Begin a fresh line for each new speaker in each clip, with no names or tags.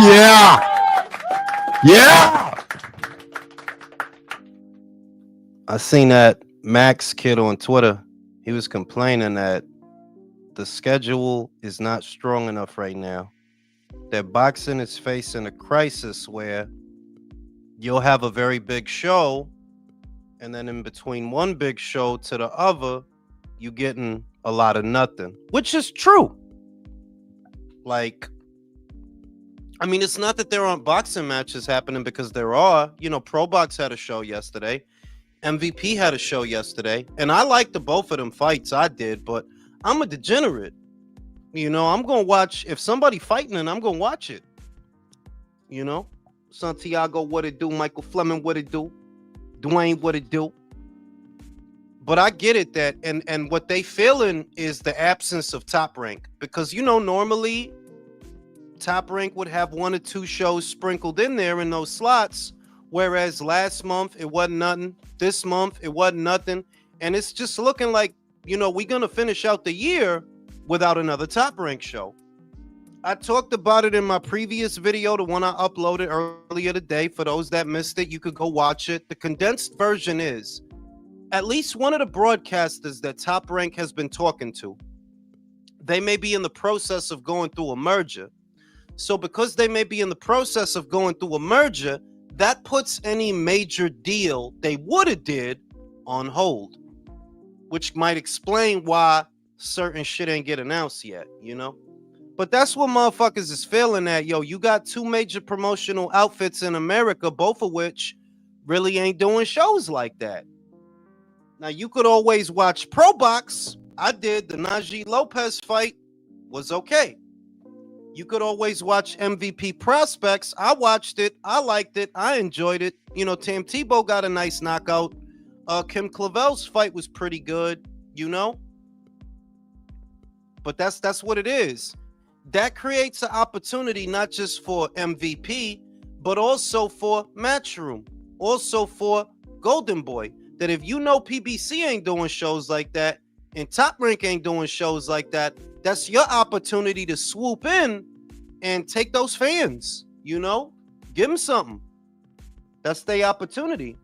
Yeah. Yeah. I seen that Max kid on Twitter. He was complaining that the schedule is not strong enough right now. That boxing is facing a crisis where you'll have a very big show, and then in between one big show to the other, you getting a lot of nothing, which is true. Like, I mean, it's not that there aren't boxing matches happening, because there are. You know, Pro Box had a show yesterday. MVP had a show yesterday. And I liked the both of them fights. I did, but I'm a degenerate. You know, I'm going to watch. If somebody fighting, and I'm going to watch it. You know? Santiago, what it do? Michael Fleming, what it do? Dwayne, what it do? But I get it that, and what they feeling is the absence of Top Rank. Because, you know, normally Top Rank would have one or two shows sprinkled in there in those slots, whereas last month it wasn't nothing. This month it wasn't nothing, and it's just looking like, you know, we're gonna finish out the year without another Top Rank show. I talked about it in my previous video, the one I uploaded earlier today. For those that missed it, you could go watch it. The condensed version is, at least one of the broadcasters that Top Rank has been talking to, they may be in the process of going through a merger. So because they may be in the process of going through a merger, that puts any major deal they would have did on hold, which might explain why certain shit ain't get announced yet, you know? But that's what motherfuckers is feeling at. Yo, you got two major promotional outfits in America, both of which really ain't doing shows like that. Now, you could always watch Pro Box. I did. The Najee Lopez fight was okay. You could always watch MVP Prospects. I watched it. I liked it. I enjoyed it. You know, Tam Tebow got a nice knockout. Kim Clavel's fight was pretty good, you know? But that's what it is. That creates an opportunity not just for MVP, but also for Matchroom, also for Golden Boy. That if you know PBC ain't doing shows like that, and Top Rank ain't doing shows like that, that's your opportunity to swoop in and take those fans, you know? Give them something. That's their opportunity.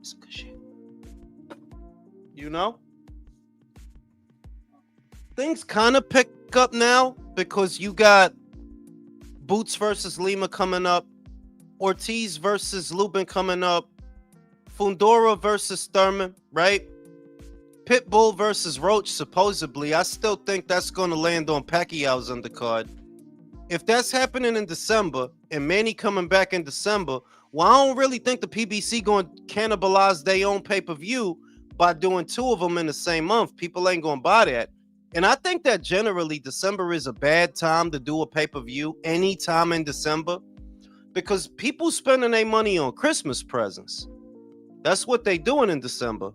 It's good shit. You know? Things kind of pick up now because you got Boots versus Lima coming up, Ortiz versus Lubin coming up, Fundora versus Thurman, right? Pitbull versus Roach, supposedly. I still think that's going to land on Pacquiao's undercard. If that's happening in December and Manny coming back in December, well, I don't really think the PBC going to cannibalize their own pay-per-view by doing two of them in the same month. People ain't going to buy that. And I think that generally December is a bad time to do a pay-per-view any time in December, because people spending their money on Christmas presents. That's what they doing in December.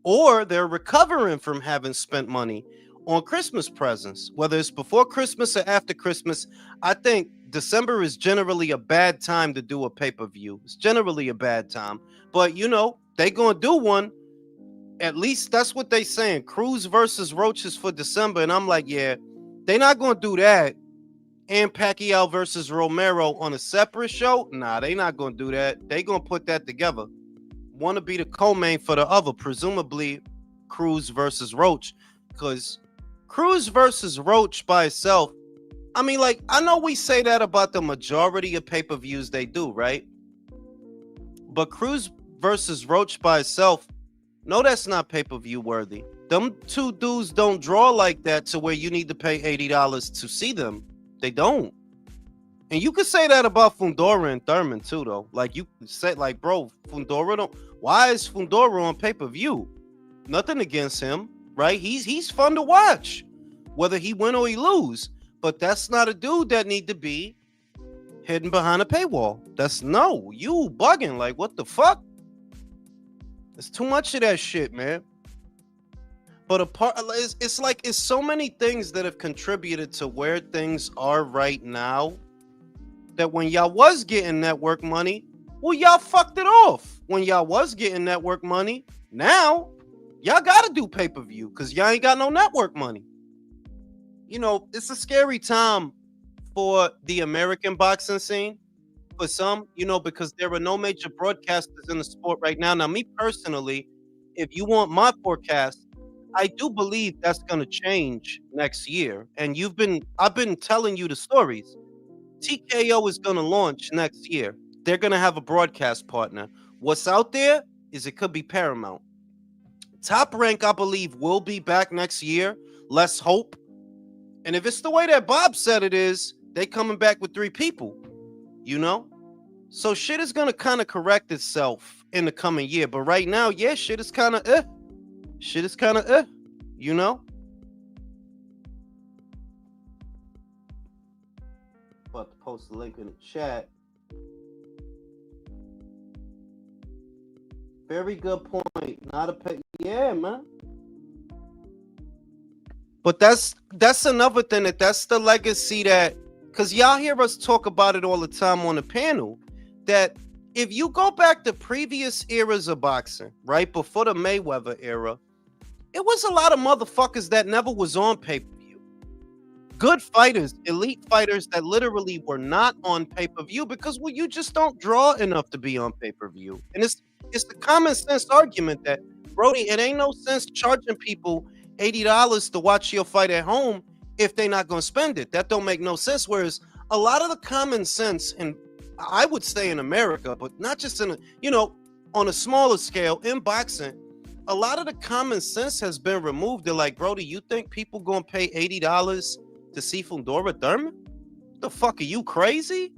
Or they're recovering from having spent money on Christmas presents, whether it's before Christmas or after Christmas. I think December is generally a bad time to do a pay-per-view. It's generally a bad time. But, you know, they going to do one. At least that's what they saying. Cruz versus Roaches for December. And I'm like, yeah, they not going to do that. And Pacquiao versus Romero on a separate show? Nah, they not going to do that. They going to put that together. Want to be the co-main for the other, presumably Cruz versus Roach. Because Cruz versus Roach by itself, I mean, like, I know we say that about the majority of pay-per-views they do, right? But Cruz versus Roach by itself, no, that's not pay-per-view worthy. Them two dudes don't draw like that to where you need to pay $80 to see them. They don't. And you could say that about Fundora and Thurman too, though. Like, you could say, like, bro, Fundora don't. Why is Fundora on pay-per-view? Nothing against him, right? He's fun to watch, whether he win or he lose. But that's not a dude that need to be hidden behind a paywall. That's no, you bugging. Like, what the fuck? It's too much of that shit, man. But it's like, it's so many things that have contributed to where things are right now, that when y'all was getting network money, well, y'all fucked it off when y'all was getting network money. Now, Y'all gotta do pay-per-view because y'all ain't got no network money. It's a scary time for the American boxing scene. For some, because there are no major broadcasters in the sport right now. Now, me personally, if you want my forecast, I do believe that's going to change next year. And I've been telling you the stories. TKO is going to launch next year. They're going to have a broadcast partner. What's out there is it could be Paramount. Top Rank, I believe, will be back next year. Let's hope. And if it's the way that Bob said it is, they coming back with 3 people, So shit is going to kind of correct itself in the coming year. But right now, yeah, shit is kind of Shit is kind of About to post the link in the chat. Very good point. Not a pay. Yeah, man. But that's another thing that's the legacy that, because y'all hear us talk about it all the time on the panel, that if you go back to previous eras of boxing, right, before the Mayweather era, it was a lot of motherfuckers that never was on pay-per-view. Good fighters, elite fighters that literally were not on pay-per-view because, well, you just don't draw enough to be on pay-per-view. And it's the common sense argument that, Brody, it ain't no sense charging people $80 to watch your fight at home if they're not going to spend it. That don't make no sense. Whereas a lot of the common sense, and I would say in America, but not just in on a smaller scale in boxing, a lot of the common sense has been removed. They're like, Brody, you think people going to pay $80 to see Fundora Thurman? The fuck, are you crazy?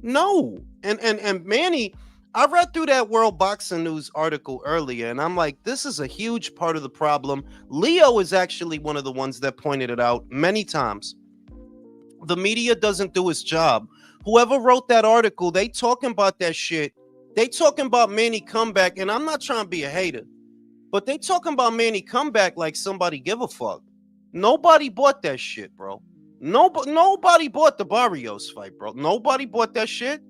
No. And Manny, I read through that World Boxing News article earlier, and I'm like, this is a huge part of the problem. Leo is actually one of the ones that pointed it out many times. The media doesn't do its job. Whoever wrote that article, they talking about that shit. They talking about Manny comeback, and I'm not trying to be a hater, but they talking about Manny comeback like somebody give a fuck. Nobody bought that shit, bro. Nobody bought the Barrios fight, bro. Nobody bought that shit.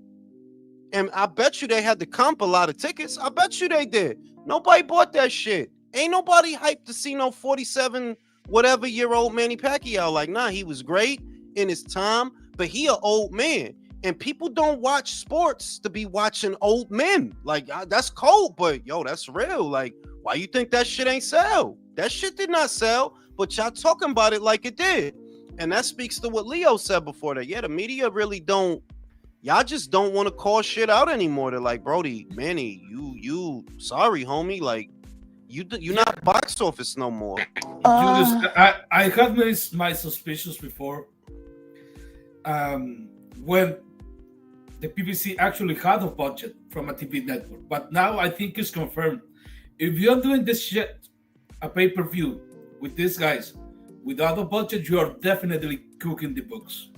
And I bet you they had to comp a lot of tickets. I bet you they did. Nobody bought that shit. Ain't nobody hyped to see no 47 whatever year old Manny Pacquiao. Like, nah, he was great in his time, but he an old man. And people don't watch sports to be watching old men. Like, that's cold, but yo, that's real. Like, why you think that shit ain't sell? That shit did not sell, but y'all talking about it like it did. And that speaks to what Leo said before that. Yeah, the media really don't. Y'all just don't want to call shit out anymore. They're like, Brody, Manny, you, sorry, homie. Like, you're not box office no more.
Julius, I had my suspicions before. When the PBC actually had a budget from a TV network, but now I think it's confirmed. If you're doing this shit, a pay-per-view with these guys, without a budget, you are definitely cooking the books.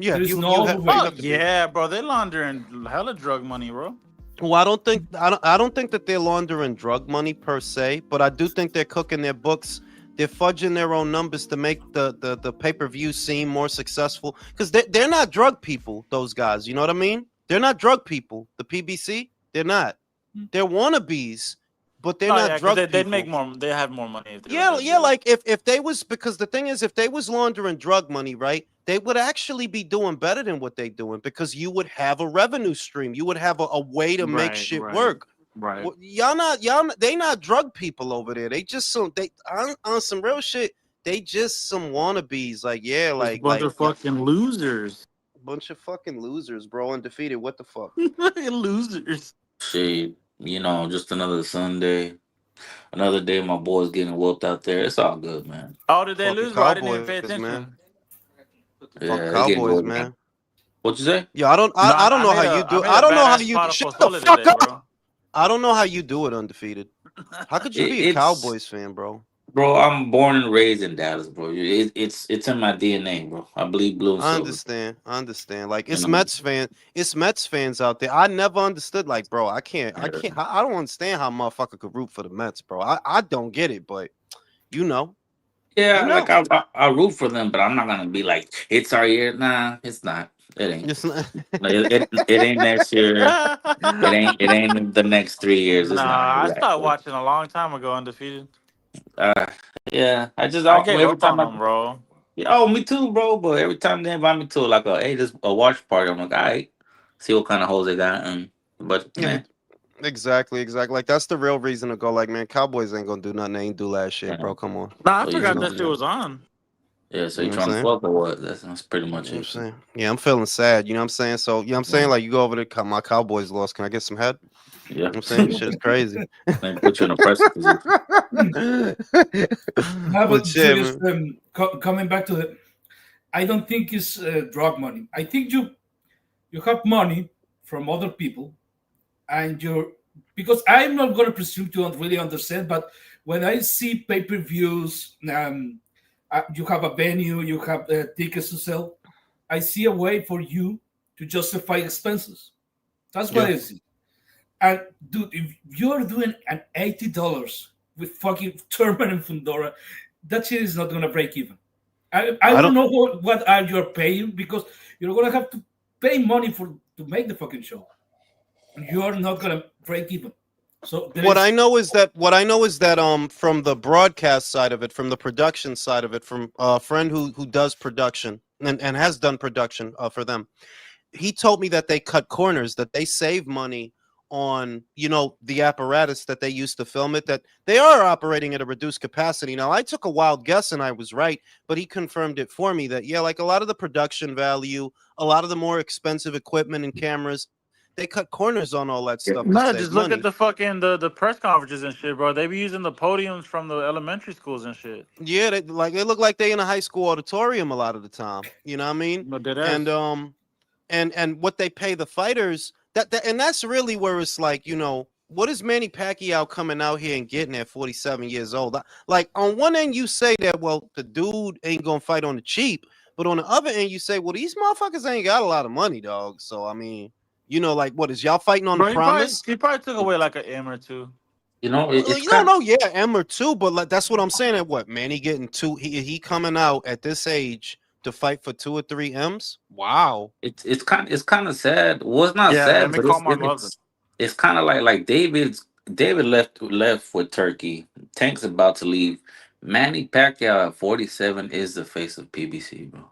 Yeah,
there's no other way.
Yeah, bro, they're laundering hella drug money, bro.
Well, I don't think that they're laundering drug money per se, but I do think they're cooking their books. They're fudging their own numbers to make the pay-per-view seem more successful because they're not drug people. Those guys, you know what I mean? They're not drug people. The PBC, they're not. They're wannabes. But they're not drug people.
They'd make more. They have more money. If
they like if they was, because the thing is, if they was laundering drug money, right, they would actually be doing better than what they're doing because you would have a revenue stream. You would have a way to make shit work.
Right.
Well, they not drug people over there. They just on some real shit. They just some wannabes. Like, yeah, like
bunch of fucking losers.
Bunch of fucking losers, bro. Undefeated. What the fuck?
Losers.
Shit. Just another Sunday, another day. My boys getting whooped out there. It's all good, man.
Oh, did they lose? I didn't even pay attention.
Man.
Yeah,
Cowboys, man.
What you say?
Yeah, I don't know how you do. I don't know how you. Shut the fuck up. I don't know how you do it undefeated. How could you be a Cowboys fan, bro?
Bro, I'm born and raised in Dallas, bro. It's in my DNA, bro. I believe blue and silver.
I understand. Like, it's Mets fans out there. I never understood. Like, bro, I don't understand how motherfucker could root for the Mets, bro. I don't get it, but
Yeah, like I root for them, but I'm not gonna be like, it's our year. Nah, it's not. It ain't.
It's not.
No, it ain't next year. It ain't the next 3 years. It's not
Nah, I stopped
exactly.
watching a long time ago. Undefeated.
Uh, yeah. I just
I gave
every
up on
time
them, bro.
yeah, oh, me too, bro. But every time they invite me to like hey, this a watch party, I'm like, all right, see what kind of hoes they got, and but
Yeah,
man,
exactly. Like that's the real reason to go. Like, man, Cowboys ain't gonna do nothing. They ain't do last year,
yeah.
bro. Come on.
Nah, I
So you
You
forgot
know,
trying,
that shit was on.
yeah. So
you
you
know what I'm
trying to
saying?
fuck or what? That's pretty
You know
much
what I'm
it.
saying? Yeah, I'm feeling sad. You know what I'm saying? So, you know what I'm saying?
Yeah,
Like, you go over to my Cowboys lost. Can I get some head?
yeah.
You know what I'm saying? Shit is crazy.
They put you in a pressure position.
No,
But
but
shit,
serious.
man.
Coming back to the, I don't think it's drug money. I think you have money from other people, and you're, because I'm not going to presume to really understand, but when I see pay-per-views, you have a venue, you have tickets to sell. I see a way for you to justify expenses. That's what
Yeah.
I see. And dude, if you're doing an $80 with fucking Turman and Fundora, that shit is not gonna break even. I
I
don't
don't.
know what are you paying, because you're gonna have to pay money for to make the fucking show. You're not gonna break even. So there is
What I know is that from the broadcast side of it, from the production side of it, from a friend who does production and has done production for them, he told me that they cut corners, that they save money on, the apparatus that they used to film it, that they are operating at a reduced capacity. Now, I took a wild guess and I was right, but he confirmed it for me that, yeah, like a lot of the production value, a lot of the more expensive equipment and cameras, they cut corners on all that stuff to
No,
save
just look at
money.
the fucking the press conferences and shit, bro. They be using the podiums from the elementary schools and shit.
Yeah, they look like they in a high school auditorium a lot of the time. You know what I mean?
No dead
And
ass.
what they pay the fighters, that and that's really where it's like, what is Manny Pacquiao coming out here and getting at 47 years old? Like, on one end you say that, well, the dude ain't gonna fight on the cheap, but on the other end you say, well, these motherfuckers ain't got a lot of money, dog. So I mean, like, what is y'all fighting on
Bro, he probably
promise?
he probably took away like an M or two.
Well,
It's kind.
no, yeah, Emmer too, but like that's what I'm saying. At what, Manny getting two? He coming out at this age to fight for 2 or 3 M's? Wow.
It's kind of sad. Well, it's not
Yeah,
sad,
Emmett
but it's
Kalmar
it,
loves it.
it's kind of like David left with Turkey. Tank's about to leave. Manny Pacquiao at 47 is the face of PBC, bro.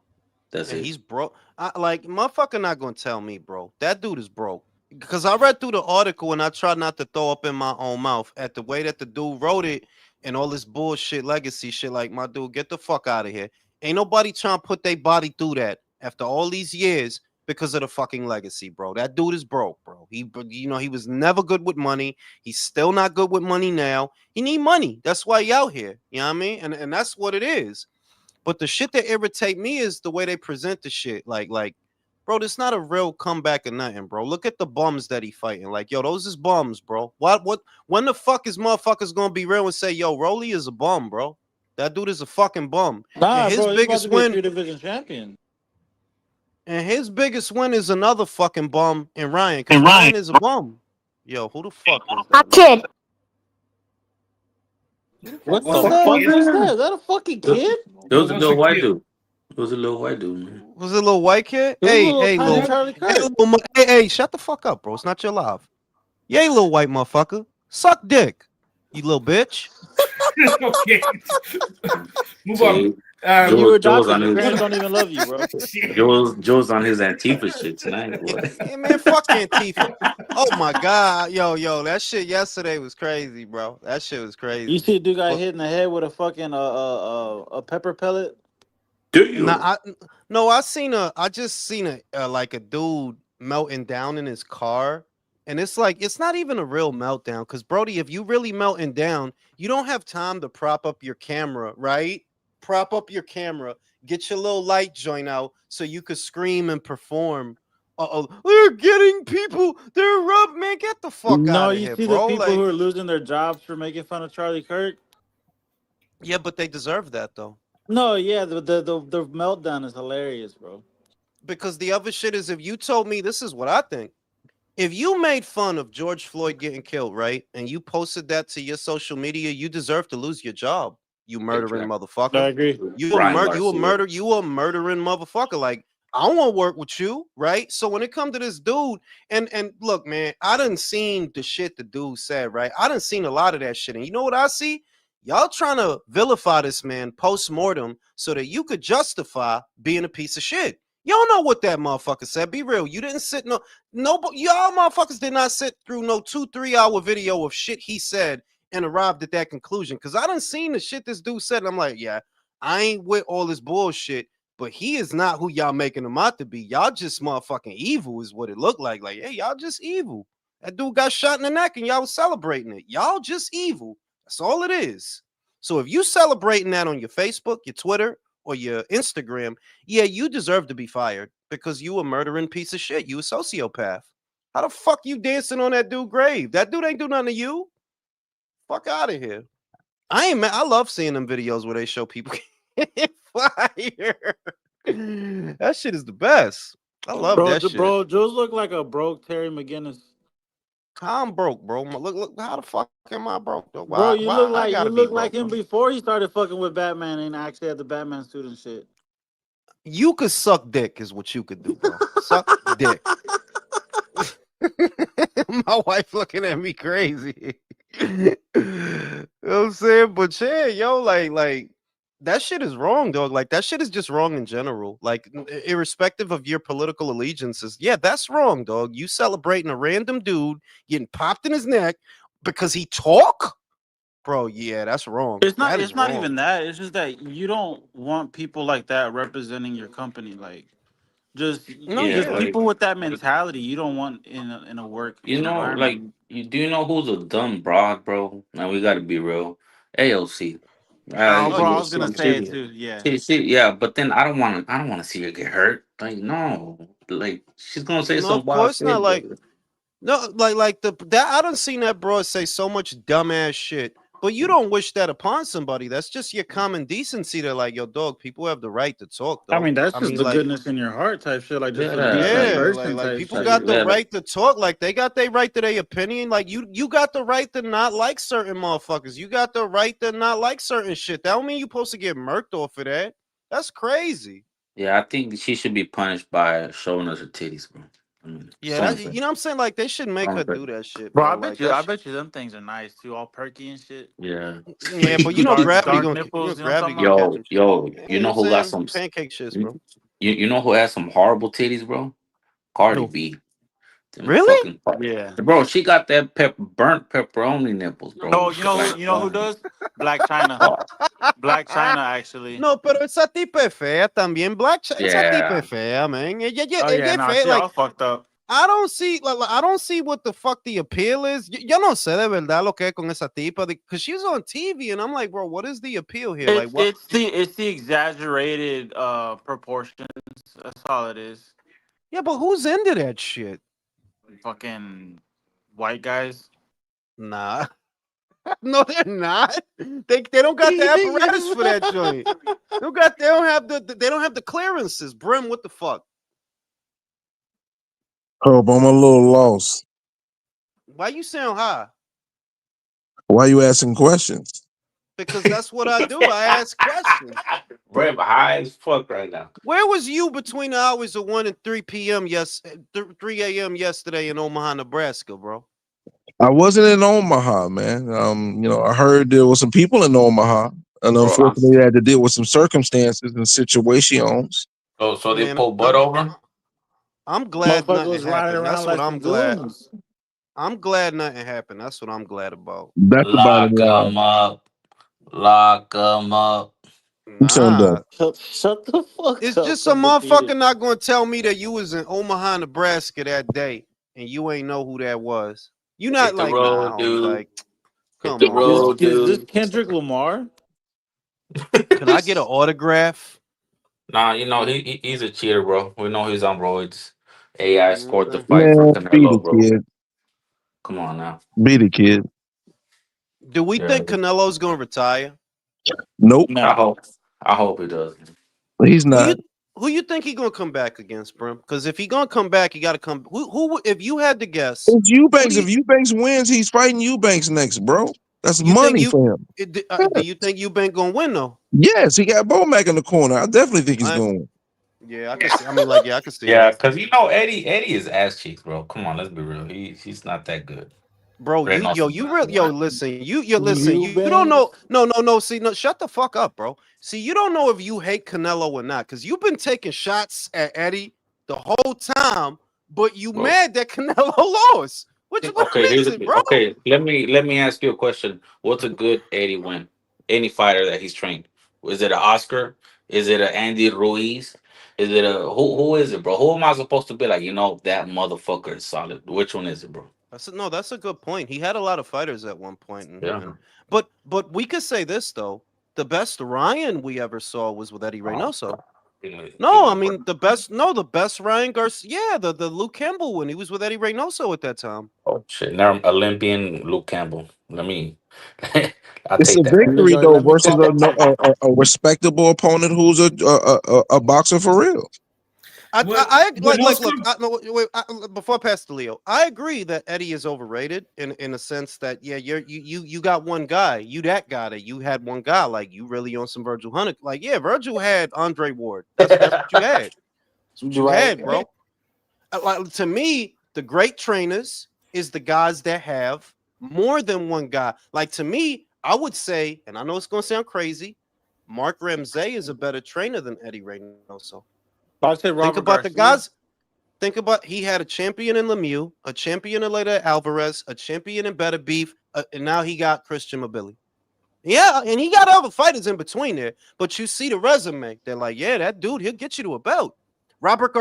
That's
And
it.
he's broke. Like, motherfucker not gonna tell me, bro. That dude is broke. Because I read through the article and I try not to throw up in my own mouth at the way that the dude wrote it and all this bullshit legacy shit. Like, my dude, get the fuck out of here. Ain't nobody trying to put their body through that after all these years because of the fucking legacy, bro. That dude is broke, bro. He was never good with money. He's still not good with money now. He need money. That's why he out here. You know what I mean? And that's what it is. But the shit that irritate me is the way they present the shit. Like, bro, this not a real comeback or nothing, bro. Look at the bums that he fighting. Like, yo, those is bums, bro. What? When the fuck is motherfuckers gonna be real and say, yo, Rolly is a bum, bro? That dude is a fucking bum. And
Nah,
his
bro, he's about to
biggest
be a
win,
3 division champion.
is another fucking bum in Ryan, because
And Ryan.
Ryan is a bum. Yo, who the fuck was
A
that, man?
kid.
Who the fuck
What
was
was
the
a
that?
fuck
kid.
is that? Is that a fucking
It,
kid?
it
That
was a
was a
little white
kid.
dude. It was a little white dude, man.
Was it a little white kid?
It was a
Hey,
little
hey,
tiny
little,
Yeah.
Charlie
hey,
Kirk.
hey, shut the fuck up, bro. It's not your live. Yay, little white motherfucker. Suck dick, you little bitch.
Okay. Move on.
See,
Hey, you
Um,
were
Joe's
adopted.
on
Your
his
parents don't even love you, bro.
Joe's on his Antifa shit tonight, boy.
Hey, man, fuck Antifa. Oh my god, yo, that shit yesterday was crazy, bro. That shit was
You
crazy.
see a dude got
But
hit in the head with a fucking a pepper pellet.
Do
now,
you?
I just seen like a dude melting down in his car, and it's like it's not even a real meltdown. Because Brody, if you really melting down, you don't have time to prop up your camera, right? Prop up your camera, get your little light joint out, so you could scream and perform. They're getting people. They're rough, man. Get the fuck
No,
out of
you
here,
see the
bro.
people who
Like,
are losing their jobs for making fun of Charlie Kirk.
yeah, but they deserve that though.
No, yeah, the meltdown is hilarious, bro.
Because the other shit is, if you told me, this is what I think. If you made fun of George Floyd getting killed, right, and you posted that to your social media, you deserve to lose your job. You murdering
Exactly.
I
motherfucker.
agree.
You a
Ryan
murder. You a
Garcia.
murder. You a murdering motherfucker. Like, I don't want to work with you, right? So when it come to this dude, and look, man, I done seen the shit the dude said, right? I done seen a lot of that shit, and you know what I see? Y'all trying to vilify this man post mortem so that you could justify being a piece of shit. Y'all know what that motherfucker said. Be real. You didn't sit no, but y'all motherfuckers did not sit through no 2-3 hour video of shit he said and arrived at that conclusion. Cause I done seen the shit this dude said, and I'm like, yeah, I ain't with all this bullshit. But he is not who y'all making him out to be. Y'all just motherfucking evil is what it looked like. Like, hey, y'all just evil. That dude got shot in the neck and y'all was celebrating it. Y'all just evil. That's all it is. So if you celebrating that on your Facebook, your Twitter, or your Instagram, yeah, you deserve to be fired because you a murdering piece of shit. You a sociopath. How the fuck you dancing on that dude grave? That dude ain't do nothing to you. Fuck out of here. I ain't mad. I love seeing them videos where they show people getting fired. That shit is the best. I love
Bro,
that shit.
bro, Jules look like a broke Terry McGinnis.
I'm broke, bro. Look, how the fuck am I broke though?
Bro,
Why I gotta be broke,
him
bro?
before he started fucking with Batman and actually had the Batman suit and shit.
You could suck dick, is what you could do, bro. Suck dick. My wife looking at me crazy. You know what I'm saying? But yeah, yo, like that shit is wrong, dog. Like that shit is just wrong in general. Like irrespective of your political allegiances. Yeah, that's wrong, dog. You celebrating a random dude getting popped in his neck because he talk? Bro, yeah, that's wrong. That is
It's not
wrong.
even that. It's just that you don't want people like that representing your company. Like
No,
Yeah,
just
yeah.
like
people with that mentality you don't want in a work
you know, like
environment.
you do you know who's a dumb broad, bro? Now we got to be real. AOC.
Oh,
Oh
bro, I
yeah,
was gonna say it too. Yeah.
Yeah, but then I don't want to see her get hurt. Like, no, like she's gonna say
no,
some
of
wild
course not.
shit, bro.
Like no, like the that I don't seen that broad say so much dumbass shit. But you don't wish that upon somebody. That's just your common decency. To like, yo, dog. People have the right to talk,
I
though.
mean, that's
I
just
mean,
the
like,
goodness in your heart type shit, like just a
Yeah,
decent
like
yeah,
person
like
type
people
like
shit.
got the
yeah, like
right to talk. Like they got their right to their opinion. Like you got the right to not like certain motherfuckers. You got the right to not like certain shit. That don't mean you supposed to get murked off of that. That's crazy.
yeah. I think she should be punished by showing us her titties, bro. I mean,
Yeah,
so
that you know what I'm saying. Like they should make her do that shit,
Bro,
bro. Like that.
I bet you them things are nice too, all perky and shit.
yeah.
Yeah, but you know, gravity
Dark
gonna
nipples, you know what
gravity
I'm
gonna
talking
catch
about?
them shit. Yeah,
You
you know what
know
I'm
who got
saying?
some?
Pancake shits,
You,
bro.
you know who has some horrible titties, bro? Cardi
No,
B. Them
really?
fucking
Yeah.
bro. She got that burnt pepperoni nipples,
No,
bro.
you know who does? Black China.
Oh,
Black China actually.
No, pero esa tipa es fea también. Esa tipa
yeah,
es fea, man.
Oh
Ella
yeah,
es
no,
fea.
she
Like,
all fucked up.
I don't see, I don't see what the fuck the appeal is. Yo no sé de verdad lo que es con esa tipa, because she's on TV, and I'm like, bro, what is the appeal here? Like, what?
It's the exaggerated proportions. That's all it is.
Yeah, but who's into that shit?
Fucking white guys.
Nah, no, they're not. They don't got the apparatus for that joint. They don't have the clearances. Brim, what the fuck?
Hope I'm a little lost.
Why you sound high?
Why you asking questions?
Because that's what I do. I ask questions.
bro, I'm high as fuck right now.
Where was you between the hours of 1 and 3 p.m. 3 a.m. yesterday in Omaha, Nebraska, bro?
I wasn't in Omaha, man. I heard there was some people in Omaha, and
Bro,
unfortunately, they had to deal with some circumstances and situations.
so they
Man,
pull butt over.
I'm glad
Motherfucker
nothing
was riding
happened.
around
That's what
like
I'm
some
glad.
goons.
I'm glad nothing happened. That's what I'm glad about.
That's the bottom
Lock
line.
'em up. Lock 'em up.
I'm so
Nah.
done.
Shut the fuck
It's
up,
just some
undefeated.
motherfucker not gonna tell me that you was in Omaha, Nebraska that day and you ain't know who that was. You not
Hit the
like, nah,
road,
homie.
dude.
Like,
Hit
come
the
on, bro.
road,
Is this
dude.
Kendrick Lamar?
Can I get an autograph?
Nah, you know he's a cheater, bro. We know he's on roids. AI
You know what
scored the
I'm saying?
fight for
Man, be the
Canelo, bro.
kid.
Come on now.
Be the kid.
Do we
Yeah,
think Canelo's gonna retire?
Nope,
I
No.
hope. I hope he does.
he's
Who you
not.
who you think he gonna come back against, Brim? Because if he gonna come back, he gotta come. If you had to guess,
It's
who do
Eubanks.
you
If Eubanks wins, he's fighting Eubanks next, bro. That's
you think
money for him.
do you think you been gonna win though?
Yes, he got Bomac in the corner. I definitely think he's
I
going.
Yeah, I can see. I mean, like, yeah, I can see
Yeah,
that,
because you know Eddie is ass cheeks, bro. Come on, let's be real. He's not that good.
bro.
Reynoso.
You really, yo, listen, listen. You don't know.
Eubanks.
No. See, no, shut the fuck up, bro. See, you don't know if you hate Canelo or not, because you've been taking shots at Eddie the whole time, but you
Well,
mad that Canelo lost. What
okay,
is it, bro?
okay. Let me ask you a question. What's a good Eddie win? Any fighter that he's trained. Is it an Oscar? Is it an Andy Ruiz? Is it a who is it, bro? Who am I supposed to be like? You know that motherfucker is solid. Which one is it, bro?
No, that's a good point. He had a lot of fighters at one point,
Yeah.
but we could say this though: the best Ryan we ever saw was with Eddie
Oh,
Reynoso.
give
No,
me
I
a break.
mean the best Ryan Garcia. Yeah, the Luke Campbell when he was with Eddie Reynoso at that time.
Oh shit! Now Olympian Luke Campbell. Let me. I'll
It's
take
a
that back.
victory
Leo,
though
let me
versus
call my man.
a respectable opponent who's a boxer for real.
Well, when
Like
Oscar,
look. No, wait, before I pass to Leo, I agree that Eddie is overrated in a sense that yeah, you got one guy, you that guy that you had one guy like you really on some Virgil Hunter. Like yeah, Virgil had Andre Ward. That's what you had. That's what you had,
Right.
bro. Like to me, the great trainers is the guys that have more than one guy. Like to me, I would say, and I know it's gonna sound crazy, Mark Ramsey is a better trainer than Eddie Reynoso.
I'd say
Think
Robert
about the
Garcia.
guys. Think about he had a champion in Lemieux, a champion in later Alvarez, a champion in Better Beef, and now he got Christian Mobili. Yeah, and he got other fighters in between there, but you see the resume. They're like, yeah, that dude, he'll get you to a belt.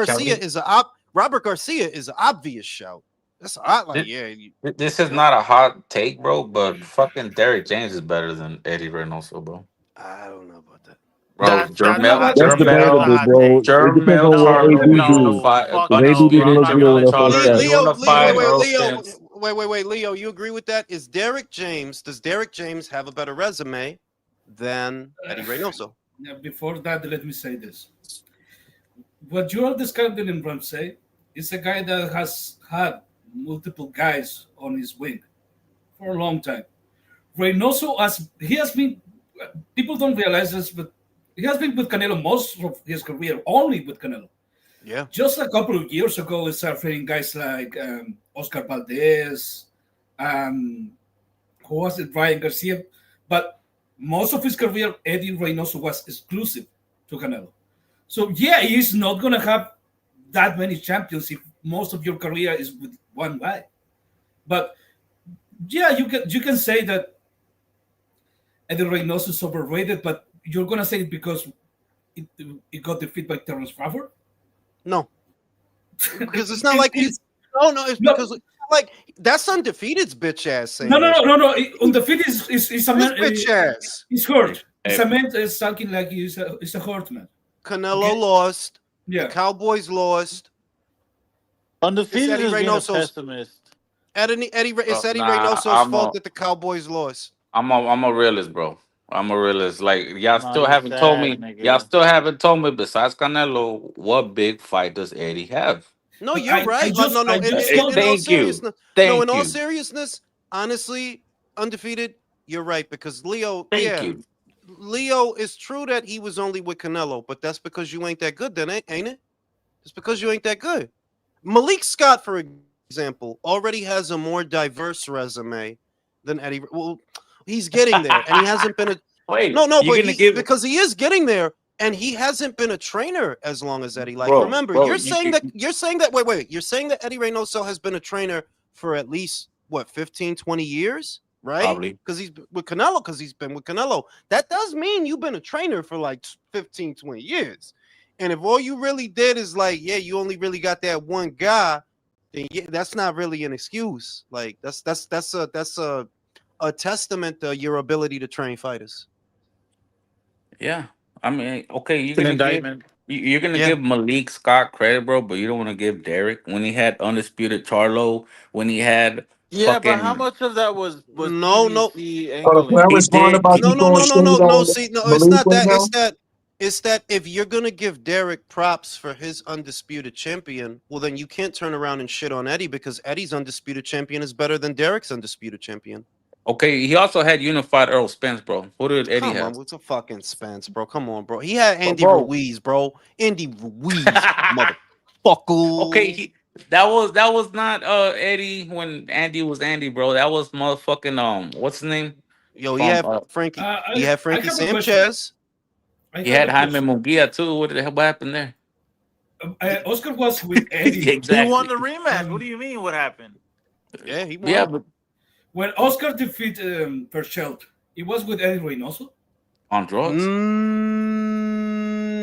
Kelly,
Robert Garcia is an obvious shout. That's like,
thi-
yeah,
this is
yep.
not a hot take, bro. But fucking Derrick James is better than Eddie Reynoso, bro.
I don't know about that.
Bro,
you know what?
That's debatable, bro. It depends
Jermel
on what
No,
Charlo
AD
is gonna
do.
no,
fight.
fuck
Because AD
no.
didn't
I'm
look
not
good in
gonna
that first
tolerate
fight.
He's gonna
Wait,
fight Earl
Leo,
Spence.
Leo, you agree with that? Is Derek James? Does Derek James have a better resume than Eddie Reynoso?
before that, let me say this: what you are describing in Ramsey is a guy that has had multiple guys on his wing for a long time. Reynoso, as he has been, people don't realize this, but he has been with Canelo most of his career, only with Canelo.
Yeah.
Just a couple of years ago, we started fighting guys like Oscar Valdez, um, who was it, Ryan Garcia. But most of his career, Eddie Reynoso was exclusive to Canelo. So yeah, he's not gonna have that many champions if most of your career is with one guy. But yeah, you can say that Eddie Reynoso is overrated, but you're gonna say it because it, it got defeated by Terrence Crawford.
No, because it's not like you.
It's
No, it's
no,
because like that's undefeated's bitch ass
no,
saying
no,
this.
no, no, no. On the feet is a
His
man.
bitch ass.
He's hurt. It's
Hey,
a man is talking like he's a hurt man.
Canelo
Okay.
lost. The
Yeah.
Cowboys lost. It's
Undefeated
Eddie
is being a
Reynoso's.
pessimist.
It's Eddie
nah,
Reynoso's fault that the Cowboys lost.
I'm a realist, bro. I'm a realist. Like
Nah, you sad,
y'all
nigga.
still haven't told me. Besides Canelo, what big fight does Eddie have?
No,
But
you're
I
right. Like,
just
no,
I
no.
just
In
told
all
Thank you,
seriousness, no. In
thank
all
you,
seriousness, honestly, undefeated. You're right because Leo.
thank
Yeah,
you.
Leo is true that he was only with Canelo, but that's because you ain't that good, then, ain't it? It's because you ain't that good. Malik Scott, for example, already has a more diverse resume than Eddie. Well, he's getting there, and he hasn't been a
Wait,
no,
you're
but
gonna give,
because he is getting there, and he hasn't been a trainer as long as Eddie. Like,
bro,
remember,
bro.
you're saying that wait, you're saying that Eddie Reynoso has been a trainer for at least what 15, 20 years, right?
Probably.
Because he's been with Canelo. That does mean you've been a trainer for like 15, 20 years. And if all you really did is like, yeah, you only really got that one guy, then yeah, that's not really an excuse. Like that's a testament to your ability to train fighters.
Yeah, I mean, okay,
It's an indictment.
you're gonna
Yeah.
give Malik Scott credit, bro, but you don't want to give Derek when he had undisputed Charlo, when he had
Yeah, but how
fucking
much of that was
No.
PBC
Can I
angling?
he
respond
did
about
he
No,
you
no,
throwing
no, no,
shade
no, no.
on
See, no, it's
Malik
not
right
that.
now?
It's that if you're gonna give Derek props for his undisputed champion, well, then you can't turn around and shit on Eddie because Eddie's undisputed champion is better than Derek's undisputed champion.
Okay, he also had unified Earl Spence, bro. Who did Eddie
Come on,
have?
what's a fucking Spence, bro? Come on, bro. He had
But
Andy
bro,
Ruiz, bro. Andy Ruiz, motherfucker.
okay, that was not Eddie when Andy was Andy, bro. That was motherfucking what's his name
Yo,
from
Frankie. He
I
had
I
Frankie
have a question.
Sanchez.
I
he
have
had
a
Jaime
question.
Munguia too. What the hell what happened there?
Oscar was with
Yeah,
Eddie.
He won
exactly.
the rematch. What
Um,
do you mean? What happened?
Yeah, he
Yeah,
won.
but
when Oscar defeated Perchelt, it was with Eddie Reynoso.
on drugs.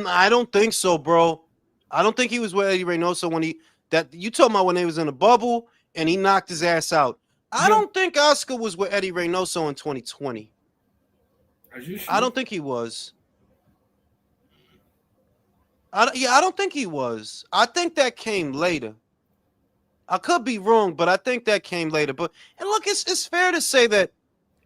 I don't think so, bro. I don't think he was with Eddie Reynoso when he that you talking about when he was in a bubble and he knocked his ass out. I
You
don't think Oscar was with Eddie Reynoso in 2020.
are you
I
sure?
don't think he was. I don't think he was. I think that came later. I could be wrong, but I think that came later. But and look, it's fair to say that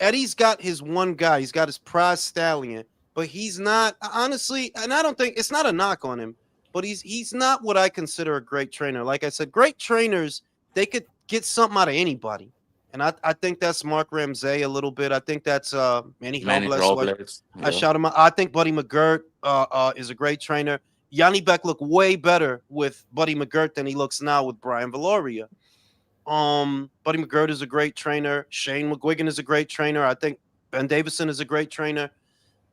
Eddie's got his one guy. He's got his prize stallion, but he's not honestly. And I don't think it's not a knock on him, but he's not what I consider a great trainer. Like I said, great trainers they could get something out of anybody, and I think that's Mark Ramsey a little bit. I think that's Manny
Manny
Robles. Who
Robles.
I
Yeah.
shout him out. I think Buddy McGirt is a great trainer. Yanni Beck looked way better with Buddy McGirt than he looks now with Brian Valoria. Buddy McGirt is a great trainer. Shane McGuigan is a great trainer. I think Ben Davison is a great trainer.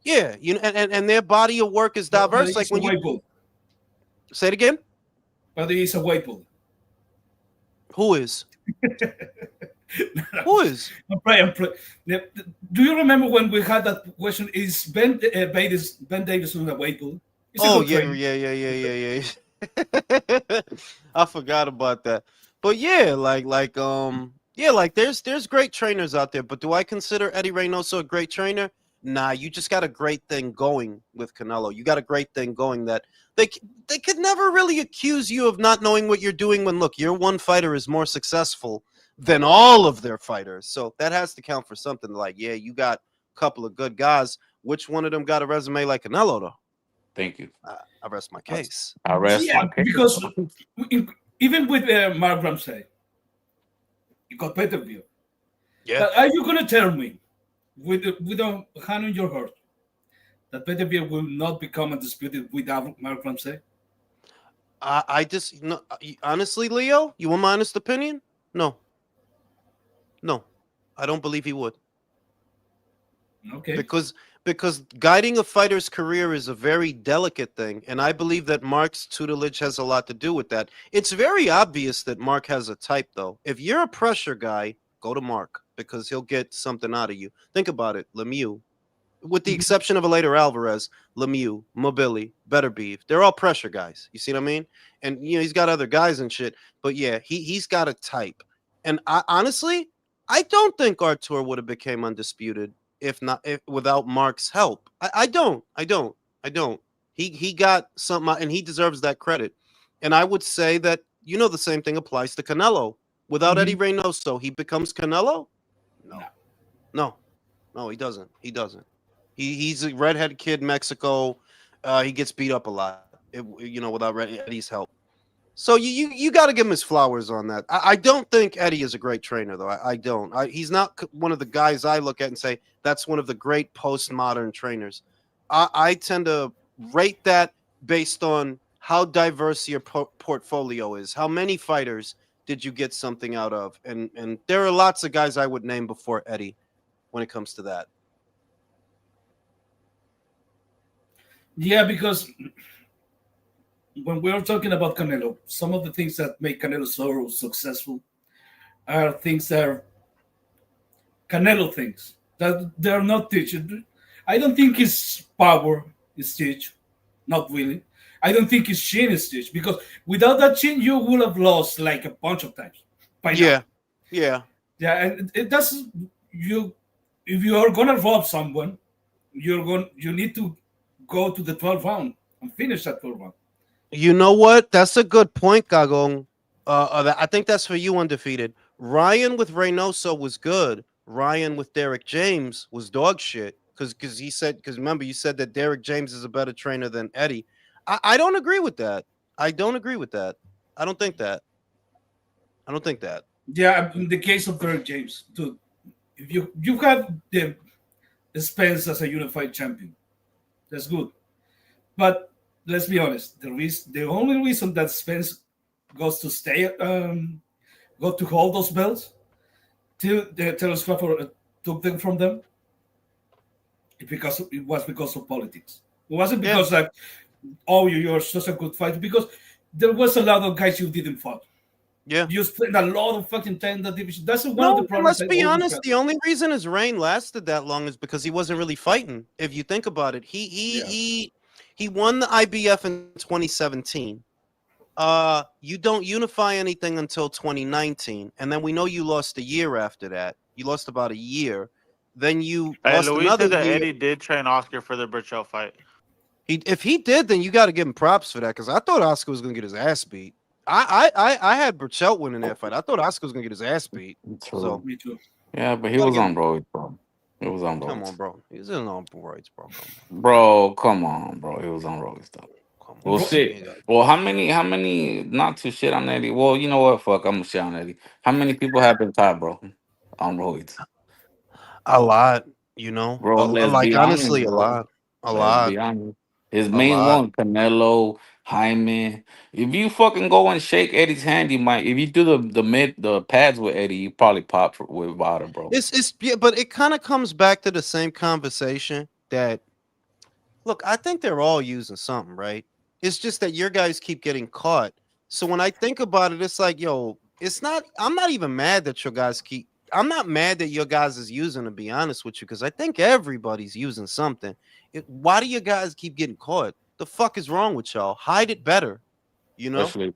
Yeah, you know, and their body of work is
But
diverse. Like
he's a
when you
white bull.
say it again,
But he's a white bull.
who is who is?
I'm Do you remember when we had that question? Is Ben Davison a white bull? He's a
Oh
good
yeah,
trainer.
yeah. I forgot about that. But yeah, like there's great trainers out there. But do I consider Eddie Reynoso a great trainer? Nah, you just got a great thing going with Canelo. You got a great thing going that they could never really accuse you of not knowing what you're doing when look, your one fighter is more successful than all of their fighters. So that has to count for something. Like, yeah, you got a couple of good guys. Which one of them got a resume like Canelo though?
Thank you.
I rest my case.
I rest
Yeah,
my case.
because even with Mark Ramsey, you got better view.
Yeah.
But are you gonna tell me, with a hand on your heart, that Beterbiev will not become undisputed without Mark Ramsey?
I just no, honestly, Leo, you want my honest opinion? No, no, I don't believe he would
Okay.
because guiding a fighter's career is a very delicate thing, and I believe that Mark's tutelage has a lot to do with that. It's very obvious that Mark has a type, though. If you're a pressure guy, go to Mark because he'll get something out of you. Think about it, Lemieux. With the exception of a later Alvarez, Lemieux, Mobili, Better Beef, they're all pressure guys. You see what I mean? And you know he's got other guys and shit, but yeah, he's got a type. And I honestly, I don't think Artur would have became undisputed if without Mark's help. I don't. He got something, and he deserves that credit. And I would say that the same thing applies to Canelo. Without Eddie
Mhm.
Reynoso, he becomes Canelo. No,
No.
no, no, he doesn't. He doesn't. He's a redhead kid, Mexico. He gets beat up a lot, without Eddie's help. So you got to give him his flowers on that. I don't think Eddie is a great trainer, though. I don't. He's not one of the guys I look at and say that's one of the great postmodern trainers. I tend to rate that based on how diverse your portfolio is. How many fighters did you get something out of? And there are lots of guys I would name before Eddie when it comes to that.
Yeah, because when we're talking about Canelo, some of the things that make Canelo so successful are things that are Canelo things that they're not teaching. I don't think his power is teach, not really. I don't think his chin is teach because without that chin, you would have lost like a bunch of times by now.
Yeah, yeah.
Yeah, and it does you. If you are gonna rob someone, you need to go to the 12 round and finish that 12 round.
You know what? That's a good point, Gagong. I think that's for you, undefeated. Ryan with Reynoso was good. Ryan with Derek James was dog shit. Because remember you said that Derek James is a better trainer than Eddie. I don't agree with that. I don't agree with that. I don't think that. I don't think that.
Yeah, in the case of Derek James, dude, if you have the Spence as a unified champion, that's good. But let's be honest, the only reason that Spence goes to stay go to hold those belts till the Terrence Crawford took them from them, it was because of politics. It wasn't
Yeah,
because like, oh, you're such a good fighter. Because there was a lot of guys you didn't fight.
yeah.
You spent a lot of fucking time in that division. That's one of the
No, and
problems
let's
I
be
always
honest.
had.
The only reason his reign lasted that long is because he wasn't really fighting. If you think about it,
Yeah.
he won the IBF in 2017. You don't unify anything until 2019, and then we know you lost a year after that. You lost about a year. Then you
Hey,
lost
Luis
another
said that
year.
Eddie did train Oscar for the Burchell fight.
If he did, then you got to give him props for that because I thought Oscar was gonna get his ass beat. I had Burchell winning that fight. I thought Oscar was gonna get his ass beat. So
True.
Me too.
Yeah, but he
But
was
again,
on roids, bro. He was on
come on,
roids.
bro. He's in on roids, bro.
Bro, come on, bro. He was on roids though.
Come on,
Well,
bro.
Ro-
You
shit.
ain't got
Well, how many? Not to shit on Eddie. Well, you know what? Fuck, I'm gonna shit on Eddie. How many people have been tied, bro, on roids?
a lot. You know,
Bro, let's
like
be honest,
honestly,
bro.
a
Let's
lot,
be honest. His
a
main
lot.
one, Canelo, Hyman. If you fucking go and shake Eddie's hand, you might. If you do the pads with Eddie, you probably pop with Vada, bro.
It's yeah, but it kind of comes back to the same conversation that look, I think they're all using something, right? It's just that your guys keep getting caught. So when I think about it, it's like, yo, it's not. I'm not even mad that your guys keep. I'm not mad that your guys is using, to be honest with you, because I think everybody's using something. Why do you guys keep getting caught? The fuck is wrong with y'all? Hide it better, you know.
Especially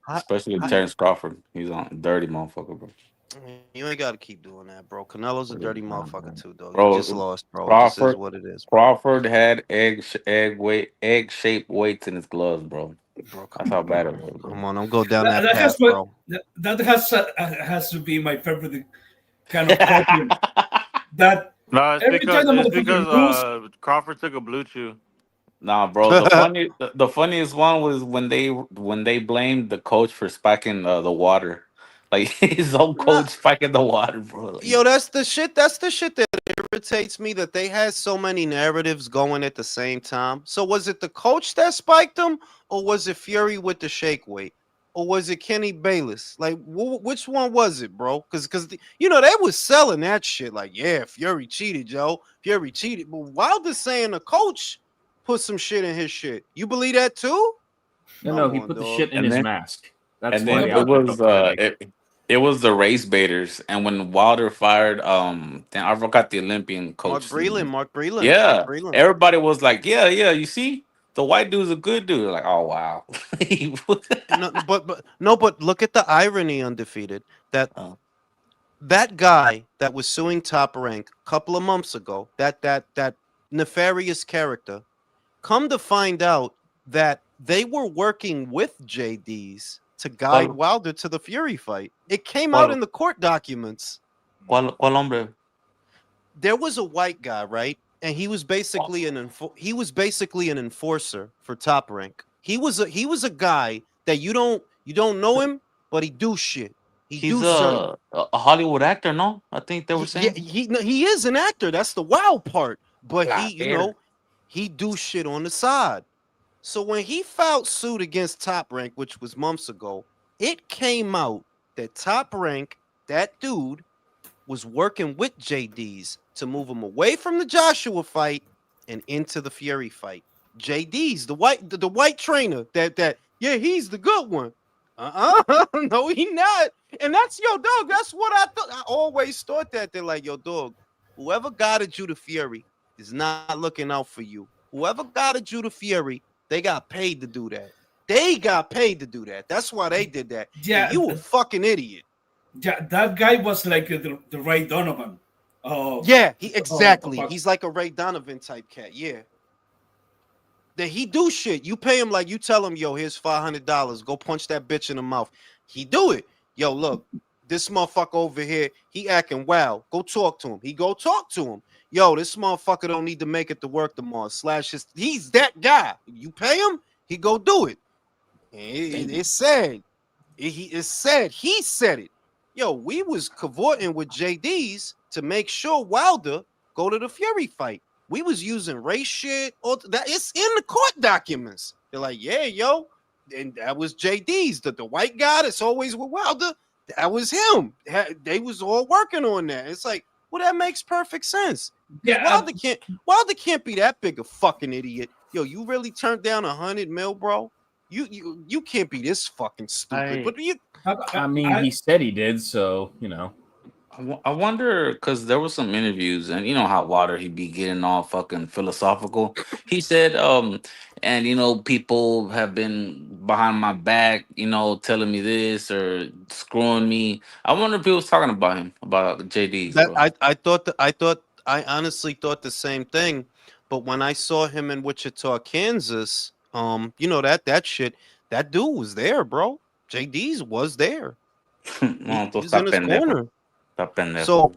Hi-
Terrence Crawford. He's on dirty motherfucker, bro.
you ain't got to keep doing that, bro. Canelo's a dirty
Nah,
motherfucker
bro.
too, though. You just
Bro,
lost, bro. It just is
Crawford
what it is, bro.
Crawford had egg shaped weights in his gloves, bro.
Bro,
That's
come
how
on,
bad
bro.
it was, bro.
Come on, don't go down
that,
that
that
path,
has what
bro.
that has to be my favorite kind of copium. That
No,
every time the
it's
motherfucker
because
lose,
Crawford took a blue chew.
Nah, bro. The funniest one was when they blamed the coach for spiking the water, like his own
Nah,
coach spiking the water, bro. Like,
yo, that's the shit. That's the shit that irritates me. That they had so many narratives going at the same time. So was it the coach that spiked them, or was it Fury with the shake weight, or was it Kenny Bayless? Like, which one was it, bro? Because you know they was selling that shit. Like, yeah, Fury cheated, Joe. Fury cheated. But Wilder's saying the coach put some shit in his shit. You believe that too?
No,
Come
he
on,
put the
dog.
shit in
and
his
then
mask. That's
and
why
yeah,
then
the
it
but
outfit
was
looked alike.
it was the race baiters, and when Wilder fired then I forgot the Olympian coach.
Mark
Yeah,
Breland.
everybody was like, yeah, you see, the white dude's a good dude. Like, oh wow.
No, but no, but look at the irony, undefeated. That
Oh,
that guy that was suing Top Rank a couple of months ago, that nefarious character, come to find out that they were working with JDs to guide
¿cuál,
Wilder to the Fury fight. It came out in
cuál,
the court documents.
cuál hombre?
There was a white guy, right? And he was basically he was basically an enforcer for Top Rank. He was a guy that you don't know him, but he do shit. He
He's
do certain
a Hollywood actor, no? I think they were
yeah,
saying.
no, he is an actor. That's the wild part. But
La
he, you
verga.
know, he do shit on the side. So when he filed suit against Top Rank, which was months ago, it came out that Top Rank, that dude, was working with JD's to move him away from the Joshua fight and into the Fury fight. JD's the white trainer that yeah, he's the good one. No, he not. And that's yo dog. That's what I thought. I always thought that they're like yo dog. Whoever guided you to Fury is not looking out for you. Whoever guided you to Fury, they got paid to do that. They got paid to do that. That's why they did that. And
yeah,
you a fucking idiot.
yeah, that guy was like the Ray Donovan of,
Yeah, he
of
exactly.
boxing.
He's like a Ray Donovan type cat. Yeah. That he do shit. You pay him like you tell him, yo, here's $500. Go punch that bitch in the mouth. He do it. Yo, look, this motherfucker over here, he acting wild. Go talk to him. He go talk to him. Yo, this motherfucker don't need to make it to work tomorrow. Slash his. He's that guy. You pay him, he go do it. And it's sad. It's sad. He said it. Yo, we was cavorting with JD's to make sure Wilder go to the Fury fight. We was using race shit. Or that it's in the court documents. They're like, yeah, yo, and that was JD's, the white guy that's always with Wilder. That was him. They was all working on that. It's like, well, that makes perfect sense. Because
Yeah,
Wilder can't be that big a fucking idiot. Yo, you really turned down 100 mil, bro? You can't be this fucking stupid. But you
I mean, he said he did, so you know.
I wonder because there was some interviews, and you know how Water he be getting all fucking philosophical. He said, and you know people have been behind my back, you know, telling me this or screwing me. I wonder if he was talking about him, about JD's,
that
bro.
I honestly thought the same thing. But when I saw him in Wichita, Kansas, you know that shit, that dude was there, bro. JD's was there.
No,
He
tú
was in
estás
his
pendejo.
corner.
Está pendejo.
So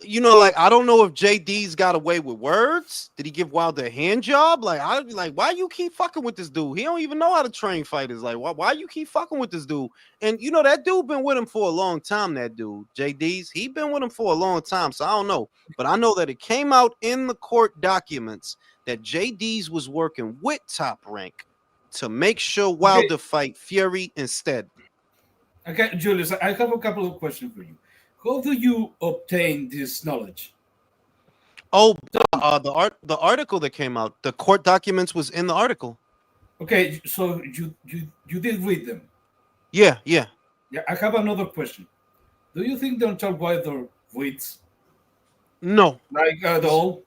you know, like I don't know if JD's got away with words. Did he give Wilder a hand job? Like I'd be like, why you keep fucking with this dude? He don't even know how to train fighters. Like why you keep fucking with this dude? And you know that dude been with him for a long time. That dude, JD's, he been with him for a long time. So I don't know, but I know that it came out in the court documents that JD's was working with Top Rank to make sure Wilder fight Fury instead.
okay, Julius, I have a couple of questions for you. How do you obtain this knowledge?
Oh, the article that came out, the court documents was in the article.
Okay, so you did read them.
Yeah.
Yeah, I have another question. Do you think Don Charles Wilder reads
No,
like at all?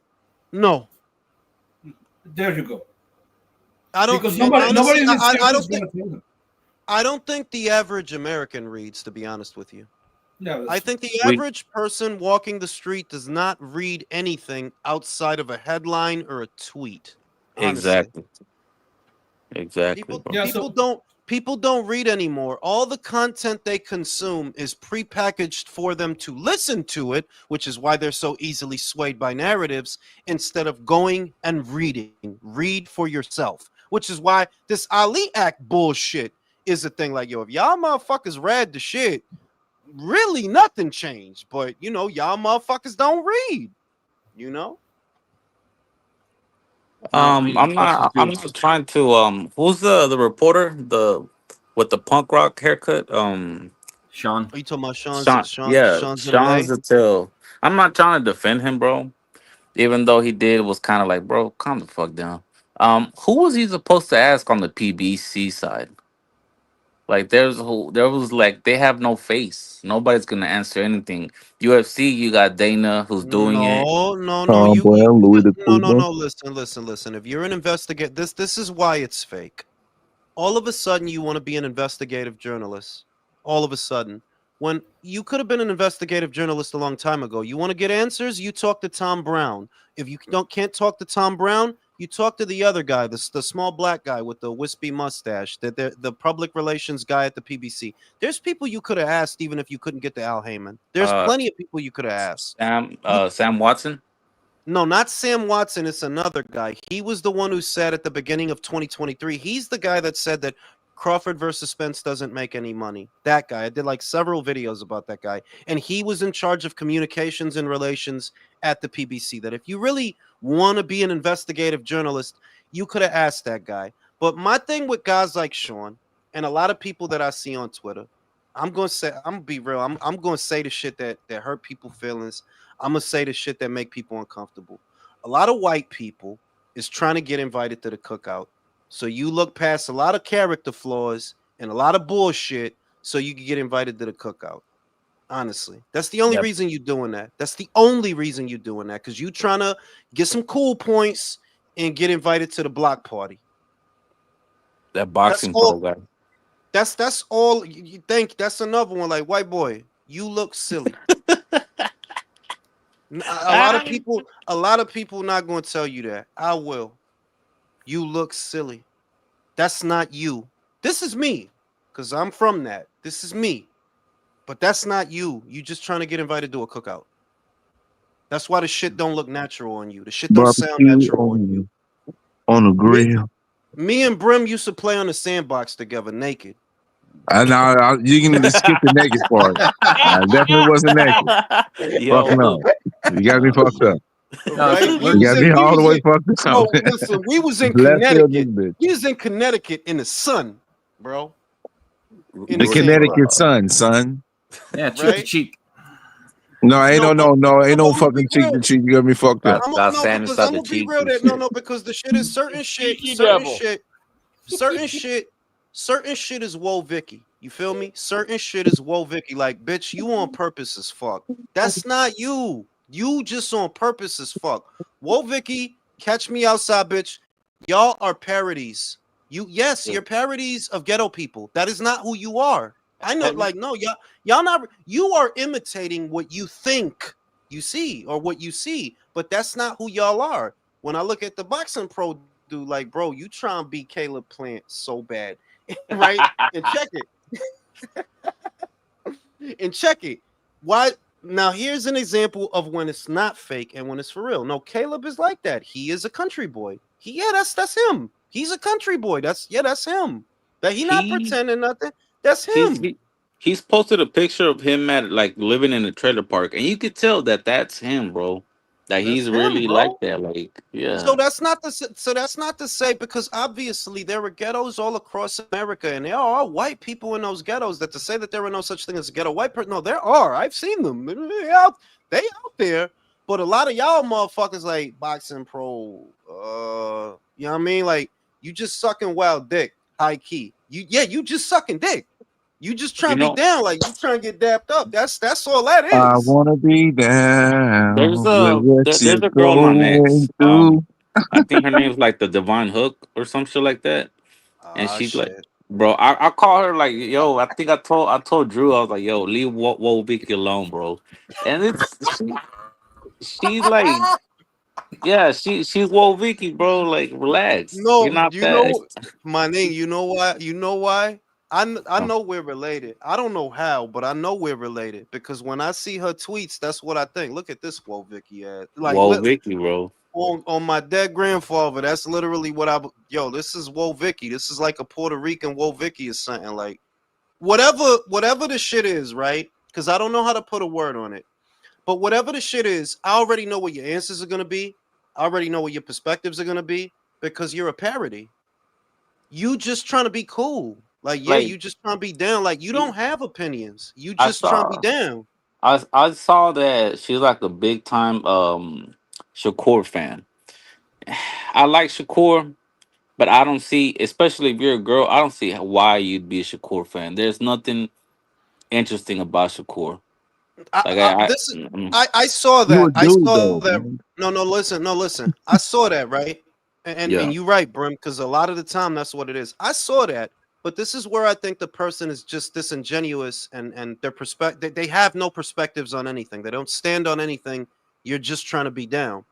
no.
There you go.
I don't.
Because
And
nobody
honestly,
in this
I
country is
don't think.
going to tell them.
I don't think the average American reads. To be honest with you,
Yeah,
I
that's
think the
We
average person walking the street does not read anything outside of a headline or a tweet. Honestly.
exactly, exactly,
People
bro.
yeah.
people
So
don't people don't read anymore. All the content they consume is prepackaged for them to listen to it, which is why they're so easily swayed by narratives instead of going and reading. Read for yourself, which is why this Ali Act bullshit is a thing. Like, yo, if y'all motherfuckers read the shit, really nothing changed. But you know, y'all motherfuckers don't read, you know?
Reading questions
I'm
too.
not trying to. Who's the reporter with the punk rock haircut?
Sean.
Are you talking about
Sean.
Sean
Yeah,
Sean's
Sean's
LA?
until. I'm not trying to defend him, bro. Even though he did was kind of like, bro, calm the fuck down. Who was he supposed to ask on the PBC side? Like, there was like they have no face. Nobody's gonna answer anything. UFC, you got Dana who's doing it.
No.
Tom
You
Brown, Louis the
no.
Cleaver.
Listen. If you're an investigator, this is why it's fake. All of a sudden, you want to be an investigative journalist. All of a sudden, when you could have been an investigative journalist a long time ago, you want to get answers. You talk to Tom Brown. If you can't talk to Tom Brown, you talk to the other guy, the small black guy with the wispy mustache, the public relations guy at the PBC. There's people you could have asked even if you couldn't get to Al Heyman. There's
Uh,
plenty of people you could have asked.
Sam Watson.
No, not Sam Watson. It's another guy. He was the one who said at the beginning of 2023, he's the guy that said that Crawford versus Spence doesn't make any money. That guy. I did like several videos about that guy. And he was in charge of communications and relations at the PBC. That if you really want to be an investigative journalist, you could have asked that guy. But my thing with guys like Sean and a lot of people that I see on Twitter, I'm gonna be real. I'm gonna say the shit that hurt people feelings. I'm gonna say the shit that make people uncomfortable. A lot of white people is trying to get invited to the cookout. So you look past a lot of character flaws and a lot of bullshit so you can get invited to the cookout. Honestly, that's the only
Yep.
reason you're doing that. That's the only reason you're doing that, because you trying to get some cool points and get invited to the block party.
That
That's
boxing pro
all.
guy.
That's all you think. That's another one. Like, white boy, you look silly. A lot of people not going to tell you that. I will. You look silly. That's not you. This is me, because I'm from that. This is me. But that's not you. You just trying to get invited to a cookout. That's why the shit don't look natural on you. The shit don't sound
Barbecue
natural on you.
on the
Me,
grill.
me and Brim used to play on the sandbox together naked.
You can just skip the naked part. I definitely wasn't naked. Fuck
Yo,
no. You got me fucked up.
Right?
You got me all the way fucked
Bro,
up.
listen, we was in
Left field this
Connecticut.
bitch.
We was in Connecticut in the sun, bro. In
The
the sand,
Connecticut sun, son.
Yeah, cheek to
right?
cheek.
No, ain't
No,
no, ain't no
I'm gonna be
fucking cheek to
real.
cheek. You got me fucked up.
got
No,
sand
because
inside
I'm
the
gonna be
cheeks
real.
and
That
shit.
no, because the shit is certain shit,
Cheeky
certain
devil.
shit, certain shit is woe Vicky. You feel me? Certain shit is woe Vicky. Like, bitch, you on purpose as fuck. That's not you. You just on purpose as fuck. Woe Vicky, catch me outside, bitch. Y'all are parodies. You're parodies of ghetto people. That is not who you are. I know, like, no, y'all not. You are imitating what you think you see or what you see, but that's not who y'all are. When I look at the boxing pro dude, like, bro, you try and beat Caleb Plant so bad, right? And check it. And check it. Why? Now, here's an example of when it's not fake and when it's for real. No, Caleb is like that. He is a country boy. That's him. He's a country boy. That's him. That he not pretending nothing. That's him.
He's posted a picture of him at like living in a trailer park, and you could tell that that's him, bro. That
That's
he's
him,
really like
bro.
that, like
So
yeah.
that's not to say because obviously there are ghettos all across America, and there are white people in those ghettos. That to say that there are no such thing as a ghetto white person, no, there are. I've seen them. They out there. But a lot of y'all motherfuckers like boxing pro, you know what I mean? Like you just sucking wild dick, high key. You just sucking dick. You just trying
You
to be
know,
down, like you trying to get dapped up. That's all that
I
is.
wanna be down with what
there's
you're
a girl on
going
X.
through.
I think her name's like the Divine Hook or some shit like that. And
Ah,
she's like,
shit.
bro, I call her like, yo, I think I told Drew, I was like, yo, leave Whoa Vicky alone, bro. And she's like, yeah, she's Whoa Vicky, bro. Like, relax. You're
No,
not
you
that.
know, my name. You know why? You know why? I know we're related. I don't know how, but I know we're related because when I see her tweets, that's what I think. Look at this Whoa Vicky ad. Like
Whoa Vicky, bro.
on my dead grandfather, that's literally what yo, this is Whoa Vicky. This is like a Puerto Rican Whoa Vicky or something. Like whatever the shit is, right? Because I don't know how to put a word on it. But whatever the shit is, I already know what your answers are gonna be. I already know what your perspectives are gonna be because you're a parody. You just trying to be cool. Like, yeah,
Like,
you just trying to be down. Like, you don't have opinions. You
I
just trying to be
saw
down.
I saw that she's like a big time Shakur fan. I like Shakur, but I don't see, especially if you're a girl, I don't see why you'd be a Shakur fan. There's nothing interesting about Shakur. Like
I saw
You a
that. I
dude
saw
though,
that.
man.
No, listen. I saw that, right? And
yeah,
you're right, Brim, because a lot of the time that's what it is. I saw that, but this is where I think the person is just disingenuous and their perspective they have no perspectives on anything. They don't stand on anything. You're just trying to be down.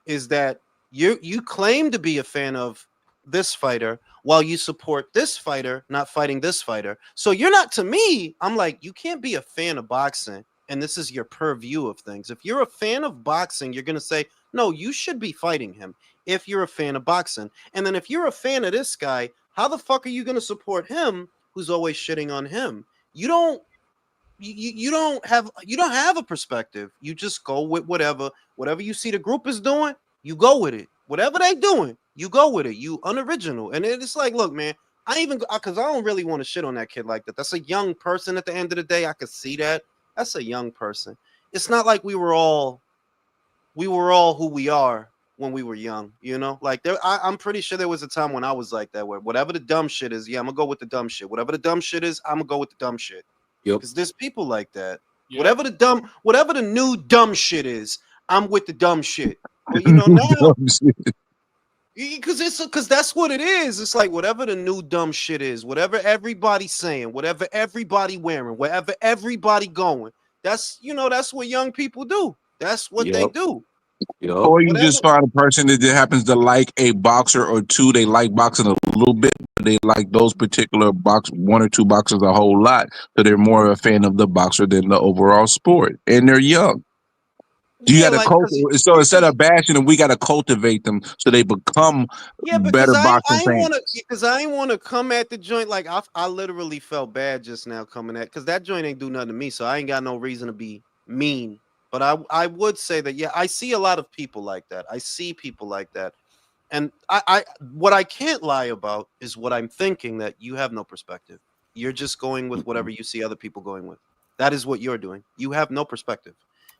Is that you claim to be a fan of this fighter while you support this fighter not fighting this fighter. So you're not to me, I'm like, you can't be a fan of boxing and this is your purview of things. If you're a fan of boxing, you're going to say, no, you should be fighting him if you're a fan of boxing. And then if you're a fan of this guy, how the fuck are you going to support him who's always shitting on him? You don't you don't have a perspective. You just go with whatever you see the group is doing, you go with it. Whatever they doing, you go with it. You unoriginal. And it's like, look, man, I even because I don't really want to shit on that kid like that. That's a young person at the end of the day. I could see that. That's a young person. It's not like we were all who we are when we were young, you know? Like I'm pretty sure there was a time when I was like that, where whatever the dumb shit is, yeah, I'm gonna go with the dumb shit. Whatever the dumb shit is, I'm gonna go with the dumb shit.
yep,
Because there's people like that.
Yep.
Whatever the new dumb shit is, I'm with the dumb shit. But you know, now because that's what it is. It's like whatever the new dumb shit is, whatever everybody's saying, whatever everybody wearing, wherever everybody going. That's that's what young people do. That's what they
yep,
do.
yep,
Or you
Whatever.
just find a person that just happens to like a boxer or two. They like boxing a little bit, but they like those particular one or two boxers a whole lot. So they're more a fan of the boxer than the overall sport. And they're young. You
Yeah,
got to
like
cultivate. So instead
because
of bashing them, we got to cultivate them so they become
yeah, because
better boxing
I ain't wanna
fans.
because I ain't wanna come at the joint like I literally felt bad just now coming at because that joint ain't do nothing to me, so I ain't got no reason to be mean. But I would say that yeah, I see a lot of people like that. I see people like that. And I what I can't lie about is what I'm thinking that you have no perspective. You're just going with whatever you see other people going with. That is what you're doing. You have no perspective.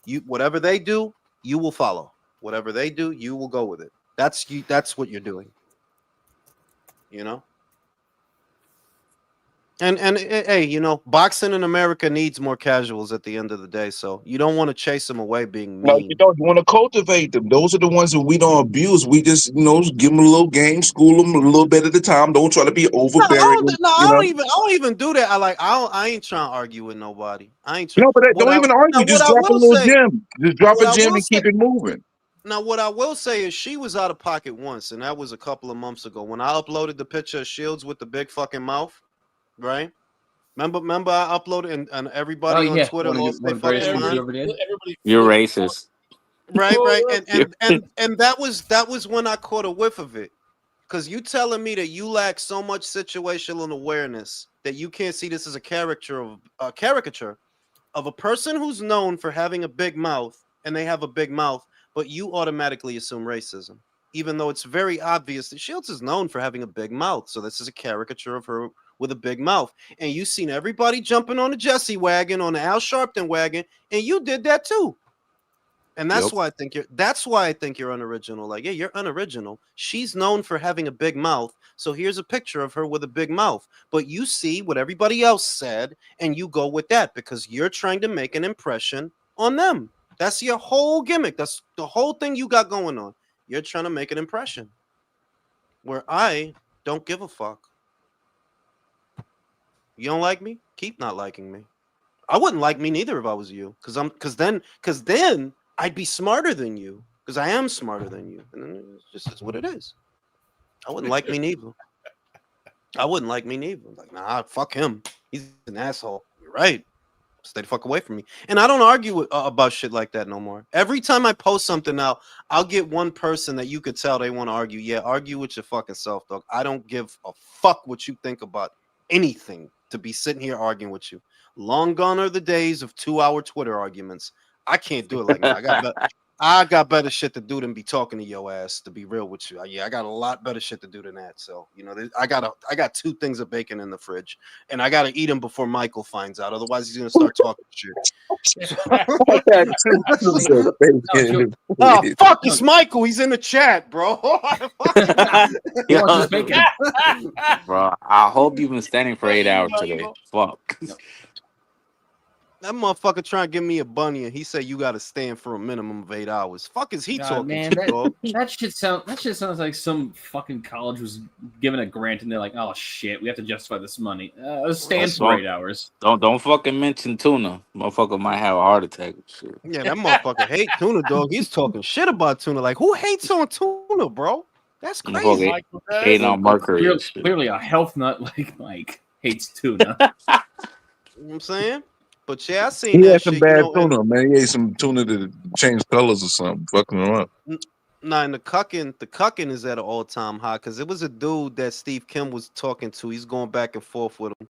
You whatever they do, you will follow. Whatever they do, you will go with it. That's you that's what you're doing, you know? Hey, boxing in America needs more casuals at the end of the day, so you don't want to chase them away being
Like you
mean.
don't, you want to cultivate them. Those are the ones that we don't abuse. We just, give them a little game, school them a little bit at a time. Don't try to be
No, I
overbearing.
don't. No,
You know,
I don't even do that. I ain't trying to argue with nobody. I ain't trying.
no, but
What
don't
I
even
now,
argue.
what
Just
I
drop a
will
little
say,
gem. Just drop
what
a
I
gem
will
and
say,
keep it moving.
now what I will say is she was out of pocket once, and that was a couple of months ago when I uploaded the picture of Shields with the big fucking mouth. Right? Remember, I uploaded and
Oh
everybody on
yeah,
Twitter lost
one
their
of the greatest
fucking
moves you
mind.
ever did.
Everybody
You're
flipped.
racist.
Right, right, and
You're-
and and and that was when I caught a whiff of it. Because you telling me that you lack so much situational awareness that you can't see this as a caricature of a person who's known for having a big mouth and they have a big mouth, but you automatically assume racism, even though it's very obvious that Shields is known for having a big mouth. So this is a caricature of her with a big mouth, and you've seen everybody jumping on the Jesse wagon, on the Al Sharpton wagon, and you did that too. And
Yep.
that's why I think you're unoriginal. Like, yeah, you're unoriginal. She's known for having a big mouth. So here's a picture of her with a big mouth. But you see what everybody else said and you go with that because you're trying to make an impression on them. That's your whole gimmick. That's the whole thing you got going on. You're trying to make an impression. Where I don't give a fuck. You don't like me? Keep not liking me. I wouldn't like me neither if I was you, because then I'd be smarter than you, because I am smarter than you, and then it's just is what it is. I wouldn't like me neither. I wouldn't like me neither. Like, nah, fuck him. He's an asshole. You're right. Stay the fuck away from me. And I don't argue about shit like that no more. Every time I post something now, I'll get one person that you could tell they want to argue. Yeah, argue with your fucking self, dog. I don't give a fuck what you think about anything to be sitting here arguing with you. Long gone are the days of 2 hour Twitter arguments. I can't do it like that. I got better shit to do than be talking to your ass. To be real with you, yeah, I got a lot better shit to do than that. So I got two things of bacon in the fridge, and I got to eat them before Michael finds out. Otherwise, he's gonna start talking shit.
That too.
No, she,
Oh fuck,
no,
it's Michael. He's in the chat, bro.
he wants his
Yo,
bacon.
bro, I hope you've been standing for 8 hours
You
today.
know,
Fuck.
No.
That motherfucker trying to give me a bunny, and he said you got to stand for a minimum of 8 hours. Fuck is he
God,
talking
man,
to,
that
dog?
that shit sounds like some fucking college was given a grant and they're like, oh shit, we have to justify this money. Stand for
Don't
8 hours.
don't fucking mention tuna. Motherfucker might have a heart attack and shit.
Yeah, that motherfucker hate tuna, dog. He's talking shit about tuna. Like, who hates on tuna, bro? That's crazy.
Motherfucker
Michael does.
hating
Well,
on mercury and shit.
clearly a health nut like Mike hates tuna.
You know what I'm saying? But yeah, I seen
He
that
had some
shit,
bad
and
tuna, man. He ate some tuna that changed colors or something, fucking him up.
nah, and the cucking is at an all-time high because it was a dude that Steve Kim was talking to. He's going back and forth with him.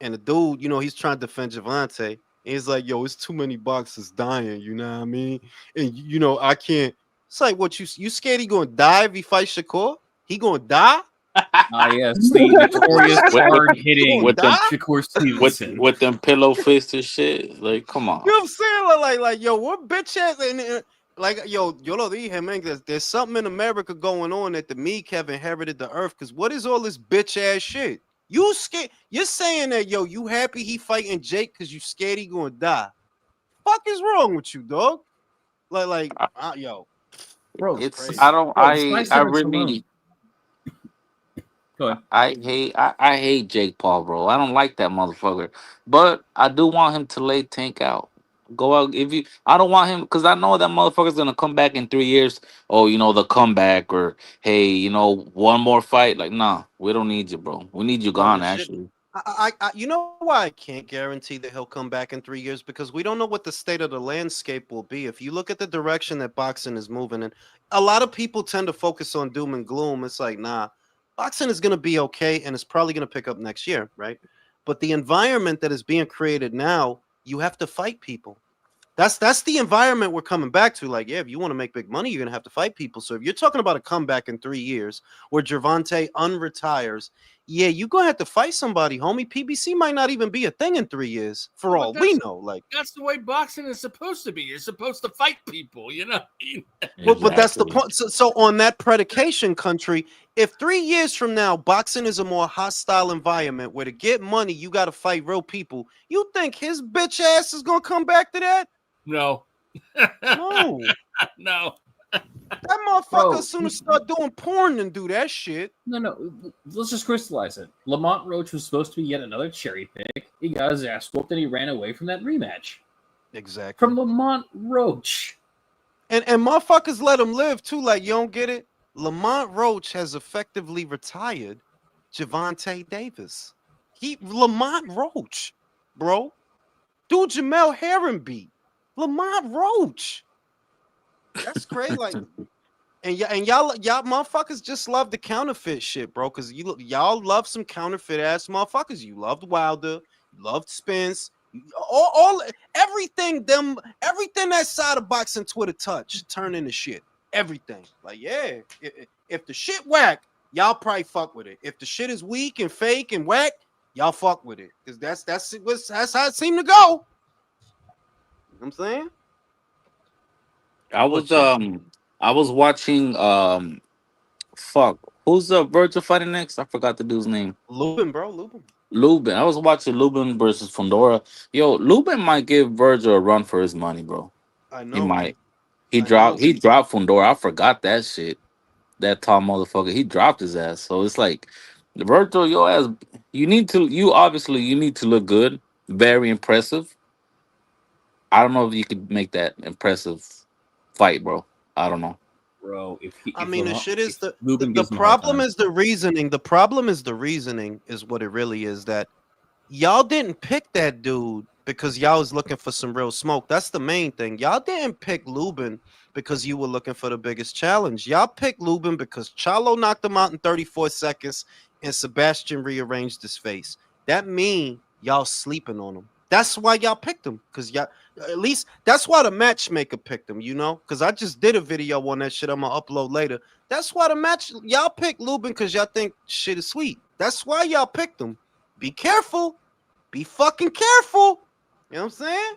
And the dude, he's trying to defend Javante. And he's like, yo, it's too many boxers dying, you know what I mean? And I can't. It's like, what you scared he gonna die if he fights Shakur? He gonna die?
Ah, yes, the notorious
With
hard
He gonna
hitting
with them
die?
Shakur
with
Stevenson.
with them pillow fists and shit. Like, come
You know
on.
what I'm saying? Like, yo, what bitch ass and like, yo lo dije, man, there's something in America going on that the meek have inherited the earth. Cause what is all this bitch ass shit? You scared? You're saying that, yo, you happy he fighting Jake because you scared he gonna die? Fuck is wrong with you, dog? Yo,
Bro,
that's
It's
crazy.
I don't
bro, this guy's
I
different Stallone.
really
Go ahead.
I hate Jake Paul, bro. I don't like that motherfucker. But I do want him to lay Tank out. Go out if you. I don't want him because I know that motherfucker's gonna come back in 3 years. Oh, the comeback or hey, one more fight. Like, nah, we don't need you, bro. We need you
No,
gone. Actually,
You know why I can't guarantee that he'll come back in 3 years, because we don't know what the state of the landscape will be. If you look at the direction that boxing is moving in, a lot of people tend to focus on doom and gloom. It's like, nah, boxing is going to be okay, and it's probably going to pick up next year, right? But the environment that is being created now, you have to fight people. That's the environment we're coming back to. Like, yeah, if you want to make big money, you're gonna have to fight people. So if you're talking about a comeback in 3 years where Gervonta unretires, yeah, you're gonna have to fight somebody, homie. PBC might not even be a thing in 3 years, for
But
all we know. Like,
that's the way boxing is supposed to be. You're supposed to fight people, you know.
but that's the
Exactly.
point. So on that predication, country, if 3 years from now boxing is a more hostile environment where to get money you got to fight real people, you think his bitch ass is gonna come back to that?
No,
No.
no.
That motherfucker
Bro,
as soon as start doing porn and do that shit.
No. Let's just crystallize it. Lamont Roach was supposed to be yet another cherry pick. He got his ass whooped and he ran away from that rematch.
Exactly.
From Lamont Roach.
And motherfuckers let him live too. Like, you don't get it? Lamont Roach has effectively retired Gervonta Davis. Lamont Roach, bro. Dude, Jamel Herring beat Lamont Roach. That's crazy. Like, and y'all motherfuckers just love the counterfeit shit, bro. Cause y'all love some counterfeit ass motherfuckers. You loved Wilder, you loved Spence, everything that side of boxing Twitter touch turn into shit. Everything. Like, yeah, if the shit whack, y'all probably fuck with it. If the shit is weak and fake and whack, y'all fuck with it. Cause that's how it seemed to go. You know what I'm saying?
I was watching fuck, who's the Virgil fighting next? I forgot the dude's name.
Lubin, bro, Lubin.
Lubin. I was watching Lubin versus Fondora. Yo, Lubin might give Virgil a run for his money, bro.
I
He
know,
might.
man. I know.
He dropped Fondora. I forgot that shit. That tall motherfucker. He dropped his ass. So it's like, Virgil, your ass. You need to look good, very impressive. I don't know if you could make that impressive fight, bro. I don't know.
Bro,
I mean, the shit is the
Lubin
the
gives him a hard
problem
time.
is the reasoning. The problem is the reasoning is what it really is. That y'all didn't pick that dude because y'all was looking for some real smoke. That's the main thing. Y'all didn't pick Lubin because you were looking for the biggest challenge. Y'all picked Lubin because Charlo knocked him out in 34 seconds and Sebastian rearranged his face. That mean y'all sleeping on him. That's why y'all picked him, because y'all, at least that's why the matchmaker picked him, you know, because I just did a video on that shit I'm gonna upload later. That's why y'all picked Lubin because y'all think shit is sweet. That's why y'all picked him. Be careful. Be fucking careful. You know what I'm saying?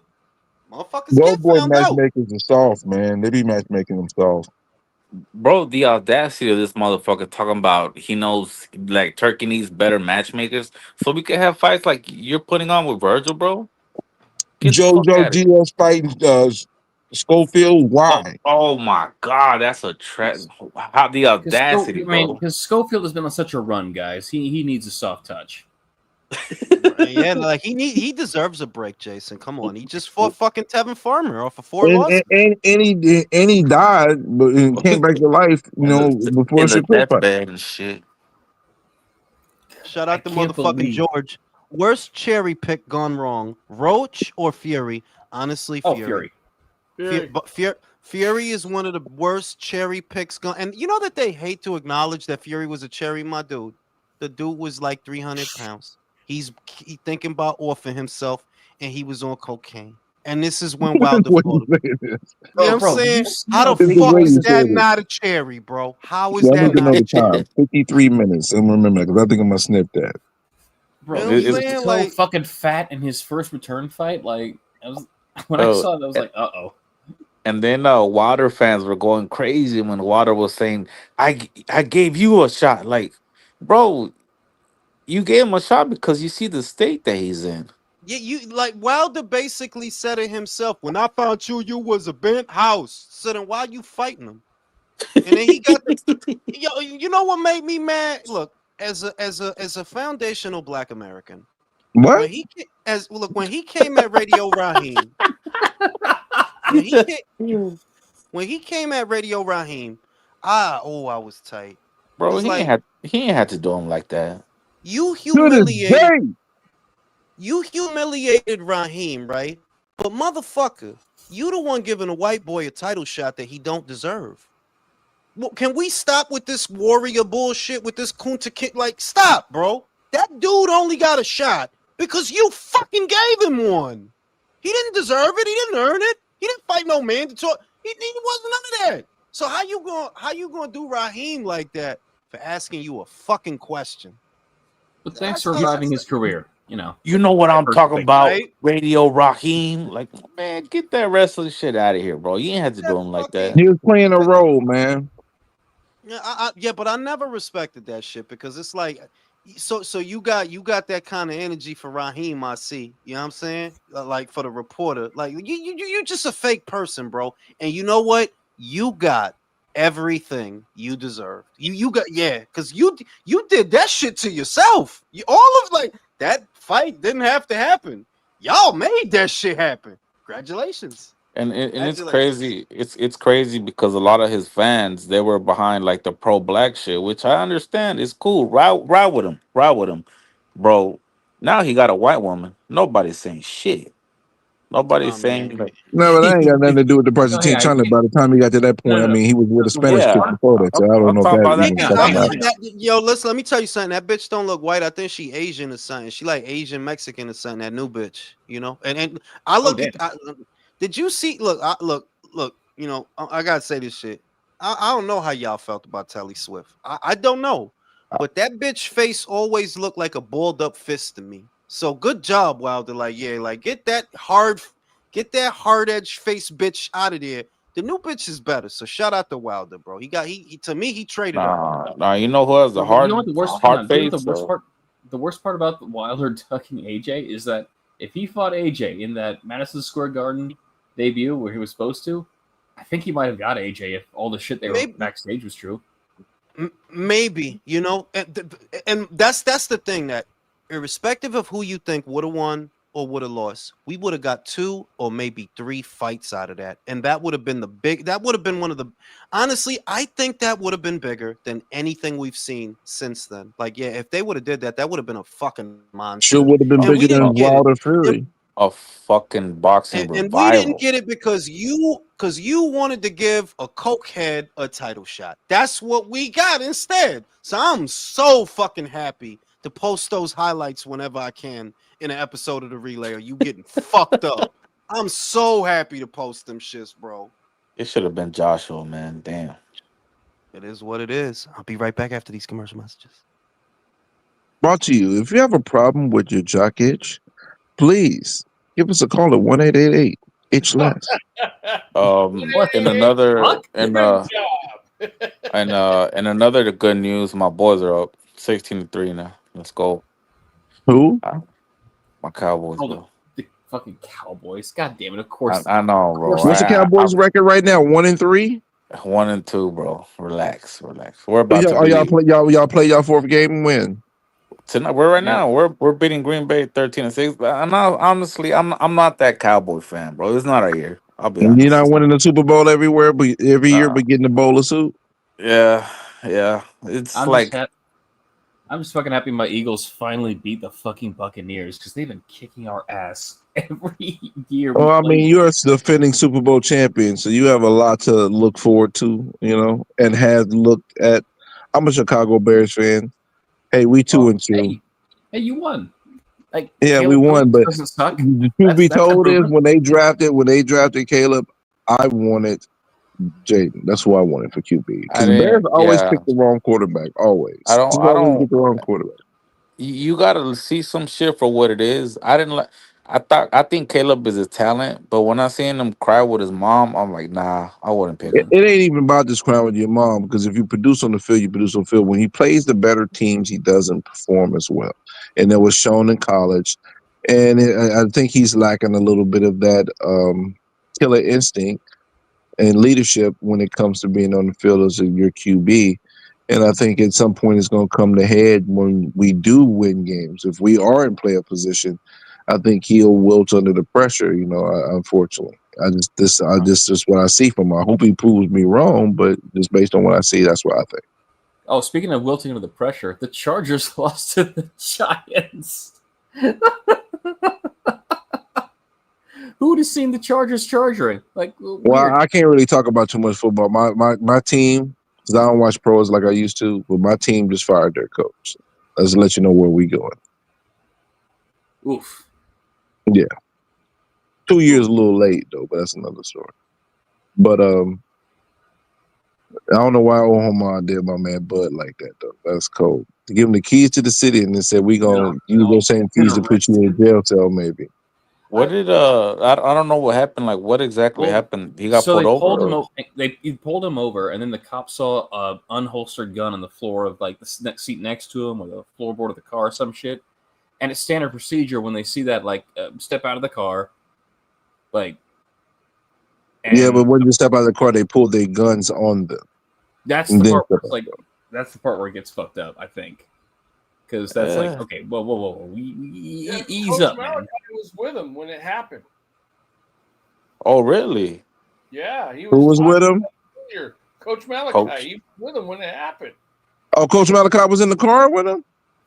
Motherfuckers
Those
get
boy
found out.
matchmakers are soft, man. They be matchmaking them soft.
Bro, the audacity of this motherfucker talking about he knows like Turkey needs better matchmakers. So we can have fights like you're putting on with Virgil, bro. Get the fuck
JoJo
out of here.
GS fighting Schofield. Why?
Oh my god, that's a how the audacity, bro.
Because Schofield has been on such a run, guys. He needs a soft touch.
Yeah, like he deserves a break, Jason. Come on. He just fought fucking Tevin Farmer off of 4
And,
losses.
and he died, but he came back to life. You know, before
In
the
the
Shakur fight.
deathbed and shit.
Shout
I
out to
can't
motherfucking
believe.
George. Worst cherry pick gone wrong, Roach or Fury? Honestly,
Oh,
Fury.
Fury.
But Fury is one of the worst cherry picks gone. And you know that they hate to acknowledge that Fury was a cherry, my dude. The dude was like 300 pounds. He thinking about offing himself, and he was on cocaine. And this is when Wilder
What
fought
you
him.
say this?
You know what I'm
Bro,
saying?
you see
How
how
the
It's
big
the
he
fuck
way
was
is
you
as a
say
that
this.
not a cherry, bro? How is
Yeah, I'm
that
looking
not
at
a
the time.
cherry?
53 minutes. I'm remember because I think I'm gonna snip that.
You know
bro?
what I'm
He was
saying?
so
Like,
fucking fat in his first return fight. Like, I was when I
Oh,
saw it, I was like, uh-oh.
and then Water fans were going crazy when Water was saying, I gave you a shot." Like, bro, you gave him a shot because you see the state that he's in.
yeah, you like Wilder basically said it himself. When I found you, you was a bent house. So then why you fighting him? And then he got the yo. You know what made me mad? Look, as a foundational Black American,
What?
when when he came at Radio Raheem, when he came, when he came at Radio Raheem, I was tight.
Bro,
Cause like
he ain't had to do him like that.
you
To this
humiliated
day.
You humiliated Raheem, right? But motherfucker, you the one giving a white boy a title shot that he don't deserve. Well, can we stop with this warrior bullshit with this Kunta kid? Like, stop, bro. That dude only got a shot because you fucking gave him one. He didn't deserve it. He didn't earn it. He didn't fight no mandatory. He wasn't none of that. So how you gonna do Raheem like that for asking you a fucking question?
But thanks for reviving his career. You know.
You know what I'm talking
Perfect.
about?
Right?
Radio Raheem. Like, man, get that wrestling shit out of here, bro. You ain't have to do him like that.
He was playing a role, man.
Yeah, but I never respected that shit because it's like, so you got that kind of energy for Raheem. I see, you know what I'm saying? Like for the reporter, like you just a fake person, bro. And you know what? You got everything you deserved. You got because you did that shit to yourself. All of like that fight didn't have to happen. Y'all made that shit happen. Congratulations.
And it's
Congratulations.
crazy. It's crazy because a lot of his fans they were behind like the pro black shit, which I understand. It's cool. Ride with him. Ride with him, bro. Now he got a white woman. Nobody's saying shit. Nobody's
Oh man.
saying like,
No, but that ain't got nothing to do with the
No,
Argentine
yeah,
China. By the time he got to that point, I mean, he was with a
The
Spanish
worst
chick
part-
before that, so I don't
I'm
know if
talking
that
about that
even
guy.
fucking
Yeah,
matters.
Yo, let me tell you something. That bitch don't look white. I think she Asian or something. She like Asian Mexican or something. That new bitch, you know. And I look
damn.
at. Did you see? Look. You know, I gotta say this shit. I don't know how y'all felt about Taylor Swift. I don't know, but that bitch face always looked like a balled up fist to me. So good job, Wilder. Like like get that hard edge face bitch out of there. The new bitch is better. So shout out to Wilder, bro. He to me he traded up.
Nah. You know who has the
You know what the worst? Hang
hard
on, do you know
face?
what the worst part. The worst part about Wilder ducking AJ is that if he fought AJ in that Madison Square Garden debut where he was supposed to, I think he might have got AJ if all the shit they were
Maybe.
backstage was true.
Maybe, you know, and that's the thing that irrespective of who you think would have won or would have lost, we would have got 2 or maybe 3 fights out of that, and that would have been that would have been one of the honestly, I think that would have been bigger than anything we've seen since then. Like, yeah, if they would have did that, that would have been a fucking monster,
Sure would have been
and we
bigger
didn't
than
get it.
Wilder Fury.
A fucking boxing
And we didn't
revival.
get it because you wanted to give a cokehead a title shot. That's what we got instead. So I'm so fucking happy to post those highlights whenever I can in an episode of the relay. Or you getting fucked up. I'm so happy to post them shits, bro.
It should have been Joshua, man. Damn.
It is what it is. I'll be right back after these commercial messages.
Brought to you. If you have a problem with your jock itch, please give us a call at 1-888 itch less.
What
In
the
another
fuck?
in another good news, my boys are up 16-3 now. Let's go.
Who?
My Cowboys,
Oh,
bro.
the fucking Cowboys! God damn it! Of course.
I know, bro.
What's the Cowboys record right now? 1-3.
1-2, bro. Relax. We're
Are
about to
y'all
be
play y'all play y'all fourth game and win?
tonight. We're right
Yeah.
now. We're beating Green Bay 13-6. But I'm not honestly. I'm not that Cowboy fan, bro. It's not our year. I'll be honest.
You're not
It's
winning the Super Bowl everywhere, but every year, but getting the bowl of soup.
Yeah. It's
I'm
like
I'm just fucking happy my Eagles finally beat the fucking Buccaneers because they've been kicking our ass every year.
Oh, I mean, you're the defending Super Bowl champion, so you have a lot to look forward to, you know, and have looked at. I'm a Chicago Bears fan. Hey, we 2-2.
Hey, you won. Like,
Yeah,
Caleb
we won,
Williams
but
doesn't suck.
the truth be
That's
told is
improvement.
when they drafted Caleb, I wanted Jaden. That's who I wanted for QB. Because the Bears always pick the wrong quarterback. Always.
I
Just always get the wrong quarterback.
You gotta see some shit for what it is. I think Caleb is a talent, but when I seen him cry with his mom, I'm like, nah, I wouldn't pick him.
It ain't even about this crown with your mom, because if you produce on the field, you produce on the field. When he plays the better teams, he doesn't perform as well. And that was shown in college. And I think he's lacking a little bit of that killer instinct and leadership when it comes to being on the field as your QB. And I think at some point it's going to come to head when we do win games. If we are in playoff position, I think he'll wilt under the pressure, you know, unfortunately. This is what I see from him. I hope he proves me wrong, but just based on what I see, that's what I think.
Oh, speaking of wilting under the pressure, the Chargers lost to the Giants. Who would have seen the Chargers charging? Like,
Well,
weird.
I can't really talk about too much football. My team, because I don't watch pros like I used to, but my team just fired their coach. Let's let you know where we going.
Oof.
Yeah. 2 years a little late though, but that's another story. But I don't know why Omaha did my man Bud like that though. That's cold. To give him the keys to the city and then said we gonna use those same keys to put you in a jail cell maybe.
What did I don't know what happened. Like, what exactly happened? He got
so
pulled
they
over.
pulled him
or-
He pulled him over, and then the cop saw a unholstered gun on the floor of like the seat next to him, or the floorboard of the car, or some shit. And it's standard procedure when they see that, like, step out of the car, like.
Yeah, but when you step out of the car, they pull their guns on them.
That's
And
the
then
part where
step
it's like, that's the part where it gets fucked up, I think, because that's like, okay, whoa, ease
Coach
up, man.
Malachi was with him when it happened.
Oh, really?
Yeah, he
Who was with him?
earlier. Coach Malachi,
Coach.
he was with him when it happened.
Oh, Coach Malachi was in the car with him?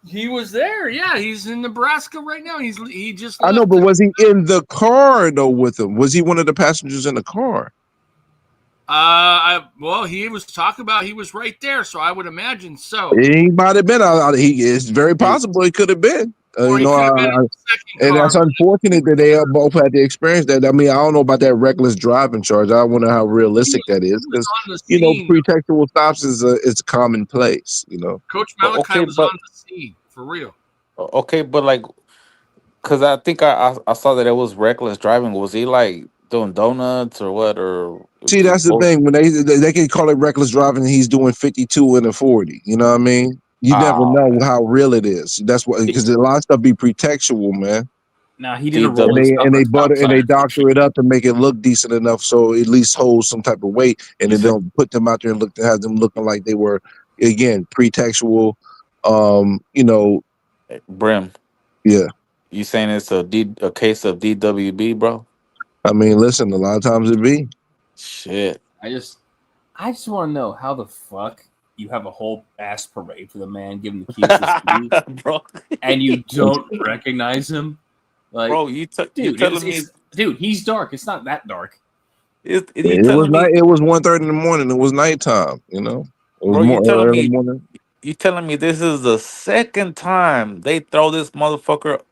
He was there. Yeah, he's in Nebraska right now. He just.
I know,
left
but was he in the car though with him? Was he one of the passengers in the car?
Well, he was talking about he was right there, so I would imagine so.
He might have been. It's very possible he could have been.
Or he could have been in the second
and
car.
that's unfortunate that they both had to experience that. I mean, I don't know about that reckless driving charge. I wonder how realistic that is because
on the scene.
pretextual stops is commonplace.
Coach Malachi
Okay,
was
but-
on the scene for real.
Okay, but like, because I think I saw that it was reckless driving. Was he like doing donuts or what? Or
See, that's the thing when they can call it reckless driving. And he's doing 52 and a 40. You know what I mean? You never know how real it is. That's what because a lot of stuff be pretextual, man.
Nah, he did a roll
And they doctor it up to make it look decent enough so it at least holds some type of weight, and it don't put them out there and have them looking like they were again pretextual.
Brim.
Yeah.
You saying it's a case of DWB, bro?
I mean, listen, a lot of times it be.
Shit.
I just want to know how the fuck you have a whole ass parade for the man giving the keys to the city,
bro,
and you don't recognize him. Like,
bro,
dude,
telling me,
dude, he's dark. It's not that dark.
It was night. It was 1:30 in the morning. It was nighttime. It was
bro, you telling
early
me?
morning.
You telling me this is the second time they throw this motherfucker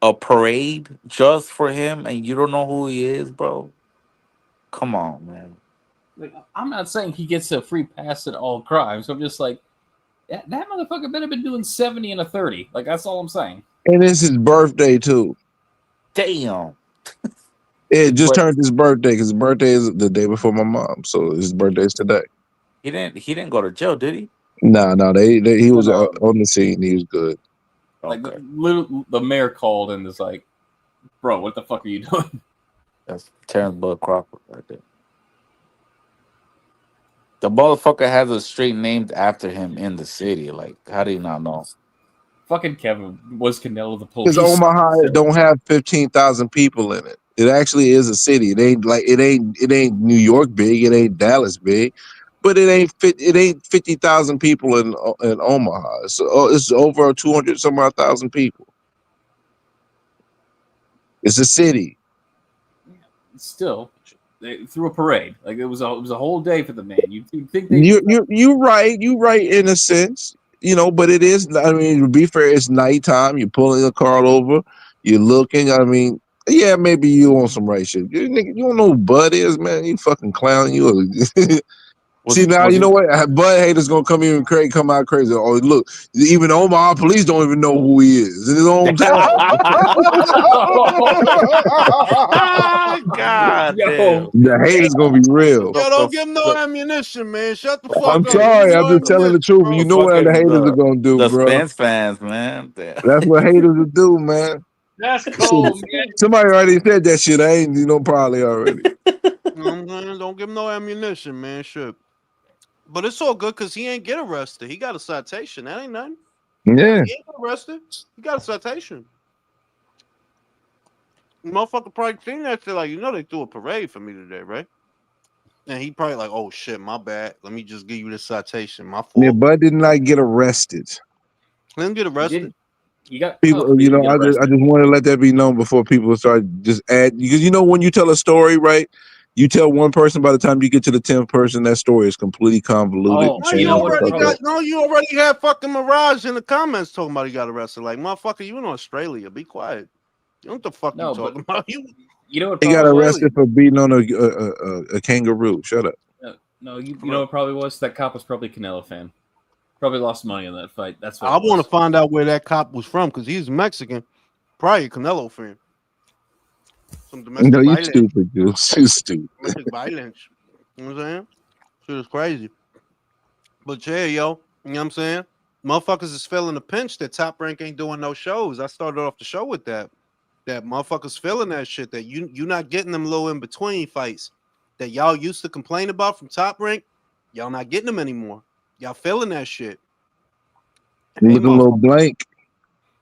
a parade just for him, and you don't know who he is, bro? Come on, man.
Like, I'm not saying he gets a free pass at all crimes. I'm just like, that motherfucker better been doing 70 and a 30. Like, that's all I'm saying.
And it's his birthday too.
Damn.
It just turned his birthday because his birthday is the day before my mom, so his birthday is today.
He didn't go to jail, did he?
No, he was on the scene. He was good.
Like, the mayor called and was like, bro, what the fuck are you doing?
That's Terrence Bud Crawford right there. The motherfucker has a street named after him in the city. Like, how do you not know?
Fucking Kevin was Canelo the police.
Because Omaha don't have 15,000 people in it. It actually is a city. It ain't New York big. It ain't Dallas big, but it ain't 50,000 people in Omaha. It's over 200 some odd thousand people. It's a city.
Still, they threw a parade. Like, it was a whole day for the man. You think
You right in a sense, but it is. I mean, to be fair, it's nighttime. You're pulling a car over. You're looking. I mean, yeah, maybe you on some right shit. You don't know who Bud is, man. You fucking clown. See now, you know what? Bud haters gonna come out crazy. Oh, look, even Omaha police don't even know who he is in his own town.
God damn.
The haters gonna be real.
Yo, don't give him no ammunition, man. Shut the fuck up.
I'm sorry, I'm just telling the truth.
Bro.
You know what the haters are gonna do,
the
bro.
Spence fans, man. Damn.
That's what haters will do, man.
That's cold, man.
Somebody already said that shit. I ain't, probably already.
Don't give him no ammunition, man. Shit. But it's all good because he ain't get arrested. He got a citation. That ain't nothing.
Yeah.
He ain't get arrested. He got a citation. Motherfucker probably seen that shit like, they threw a parade for me today, right? And he probably like, oh shit, my bad. Let me just give you this citation. My fault.
Yeah, Bud did not get arrested.
He didn't get arrested.
You got
People,
cuffed, but you didn't get
I
arrested.
just want to let that be known before people start just add, because when you tell a story, right? You tell one person, by the time you get to the 10th person, that story is completely convoluted.
Oh,
and
No,
you
you
know
changes
what
the
it
already
fuck
probably
up.
got. No, you already had fucking Mirage in the comments talking about he got arrested. Like, motherfucker, you in Australia? Be quiet. You know what the fuck
No,
you
but
talking about?
you know what
He
probably
got
was?
arrested for beating on a kangaroo. Shut up.
No, you know what probably was? That cop was probably a Canelo fan. Probably lost money on that fight. That's what
I
it was.
want to find out where that cop was from because he's Mexican. Probably a Canelo fan. Some domestic
No, you
violence.
stupid, dude. You stupid.
Domestic violence. You know what I'm saying? Shit is crazy. But yeah, yo, you know what I'm saying? Motherfuckers is feeling the pinch that Top Rank ain't doing no shows. I started off the show with that. That motherfuckers feeling that shit. That you not getting them little in between fights that y'all used to complain about from Top Rank. Y'all not getting them anymore. Y'all feeling that shit. Hey,
Looking a little
motherfucker.
blank,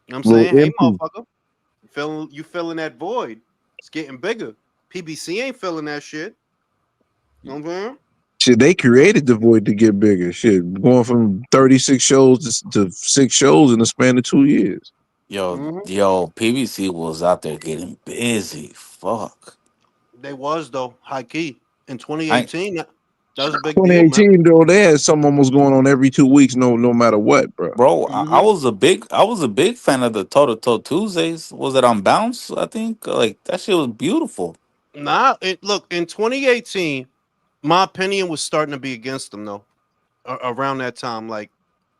You know what I'm
a little
saying? Hey,
empty.
motherfucker. You feeling that void. It's getting bigger. PBC ain't feeling that shit. You know what I'm saying?
Shit, they created the void to get bigger. Shit, going from 36 shows to 6 shows in the span of 2 years.
Yo, PBC was out there getting busy. Fuck.
They was though, high key. In
I
2018, that was a big deal, man.
2018, though, they had something almost going on every 2 weeks, no matter what, bro.
bro, I
Mhm.
was a big fan of the Toe to Toe Tuesdays. Was it on Bounce? I think like that shit was beautiful.
Nah, look, in 2018, my opinion was starting to be against them though. Around that time, like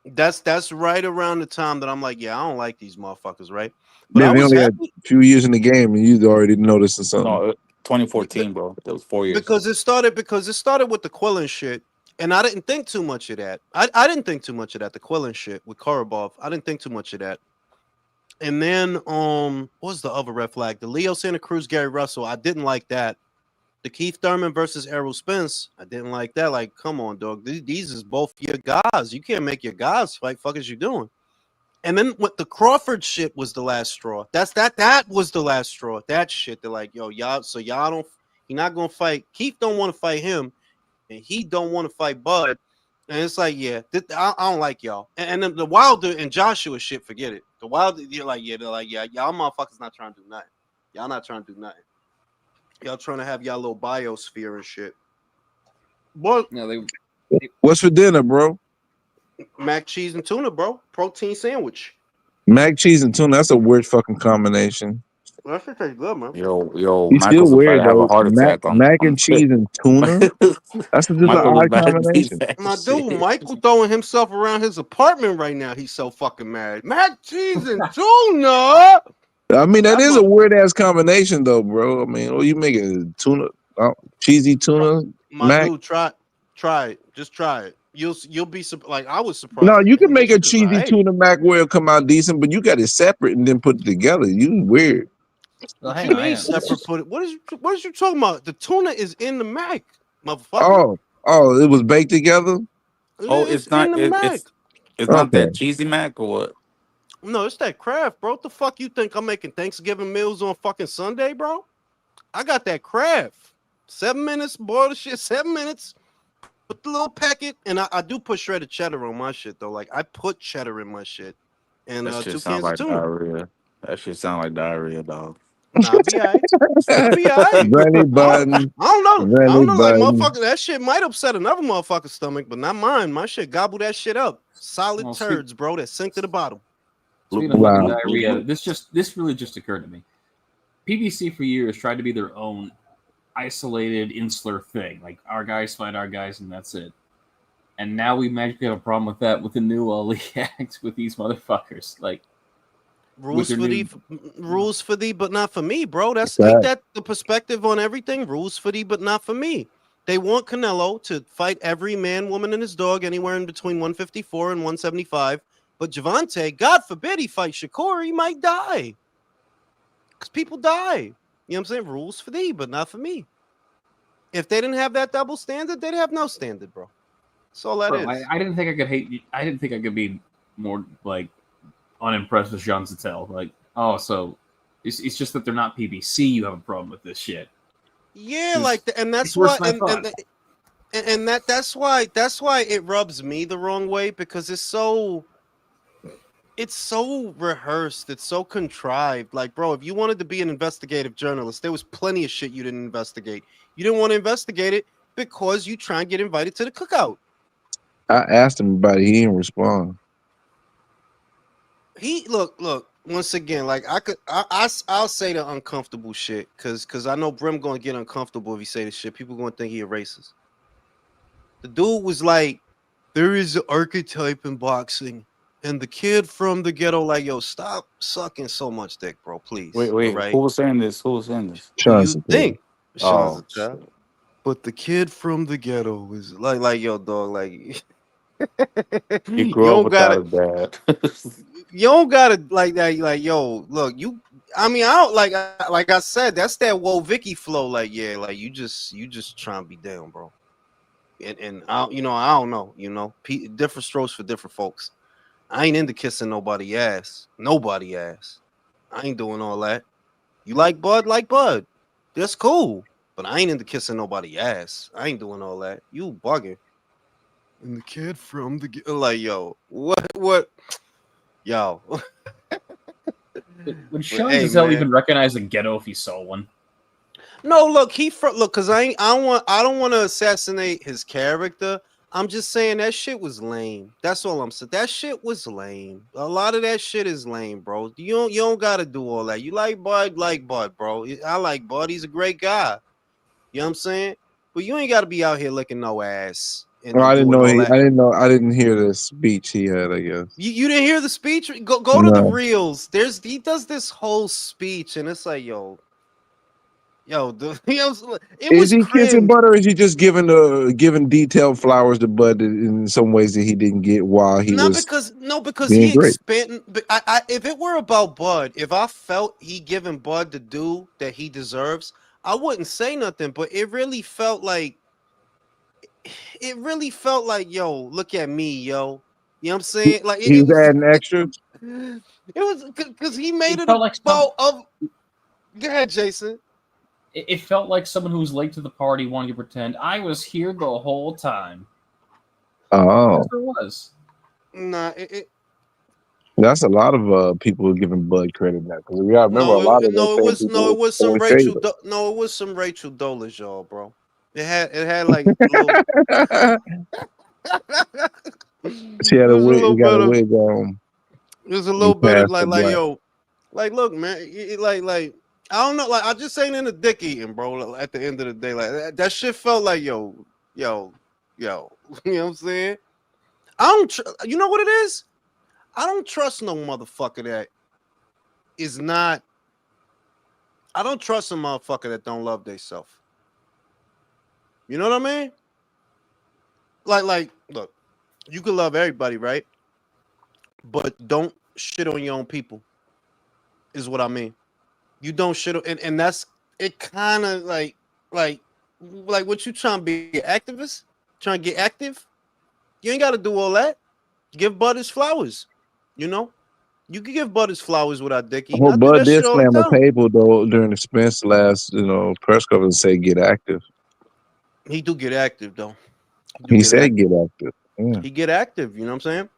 that's right around the time that I'm like, yeah, I don't like these motherfuckers, right? But I
Man, they
was
only had
happy
a few years in the game, and you already noticing something.
No,
be- be-
2014, bro. That was 4 years.
because it started with the Quillen shit, and I didn't think too much of that. I didn't think too much of that. The Quillen shit with Korobov, I didn't think too much of that. And then what was the other red flag? The Leo Santa Cruz, Gary Russell. I didn't like that. The Keith Thurman versus Errol Spence. I didn't like that. Like, come on, dog. These is both your guys. You can't make your guys fight. Fuck is you doing? And then what the Crawford shit was the last straw. That was the last straw. That shit. They're like, yo, y'all don't. He not gonna fight. Keith don't want to fight him, and he don't want to fight Bud. And it's like, yeah, I don't like y'all. And then the Wilder and Joshua shit, forget it. The Wilder, they're like, yeah, y'all motherfuckers not trying to do nothing. Y'all not trying to do nothing. Y'all trying to have y'all little biosphere and shit. What?
No, they
What's for dinner, bro?
Mac cheese and tuna, bro. Protein sandwich.
Mac cheese and tuna. That's a weird fucking combination.
Well, that shit tastes good, man.
Yo,
He's still
Michael's about to
weird
have a
though.
heart attack
Mac
on
and cheese and tuna. That's just an
Michael was
odd
about to eat
combination.
that
My dude,
shit.
Michael throwing himself around his apartment right now. He's so fucking mad. Mac cheese and tuna.
I mean, that
That
is a
mother-
weird ass combination, though, bro. I mean, what you making tuna, cheesy tuna,
My
Mac?
dude, try it. Just try it. You'll be like I was surprised.
No,
Like,
you can
damn,
make
this
a
shit is
cheesy
alright.
tuna Mac where it'll come out decent, but you got it separate and then put it together. You weird.
well,
What
hang
you
on,
mean
hang on. Let's
separate?
just,
Put it. What is you talking about? The tuna is in the Mac, motherfucker.
Oh, it was baked together.
Oh,
It's in the Mac.
it's not
Okay,
that cheesy Mac or what?
No, it's that craft, bro. What the fuck you think I'm making Thanksgiving meals on fucking Sunday, bro? I got that craft. 7 minutes, boil the shit. 7 minutes. Put the little packet, and I do put shredded cheddar on my shit though. Like I put cheddar in my shit, and
That shit
2
sound
cans of
like
tuna.
diarrhea. That shit sound like diarrhea, dog.
Nah, I be alright. I be alright.
Granny
I
Button,
don't know. I
Granny
don't know. Like
Button.
motherfucker, that shit might upset another motherfucker's stomach, but not mine. My shit gobble that shit up. Solid
well,
turds, bro. That sink to the bottom.
speaking of
Bloop, bloop,
fucking
Wow.
bloop, bloop,
diarrhea,
bloop.
this really just occurred to me. PBC for years tried to be their own isolated, insular thing. Like our guys fight our guys, and that's it. And now we magically have a problem with that with the new League Act with these motherfuckers. Like
Rules
their
for thee,
new-
rules for thee, but not for me, bro. That's ain't
Fact.
that the perspective on everything? Rules for thee, but not for me. They want Canelo to fight every man, woman, and his dog anywhere in between 154 and 175. But Javante, God forbid he fights Shakur, he might die. Because people die. You know what I'm saying? Rules for thee, but not for me. If they didn't have that double standard, they'd have no standard, bro. That's all that
Bro,
is.
I didn't think I could hate. I didn't think I could be more like unimpressed with Jean Zattel. Like, oh, so it's just that they're not PBC. You have a problem with this shit.
Yeah,
It's-
like, and that's
it's worse
why,
than I thought.
that's why it rubs me the wrong way because it's so it's so rehearsed. It's so contrived. Like, bro, if you wanted to be an investigative journalist, there was plenty of shit you didn't investigate. You didn't want to investigate it because you try and get invited to the cookout.
I asked him about it. He didn't respond.
He look. Once again, like I'll say the uncomfortable shit because I know Brim gonna get uncomfortable if he say this shit. People gonna think he a racist. The dude was like, there is an archetype in boxing. And the kid from the ghetto, like, yo, stop sucking so much dick, bro, please.
Wait,
All
who
right.
was saying this? Who was saying this?
Who
Sean's
you
a kid.
think? Sean's
Oh,
a child. But the kid from the ghetto is like, yo, dog, like
he
you
grew up
don't
without
gotta
a dad.
you don't gotta like that. You like, yo, look, you I mean, I don't like I said, that's that Whoa Vicky flow, like, yeah, like you just trying to be down, bro. And I don't know, different strokes for different folks. I ain't into kissing nobody ass. Nobody ass. I ain't doing all that. You like Bud. That's cool. But I ain't into kissing nobody ass. I ain't doing all that. You bugging. And the kid from the like, yo, what? Yo.
Would
But
Sean
hey,
Giselle
man.
even recognize a ghetto if he saw one?
No, look, because I don't want to assassinate his character. I'm just saying that shit was lame. That's all I'm saying. That shit was lame. A lot of that shit is lame, bro. You don't gotta do all that. You like Bud, bro. I like Bud. He's a great guy. You know what I'm saying? But you ain't gotta be out here licking no ass
Well, I
and
didn't
doing
know
all that.
I didn't hear the speech he had, I guess.
You didn't hear the speech? Go to the
No.
reels. He does this whole speech, and it's like, yo, it
Is
was
he kissing
cringe.
Bud, or is he just giving detailed flowers to Bud in some ways that he didn't get while he was
Because
being
he
great?
expanded. But if it were about Bud, if I felt he giving Bud the due that he deserves, I wouldn't say nothing. But it really felt like, yo, look at me, yo. You know what I'm saying? Like
He
it
was
was,
adding extras.
it was because he made
It
it
felt like
about of. Go ahead, Jason.
it felt like someone who was late to the party wanting to pretend I was here the whole time.
Oh,
There was.
Nah,
that's a lot of people giving Bud credit now, because we gotta remember a lot of those same people
it was some
throwing shade.
No, it was some Rachel Dolas, y'all, bro. It had like little.
She had
It
a
was a
wig.
little
He got
bit
a
of.
wig on.
It was a
He
little bit of
passed the
like
black.
yo, like look, man, like I don't know, like I just ain't into dick eating, bro. Like, at the end of the day, like that shit felt like yo. You know what I'm saying? I don't. You know what it is? I don't trust no motherfucker that is not. I don't trust a motherfucker that don't love theyself. You know what I mean? Like, look, you can love everybody, right? But don't shit on your own people. Is what I mean. You don't shit on, and that's it. Kind of like what you trying to be an activist? Trying to get active? You ain't got to do all that. Give Bud his flowers. You know, you can give Bud his flowers without dick eating.
Well,
I do
Bud
that
did
shit all the
slam a
time.
table though during the Spence last, press conference and say get active.
He do get active though. He do
He
get
said
active.
get active. Yeah.
He get active. You know what I'm saying?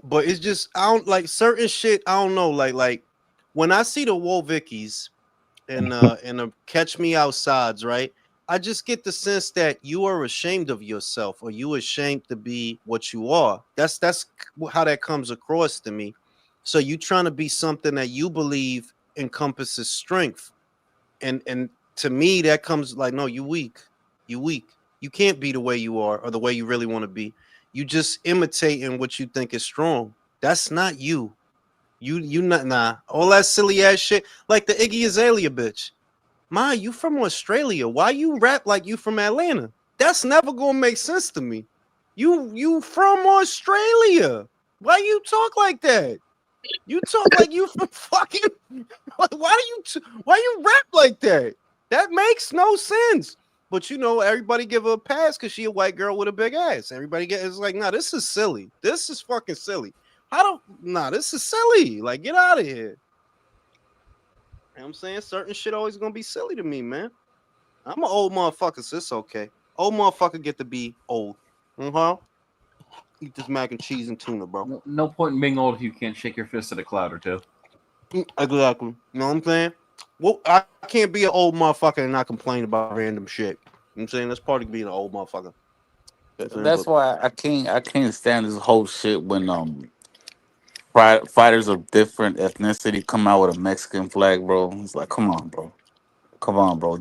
But it's just I don't like certain shit. I don't know. Like when I see the Wolvickies and Catch Me Outsides, right? I just get the sense that you are ashamed of yourself, or you ashamed to be what you are. That's how that comes across to me. So you trying to be something that you believe encompasses strength, and to me that comes like, no, you weak. You weak. You can't be the way you are or the way you really want to be. You just imitating what you think is strong. That's not you. You not nah. All that silly ass shit, like the Iggy Azalea bitch. Ma, you from Australia? Why you rap like you from Atlanta? That's never gonna make sense to me. You from Australia? Why you talk like that? You talk like you from fucking. Why you rap like that? That makes no sense. But everybody give her a pass because she a white girl with a big ass. Everybody it's like, nah, this is silly. This is fucking silly. This is silly. Like, get out of here. You know what I'm saying? Certain shit always gonna be silly to me, man. I'm an old motherfucker, so it's okay. Old motherfucker get to be old. Uh-huh. Eat this mac and cheese and tuna, bro.
No point in being old if you can't shake your fist at a cloud or two.
Exactly. You know what I'm saying? Well, I can't be an old motherfucker and not complain about random shit. You know what I'm saying? That's part of being an old motherfucker. You know what I'm saying?
That's
But
why I can't stand this whole shit when fighters of different ethnicity come out with a Mexican flag, bro. It's like, come on, bro. Come on, bro.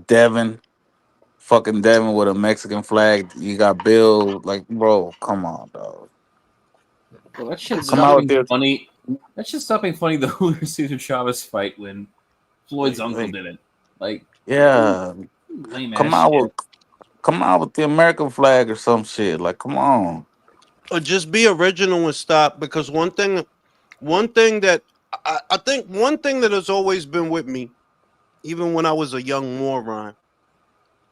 Fucking Devin with a Mexican flag. You got Bill, like, bro, come on, dog.
Well, that shit
Come
stopped
out with
being
this.
funny. That shit stopped being funny the Julio Cesar Chavez fight when Floyd's uncle
like,
did it. Like,
Yeah.
lame
Come
ass
out
shit.
with come out with the American flag or some shit. Like, come on.
or just be original and stop. Because one thing that I think one thing that has always been with me, even when I was a young moron,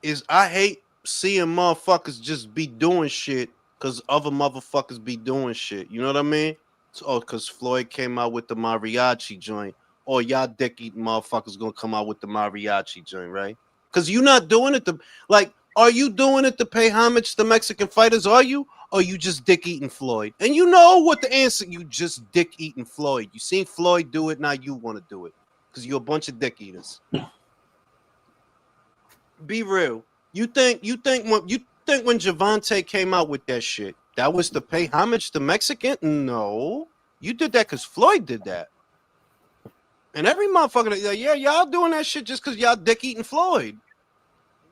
is I hate seeing motherfuckers just be doing shit because other motherfuckers be doing shit. You know what I mean? So, because Floyd came out with the mariachi joint, or y'all dick eating motherfuckers gonna come out with the mariachi joint, right? Because you not doing it to like, are you doing it to pay homage to Mexican fighters? Are you? Or you just dick eating Floyd? And you know what the answer? You just dick eating Floyd. You seen Floyd do it, now you want to do it because you're a bunch of dick eaters. Be real. You think when Javante came out with that shit, that was to pay homage to Mexican? No. You did that because Floyd did that. And every motherfucker, yeah, y'all doing that shit just because y'all dick eating Floyd.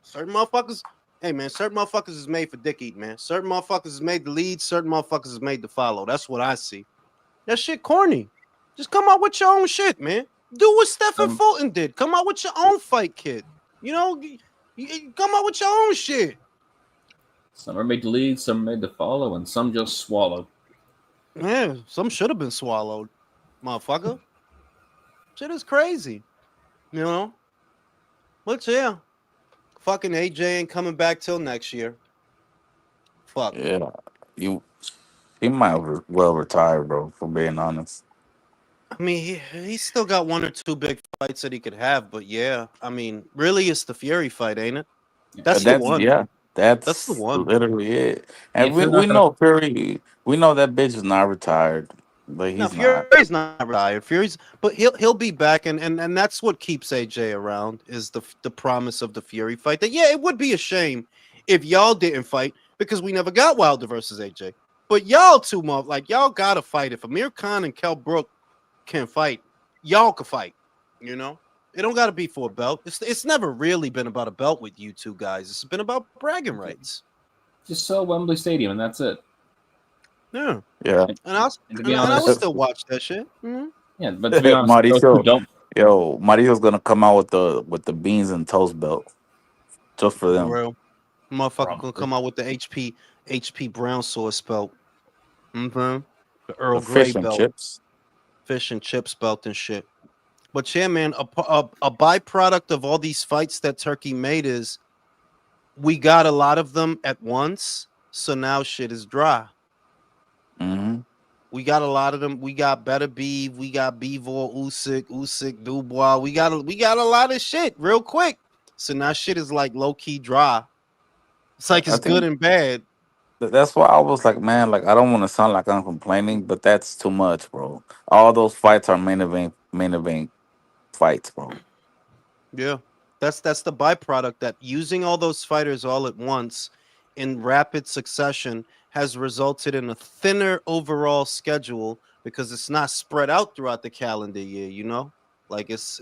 Certain motherfuckers, hey man, certain motherfuckers is made for dick eating, man. Certain motherfuckers is made to lead, certain motherfuckers is made to follow. That's what I see. That shit corny. Just come out with your own shit, man. Do what Stephen
Some
Fulton did. Come out with your own fight kit. You know, you come out with your own shit.
some are made to lead, some are made to follow, and some just swallow.
Yeah, some should have been swallowed, motherfucker. Shit is crazy, you know. But yeah, fucking AJ ain't coming back till next year. Fuck.
Yeah. You he might well retire, bro, for being honest.
I mean, he's still got one or two big fights that he could have, but yeah, I mean, really, it's the Fury fight, ain't it? That's the
That's
one.
yeah,
That's the
that's
one.
literally it.
Yeah,
And
if
we,
they're
we
not gonna,
know Fury, we know that bitch is not retired, but
Now
he's not.
Fury's not retired. But he'll be back, and that's what keeps AJ around is the promise of the Fury fight. That yeah, it would be a shame if y'all didn't fight because we never got Wilder versus AJ. But y'all two like y'all gotta fight. If Amir Khan and Kell Brook can fight, y'all can fight. You know, it don't gotta be for a belt. It's never really been about a belt with you two guys. It's been about bragging rights.
just sell Wembley Stadium and that's it.
Yeah,
Yeah.
And,
and I
and to be
and I would
honest,
still watch that shit. Mhm.
yeah, but to be honest, those who
Mauricio,
don't,
Mauricio's gonna come out with the beans and toast belt just for
For
them.
real. Motherfucker gonna
probably.
come out with the HP brown sauce belt. Mm-hmm. The Earl
The
Grey
fish and
belt,
chips.
fish and chips belt and shit. But yeah, man, a byproduct of all these fights that Turkey made is we got a lot of them at once, so now shit is dry.
Hmm.
We got a lot of them. We got Better Beef. We got Bivol, Usyk, Dubois. We got a lot of shit real quick. So now shit is like low key dry. It's like
I
it's good
think
and bad.
that's why I was like, man, like I don't want to sound like I'm complaining, but that's too much, bro. All those fights are main event fights, bro.
Yeah. That's the byproduct that using all those fighters all at once in rapid succession has resulted in a thinner overall schedule because it's not spread out throughout the calendar year, you know? Like it's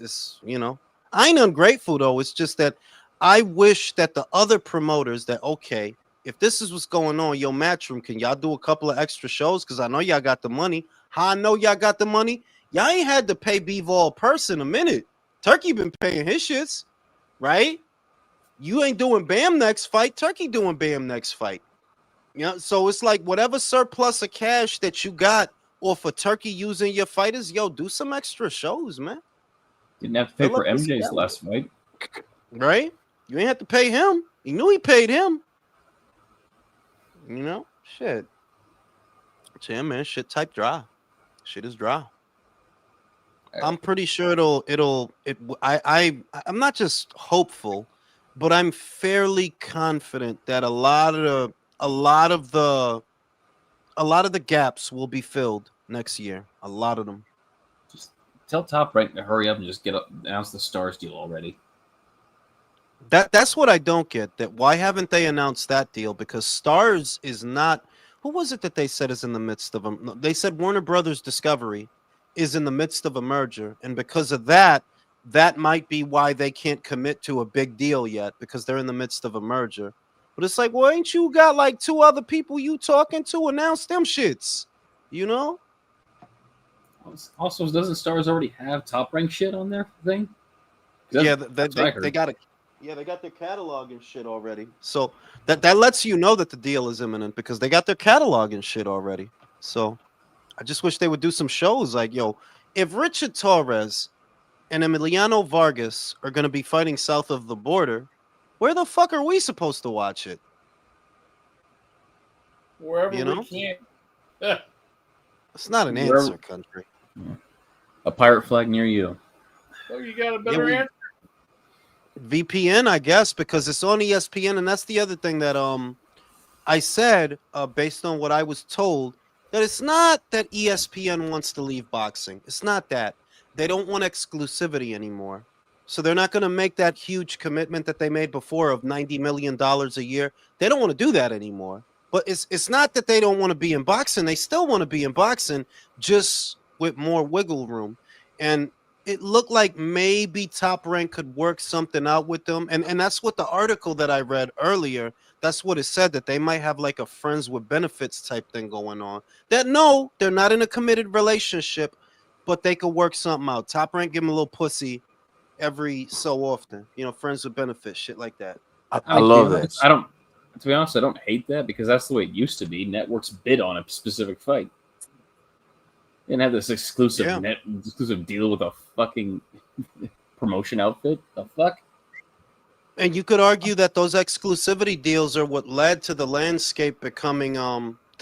I ain't ungrateful though. It's just that I wish that the other promoters that okay, if this is what's going on, yo, Matchroom, can y'all do a couple of extra shows? Because I know y'all got the money. How I know y'all got the money? Y'all ain't had to pay Bivol a person a minute. Turkey been paying his shits, right? You ain't doing Bam next fight. Turkey doing Bam next fight. So it's like whatever surplus of cash that you got or for Turkey using your fighters, yo, do some extra shows, man.
Didn't have to pay
Fill
for
up the
MJ's
schedule,
last fight.
right? You ain't have to pay him. He knew he paid him. Shit. Yeah, man, shit type dry. Shit is dry. I'm pretty sure I'm not just hopeful, but I'm fairly confident that a lot of the a lot of the gaps will be filled next year. A lot of them.
Just tell Top Rank to hurry up and just announce the Stars deal already.
That's what I don't get. That why haven't they announced that deal? Because Stars is not. Who was it that they said is in the midst of them? They said Warner Brothers Discovery is in the midst of a merger, and because of that, that might be why they can't commit to a big deal yet because they're in the midst of a merger. But it's like, well, ain't you got like 2 other people you talking to? Announce them shits, you know?
Also, doesn't Stars already have Top Rank shit on their thing?
Yeah,
that's what I heard.
they got it. Yeah, they got their catalog and shit already. So that lets you know that the deal is imminent because they got their catalog and shit already. So I just wish they would do some shows like, yo, if Richard Torres and Emiliano Vargas are going to be fighting south of the border, where the fuck are we supposed to watch it?
Wherever
You know?
we can.
It's not an
Wherever-
answer, country.
A pirate flag near you.
Oh, you got a better answer?
VPN, I guess, because it's on ESPN, and that's the other thing that I said, based on what I was told, that it's not that ESPN wants to leave boxing. It's not that. They don't want exclusivity anymore. So they're not going to make that huge commitment that they made before of $90 million a year. They don't want to do that anymore. But it's not that they don't want to be in boxing. They still want to be in boxing, just with more wiggle room. And it looked like maybe Top Rank could work something out with them. And that's what the article that I read earlier, that's what it said, that they might have like a friends with benefits type thing going on. That no, they're not in a committed relationship, but they could work something out. Top Rank give them a little pussy every so often. You know, friends with benefits, shit like that.
I love that.
I don't. To be honest, I don't hate that because that's the way it used to be. Networks bid on a specific fight. They didn't have this exclusive exclusive deal with a fucking promotion outfit. The fuck?
And you could argue that those exclusivity deals are what led to the landscape becoming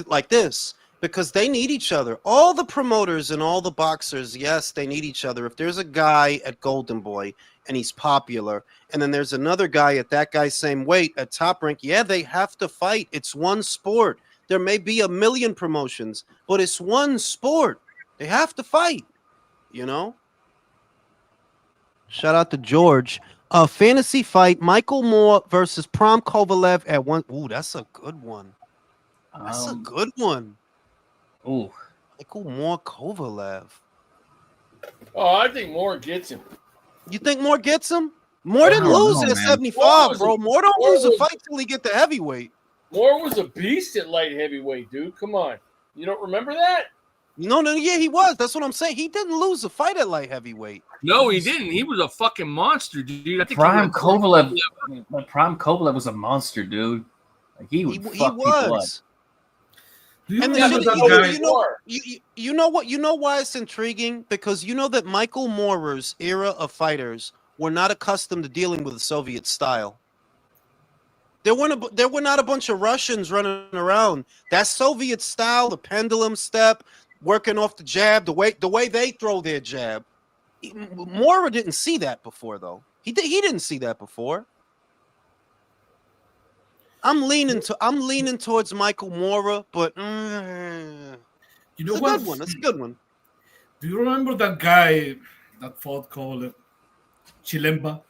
like this, because they need each other. All the promoters and all the boxers, yes, they need each other. If there's a guy at Golden Boy and he's popular, and then there's another guy at that guy's same weight at Top Rank, yeah, they have to fight. It's one sport. There may be a million promotions, but it's one sport. They have to fight, you know? Shout out to George. Fantasy fight, Michael Moore versus Prom Kovalev at one. Ooh, that's a good one. That's a good one.
Ooh.
Michael Moore Kovalev.
Oh, I think Moore gets him.
You think Moore gets him? Moore didn't
don't
lose
know,
at
man.
75, bro. Moore don't
Moore
lose a
was-
fight till he get to heavyweight.
Moore was a beast at light heavyweight, dude. Come on. You don't remember that?
No, yeah, he was. That's what I'm saying. He didn't lose a fight at light heavyweight.
No, he didn't. He was a fucking monster, dude. I think
Prime Kovalev. Prime Kovalev was a monster, dude. Like, he would
He
fuck people up.
was.
Do you
And the
remember
shit,
that guy?
you know what? You know why it's intriguing? Because you know that Michael Moore's era of fighters were not accustomed to dealing with the Soviet style. There were not a bunch of Russians running around. That Soviet style, the pendulum step, working off the jab, the way they throw their jab. Moore didn't see that before, though. He didn't see that before. I'm leaning towards Michael Moore, but
You know
it's a
what?
good one. That's a good one.
Do you remember that guy that fought called Chilemba?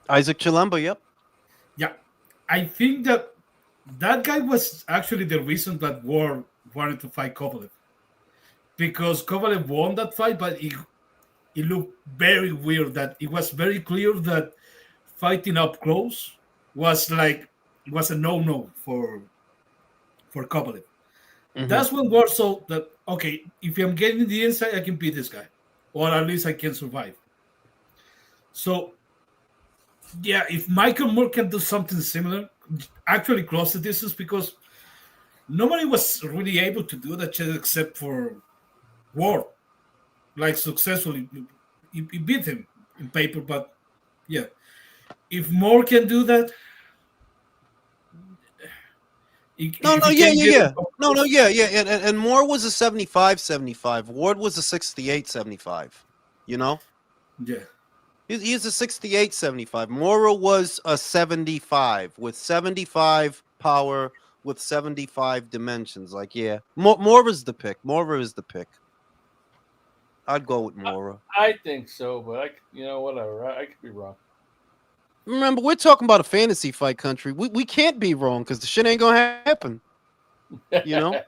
Isaac Chilemba, yep.
Yeah, I think that guy was actually the reason that War wanted to fight Kovalev, because Kovalev won that fight, but it looked very weird. That it was very clear that fighting up close was a no for Kovalev.
Mhm.
That's when War saw that, okay, if I'm getting the inside, I can beat this guy, or at least I can survive. So, yeah, if Michael Moore can do something similar, actually cross the distance, because nobody was really able to do that shit except for War, like successfully. He beat him in paper, but yeah, if Moore can do that.
No, yeah. And Moore was a 75-75. Ward was a 68-75. You know?
Yeah.
He's a 68-75. Mora was a 75 with 75 power, with 75 dimensions. Like, yeah, Mora's the pick. Mora is the pick. I'd go with Mora.
I think so, but whatever. I could be wrong.
Remember, we're talking about a fantasy fight country. We can't be wrong because the shit ain't gonna happen. You know,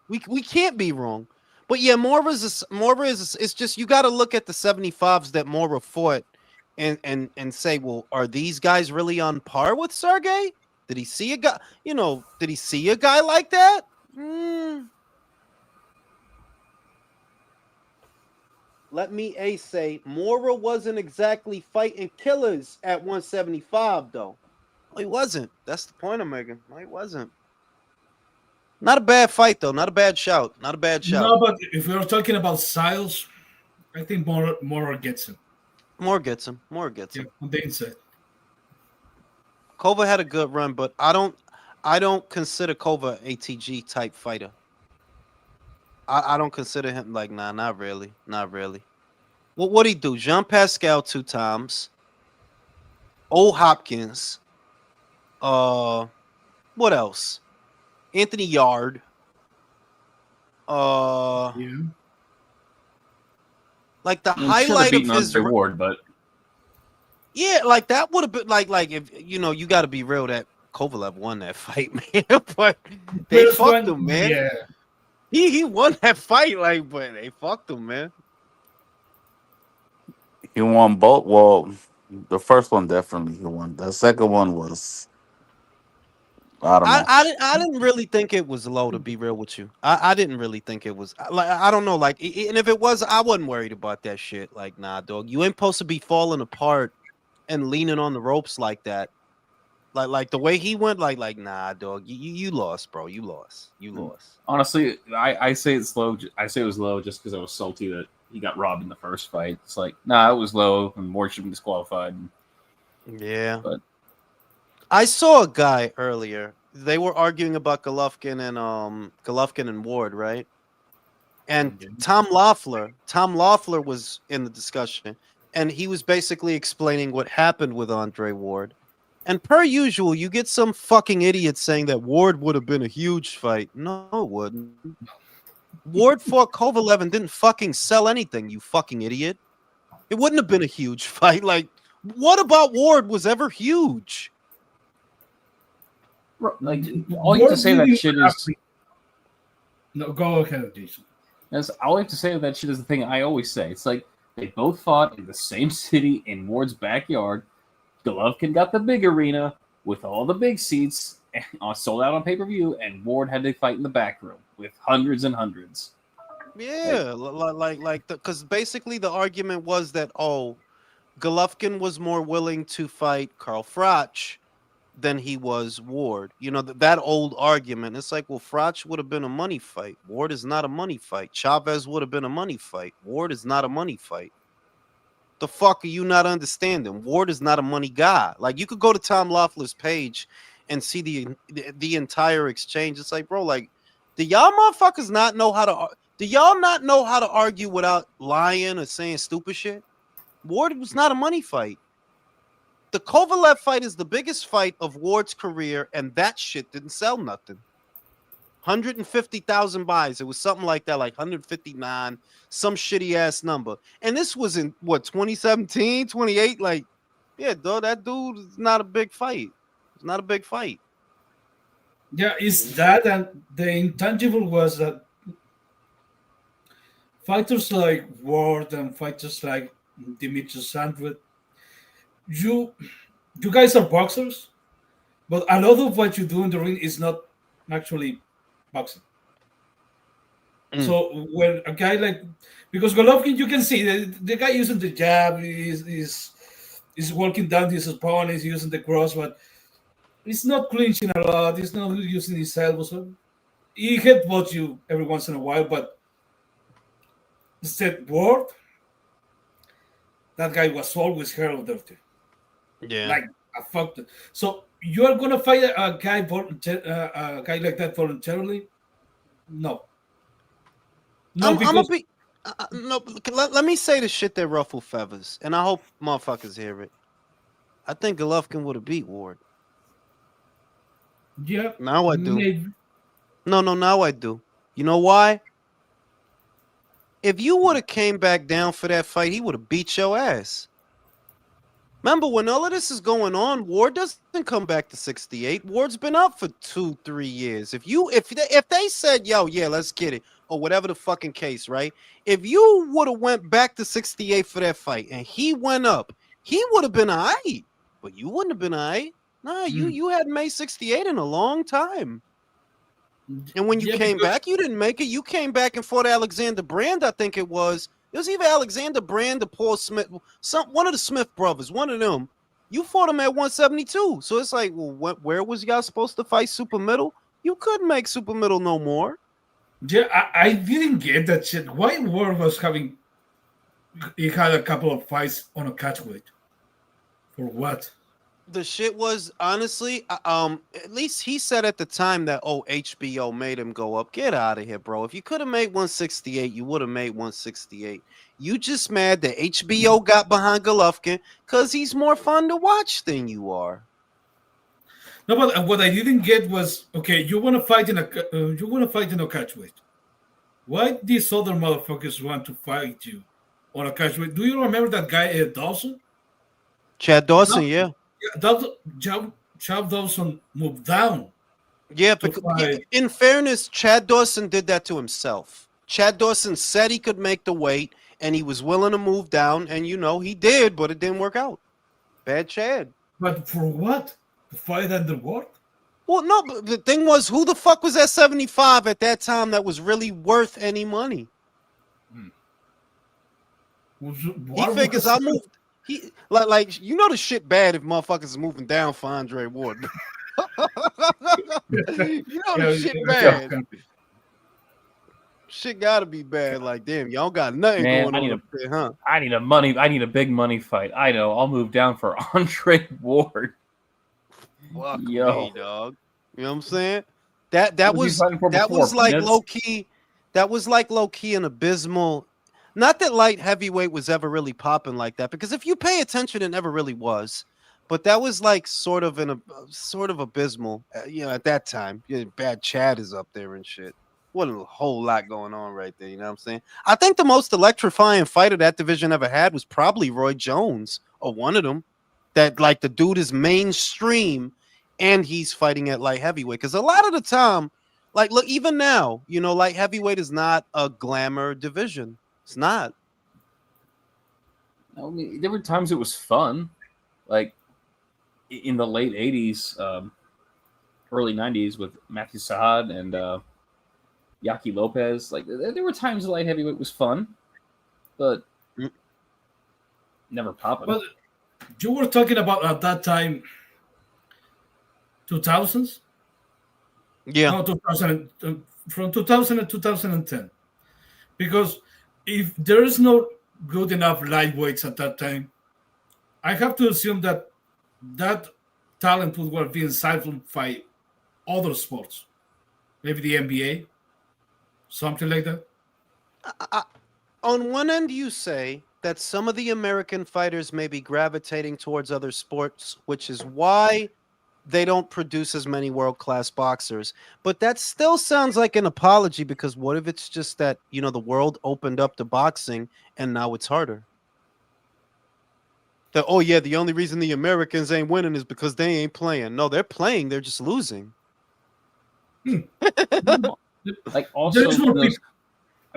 we can't be wrong. But yeah, Mora is it's just you got to look at the 75s that Mora fought and say, well, are these guys really on par with Sergey? Did he see a guy? You know, did he see a guy like that? Let me say, Mora wasn't exactly fighting killers at 175, though. He wasn't. That's the point I'm making. He wasn't. Not a bad fight, though. Not a bad shout. Not a bad shout.
No, but if we're talking about styles, I think Mora gets him.
More gets him. More gets him.
On the inside.
Kova had a good run, but I don't consider Kova ATG type fighter. I don't consider him like not really. What'd he do? Jean Pascal 2 times. O Hopkins. What else? Anthony Yard.
Yeah.
Like the
Should have
highlight of
beaten
his
Andre Ward, but
yeah, like that would have been like if you got to be real that Kovalev won that fight, man. But they
First
fucked
one,
him, man.
Yeah.
He won that fight, like, but they fucked him, man.
He won both. Well, the first one definitely he won. The second one was I don't know.
I didn't really think it was low, to be real with you. I didn't really think it was like I don't know, like and if it was, I wasn't worried about that shit. Like, nah, dog, you ain't supposed to be falling apart and leaning on the ropes like that. Like the way he went, like nah, dog, you lost, bro. You lost.
honestly, I say it's low. I say it was low just because I was salty that he got robbed in the first fight. It's like, nah, it was low, and Ward should be disqualified.
Yeah.
But
I saw a guy earlier. They were arguing about Golovkin and Ward, right? And Tom Loeffler was in the discussion, and he was basically explaining what happened with Andre Ward. And per usual, you get some fucking idiot saying that Ward would have been a huge fight. No, it wouldn't. Ward fought Kovalev and didn't fucking sell anything, you fucking idiot. It wouldn't have been a huge fight. Like, what about Ward was ever huge?
like, all you have to say that shit is.
No, go ahead, Jason.
All I have to say that shit is the thing I always say. It's like they both fought in the same city in Ward's backyard. Golovkin got the big arena with all the big seats, sold out on pay-per-view, and Ward had to fight in the back room with hundreds and hundreds.
Yeah, because basically the argument was that Golovkin was more willing to fight Carl Froch than he was Ward. You know, that old argument. It's like, well, Froch would have been a money fight. Ward is not a money fight. Chavez would have been a money fight. Ward is not a money fight. The fuck are you not understanding? Ward is not a money guy. Like, you could go to Tom Loeffler's page and see the entire exchange. It's like, bro, like, do y'all motherfuckers not know how to? Do y'all not know how to argue without lying or saying stupid shit? Ward was not a money fight. The Kovalev fight is the biggest fight of Ward's career, and that shit didn't sell nothing. 150,000 buys. It was something like that, like 159, some shitty ass number. And this was in what, 2017, 28? Like, yeah, dog, that dude is not a big fight. It's not a big fight.
Yeah, it's that, and the intangible was that fighters like Ward and fighters like Demetrius Sandwood, you guys are boxers, but a lot of what you do in the ring is not actually boxing. So when a guy like, because Golovkin, you can see the guy using the jab is walking down his opponent, he's using the cross, but he's not clinching a lot. He's not using his elbows. So he headbutts you every once in a while, but instead, Ward, that guy was always held dirty.
Yeah.
Like a fuck. So you are gonna fight a guy like that voluntarily? No. No, because
let me say the shit that ruffle feathers, and I hope motherfuckers hear it. I think Golovkin would have beat Ward.
Yeah,
Now I do.
maybe.
No, now I do. You know why? If you would have came back down for that fight, he would have beat your ass. Remember, when all of this is going on, Ward doesn't come back to 68. Ward's been up for 2-3 years. If they said, yo, yeah, let's get it, or whatever the fucking case, right? If you would have went back to 68 for that fight and he went up, he would have been all right. But you wouldn't have been all right. Nah, you hadn't made 68 in a long time. And when you
Yeah,
came
because
back, you didn't make it. You came back and fought Alexander Brand, I think it was. It was either Alexander Brand or Paul Smith, one of the Smith brothers, one of them. You fought him at 172. So it's like, well, where was y'all supposed to fight super middle? You couldn't make super middle no more.
yeah, I didn't get that shit. Why Ward was having? He had a couple of fights on a catchweight. For what?
The shit was honestly, at least he said at the time that HBO made him go up. Get out of here, bro. If you could have made 168, you would have made 168. You just mad that HBO got behind Golovkin because he's more fun to watch than you are.
No, but what I didn't get was okay. You want to fight in a catchweight. Why these other motherfuckers want to fight you on a catchweight? Do you remember that guy Dawson?
Chad Dawson, yeah.
Chad Dawson moved down.
Yeah,
to
because
fight.
in fairness, Chad Dawson did that to himself. Chad Dawson said he could make the weight and he was willing to move down, and he did, but it didn't work out. Bad Chad.
But for what? To fight under what?
Well, no, but the thing was, who the fuck was at 75 at that time that was really worth any money? He figures I moved. He like the shit bad if motherfuckers is moving down for Andre Ward. The shit bad. Shit gotta be bad. Like, damn, y'all got nothing
Man,
going on up there, huh?
I need a big money fight. I know. I'll move down for Andre Ward.
Fuck
Yo.
me, dog. You know what I'm saying? That
What was he
was
fighting for
that
before?
was like
Peanuts?
low key. That was like low key and abysmal. Not that light heavyweight was ever really popping like that, because if you pay attention, it never really was. But that was like sort of abysmal, at that time. Yeah, Bad Chad is up there and shit. Wasn't a whole lot going on right there. You know what I'm saying? I think the most electrifying fighter that division ever had was probably Roy Jones, or one of them. That like the dude is mainstream, and he's fighting at light heavyweight. Because a lot of the time, like look, even now, light heavyweight is not a glamour division. It's not.
I mean, there were times it was fun, like in the late '80s, early '90s with Matthew Saad and Yaki Lopez. Like there were times the light heavyweight was fun, but never popping.
But you were talking about at that time, 2000s.
Yeah.
No, 2000 from 2000 to 2010, because if there is no good enough lightweights at that time, I have to assume that talent would have been siphoned by other sports, maybe the NBA, something like that.
On one end, you say that some of the American fighters may be gravitating towards other sports, which is why they don't produce as many world-class boxers. But that still sounds like an apology, because what if it's just that, the world opened up to boxing and now it's harder? That, the only reason the Americans ain't winning is because they ain't playing. No, they're playing, they're just losing.
Like also those,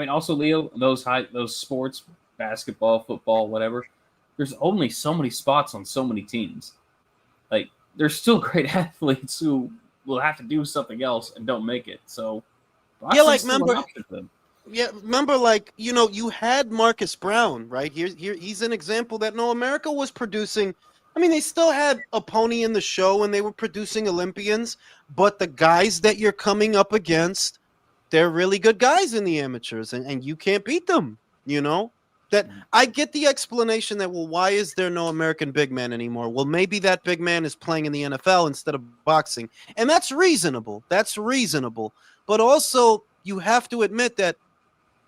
also Leo, those sports, basketball, football, whatever, there's only so many spots on so many teams. Like there's still great athletes who will have to do something else and don't make it. So
remember, like, you had Marcus Brown, right? Here he's an example that America was producing. I mean, they still had a pony in the show and they were producing Olympians, but the guys that you're coming up against, they're really good guys in the amateurs, and you can't beat them, That I get the explanation that, well, why is there no American big man anymore? Well, maybe that big man is playing in the NFL instead of boxing. And that's reasonable. But also, you have to admit that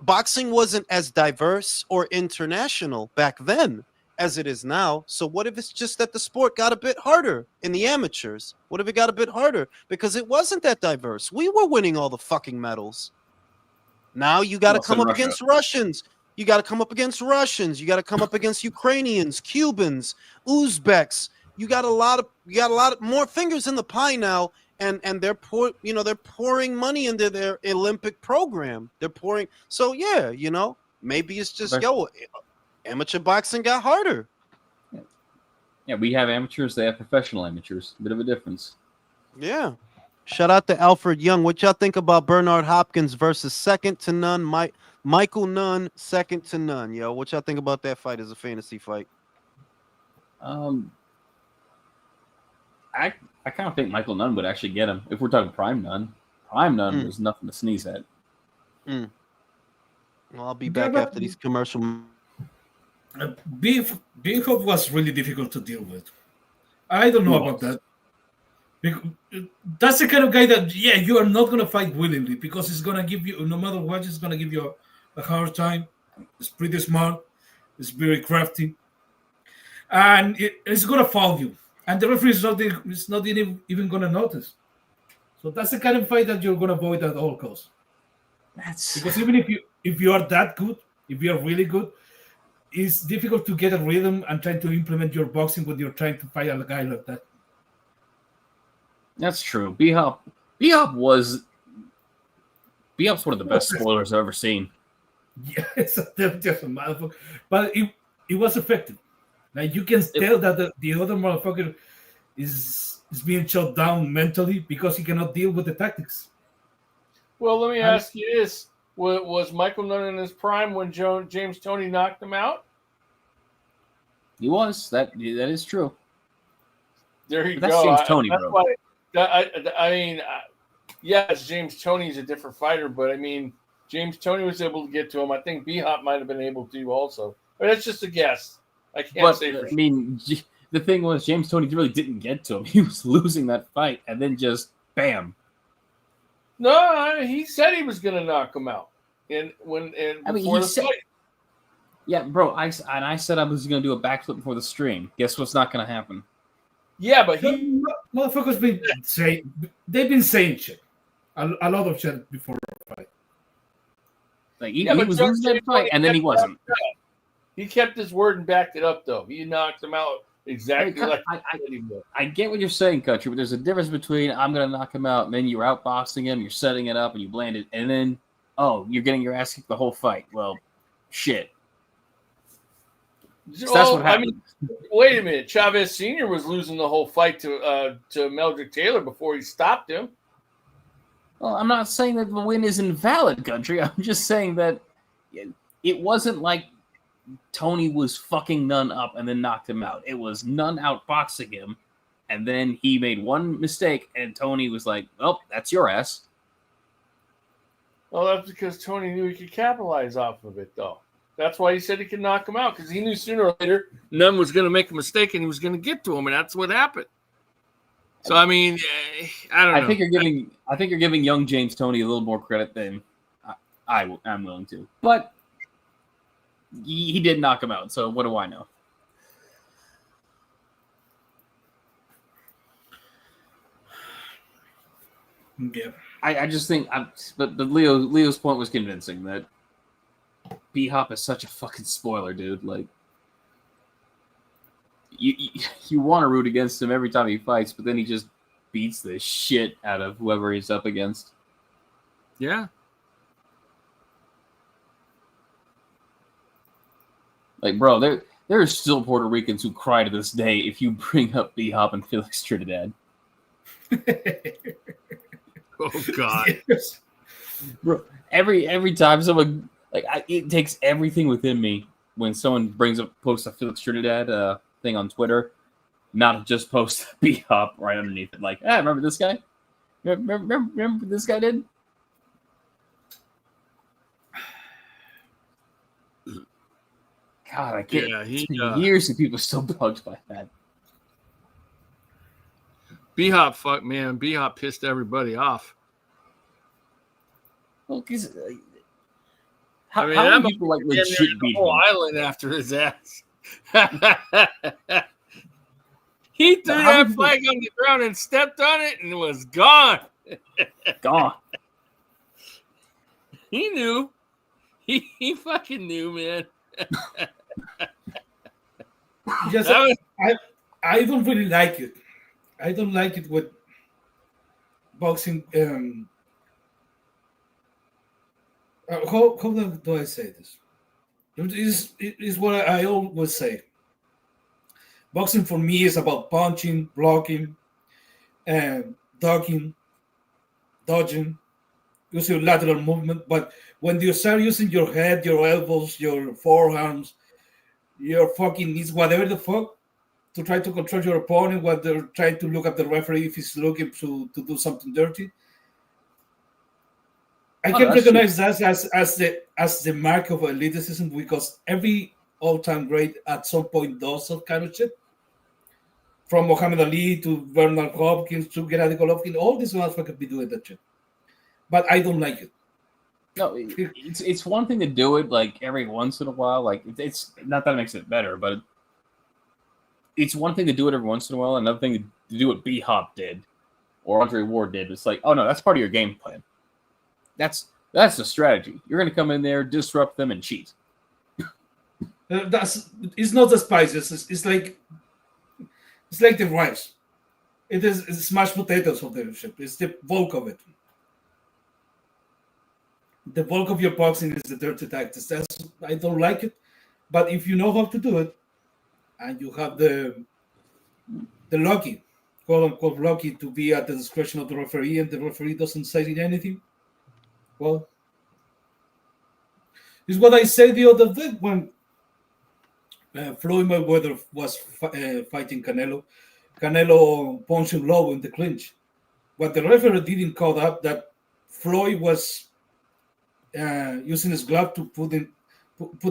boxing wasn't as diverse or international back then. as it is now. So what if it's just that the sport got a bit harder in the amateurs? What if it got a bit harder because it wasn't that diverse? We were winning all the fucking medals. Now you got to
Well, so
come up
Russia.
against Russians. You got to come up against Russians. You got to come up against Ukrainians, Cubans, Uzbeks. You got a lot of more fingers in the pie now, and they're pouring money into their Olympic program. They're pouring. So yeah, maybe it's just amateur boxing got harder.
Yeah, we have amateurs. They have professional amateurs. A bit of a difference.
Yeah. Shout out to Alfred Young. What y'all think about Bernard Hopkins versus second to none Michael Nunn, second to none? Yo, what y'all think about that fight as a fantasy fight?
I kind of think Michael Nunn would actually get him if we're talking prime Nunn. Prime Nunn was nothing to sneeze at.
Well, I'll be back after these commercial.
Beef Hop was really difficult to deal with. I don't know about that. Because that's the kind of guy that, you are not going to fight willingly because it's going to give you, no matter what, it's going to give you a hard time. It's pretty smart. It's very crafty. And it's going to foul you. And the referee is not even going to notice. So that's the kind of fight that you're going to avoid at all costs. Because even if you are that good, if you are really good, it's difficult to get a rhythm and try to implement your boxing when you're trying to fight a guy like that.
That's true. B-Hop's one of the best spoilers I've ever seen.
Yeah, it's just a motherfucker. But it was effective. Like you can tell that the other motherfucker is being shut down mentally because he cannot deal with the tactics.
Well, let me ask you this. Was Michael Nunn in his prime when James Toney knocked him out?
He was. That is true.
There you
But
go.
That's James Toney, bro.
I mean, yes, James Toney's a different fighter, but I mean, James Toney was able to get to him. I think B-Hop might have been able to also. But that's just a guess. I can't say for sure.
I mean, the thing was, James Toney really didn't get to him. He was losing that fight, and then just bam.
No, he said he was going to knock him out. Before the fight.
Yeah, bro. I said I was going to do a backflip before the stream. Guess what's not going to happen?
Yeah, but
motherfuckers they've been saying shit, a lot of shit before the fight.
Like he was losing that fight, and then he wasn't.
He kept his word and backed it up, though. He knocked him out exactly
I get what you're saying, Country, but there's a difference between I'm going to knock him out, and then you're outboxing him, you're setting it up, and you land it, and then you're getting your ass kicked the whole fight. Well, shit. So that's what happened.
I mean, wait a minute. Chavez Sr. was losing the whole fight to Meldrick Taylor before he stopped him.
Well, I'm not saying that the win is invalid, Country. I'm just saying that it wasn't like Tony was fucking Nunn up and then knocked him out. It was Nunn outboxing him, and then he made one mistake, and Tony was like, "Oh, that's your ass."
Well, that's because Tony knew he could capitalize off of it, though. That's why he said he could knock him out, because he knew sooner or later Nunn was going to make a mistake and he was going to get to him, and that's what happened. So I mean, I don't know.
I think you're giving young James Toney a little more credit than I'm willing to. But he did knock him out, so what do I know?
Yeah.
I just think, but Leo's point was convincing that B-Hop is such a fucking spoiler, dude. Like, you want to root against him every time he fights, but then he just beats the shit out of whoever he's up against.
Yeah.
Like, bro, there are still Puerto Ricans who cry to this day if you bring up B-Hop and Felix Trinidad.
Oh God,
yes. Bro! Every time someone it takes everything within me when someone posts a Felix Trinidad thing on Twitter, not to just post B-Hop right underneath it. Like, remember this guy? Remember what this guy did? God, I can't.
Yeah,
it's been years and people are still bugged by that.
B-Hop, B-Hop pissed everybody off.
Well, because
how
many people like legit beat
the whole
him?
island after his ass. He threw that flag on the ground and stepped on it and was gone.
Gone.
He knew. He fucking knew, man.
Just,
That was-
I don't really like it. I don't like it with boxing. How do I say this? It is what I always say. Boxing for me is about punching, blocking, and ducking, dodging, using lateral movement. But when you start using your head, your elbows, your forearms, your fucking knees, whatever the fuck, to try to control your opponent, while they're trying to look at the referee if he's looking to do something dirty. I can recognize that as the mark of elitism, because every all-time great at some point does that kind of shit. From Muhammad Ali to Bernard Hopkins to Gennady Golovkin, all these motherfuckers be doing that shit. But I don't like it.
No, it's one thing to do it like every once in a while. Like it's not that it makes it better, but it's one thing to do it every once in a while. Another thing to do what B Hop did or Andre Ward did. It's like, oh no, that's part of your game plan. That's the strategy. You're going to come in there, disrupt them, and cheat.
It's not the spices. It's like the rice. It's mashed potatoes of the shit. It's the bulk of it. The bulk of your boxing is the dirty tactics. I don't like it, but if you know how to do it, and you have the lucky, quote unquote lucky, to be at the discretion of the referee, and the referee doesn't say anything, well, it's what I said the other day when Floyd Mayweather was fighting Canelo. Canelo punched him low in the clinch. What the referee didn't call up that Floyd was using his glove to putting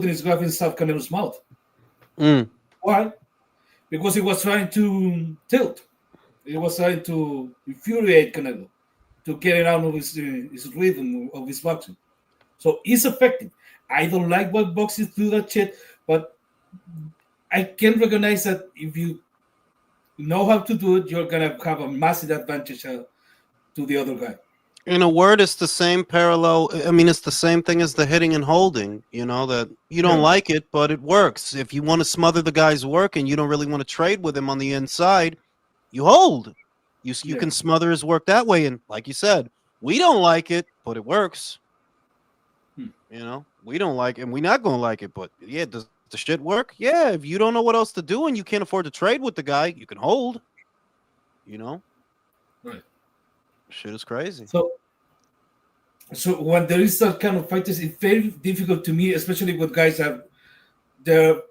his glove inside Canelo's mouth. Why? Because he was trying to tilt. He was trying to infuriate Canelo, to get it out of his rhythm of his boxing. So it's effective. I don't like what boxers do that shit, but I can recognize that if you know how to do it, you're gonna have a massive advantage to the other guy.
In a word, it's the same parallel. I mean, it's the same thing as the hitting and holding. You know, that you don't like it, but it works. If you want to smother the guy's work and you don't really want to trade with him on the inside, you hold. You can smother his work that way. And like you said, we don't like it, but it works. You know, we don't like it, and we're not going to like it. But yeah, does the shit work? Yeah, if you don't know what else to do and you can't afford to trade with the guy, you can hold. You know?
Right.
Shit is crazy.
So when there is that kind of fighters, it's very difficult to me, especially with guys that they're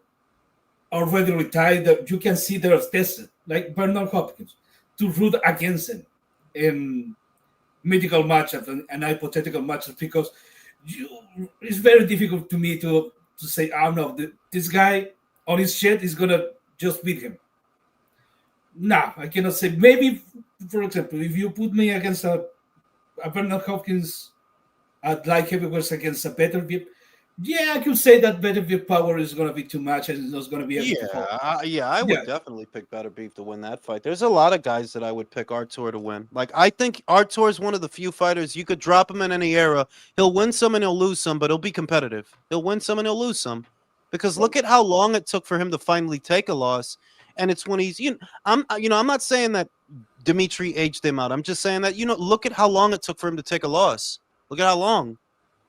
already retired, that you can see they're tested, like Bernard Hopkins, to root against him in mythical matchups and hypothetical matchups, because it's very difficult to me to say, oh no, this guy on his shit is gonna just beat him. No, I cannot say. Maybe, for example, if you put me against a Bernard Hopkins at light heavyweights against a Beterbiev, yeah, I could say that Beterbiev power is going to be too much and it's not going to be able to hold.
I would definitely pick Beterbiev to win that fight. There's a lot of guys that I would pick Artur to win. Like, I think Artur is one of the few fighters you could drop him in any era. He'll win some and he'll lose some, but he'll be competitive. He'll win some and he'll lose some. Because look at how long it took for him to finally take a loss. And it's when he's, I'm not saying that Dimitri aged him out. I'm just saying that, look at how long it took for him to take a loss. Look at how long.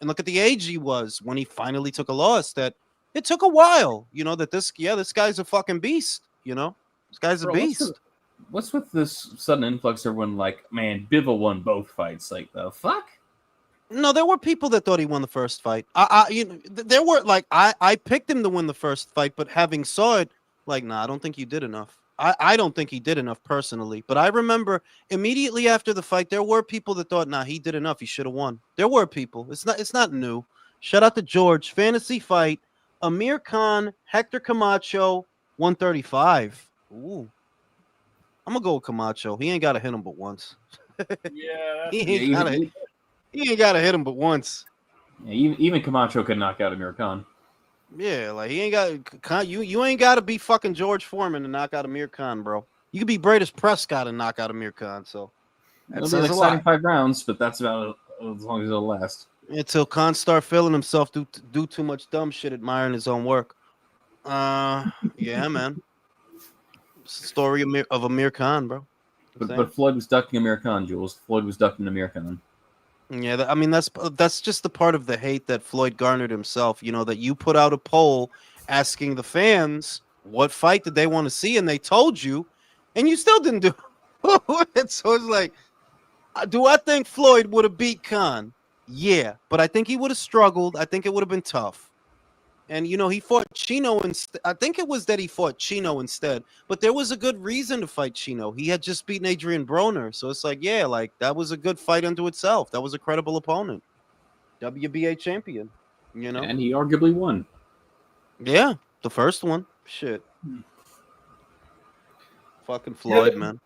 And look at the age he was when he finally took a loss. That it took a while, that this guy's a fucking beast, This guy's a beast.
What's with this sudden influx? Everyone like, man, Bivol won both fights. Like, the fuck?
No, there were people that thought he won the first fight. There were, like, I picked him to win the first fight, but having saw it, like, nah, I don't think you did enough. I don't think he did enough personally. But I remember immediately after the fight, there were people that thought, nah, he did enough. He should have won. There were people. It's not new. Shout out to George. Fantasy fight. Amir Khan, Hector Camacho, 135. Ooh. I'm going to go with Camacho. He ain't got to hit him but once.
Yeah.
He ain't got to hit him but once.
Yeah, even Camacho could knock out Amir Khan.
Yeah, like he ain't got you ain't got to be fucking George Foreman to knock out Amir Khan, bro. You could be Bradis Prescott and knock out Amir Khan. So that
It'll be an
says a
exciting
lot.
5 rounds, but that's about as long as it'll last.
Until Khan start feeling himself do too much dumb shit, admiring his own work. Yeah, man. Story of Amir Khan, bro.
But Floyd was ducking Amir Khan, Jules. Floyd was ducking Amir Khan.
Yeah, I mean that's just the part of the hate that Floyd garnered himself. You know, that you put out a poll asking the fans what fight did they want to see, and they told you, and you still didn't do it. So it's like, do I think Floyd would have beat Khan? Yeah, but I think he would have struggled. I think it would have been tough. And you know, he fought Chino instead. I think it was that he fought Chino instead, but there was a good reason to fight Chino. He had just beaten Adrian Broner, so it's like, yeah, like that was a good fight unto itself. That was a credible opponent, WBA champion. You know,
And he arguably won.
yeah, the first one. Shit, fucking Floyd,
Yeah,
man.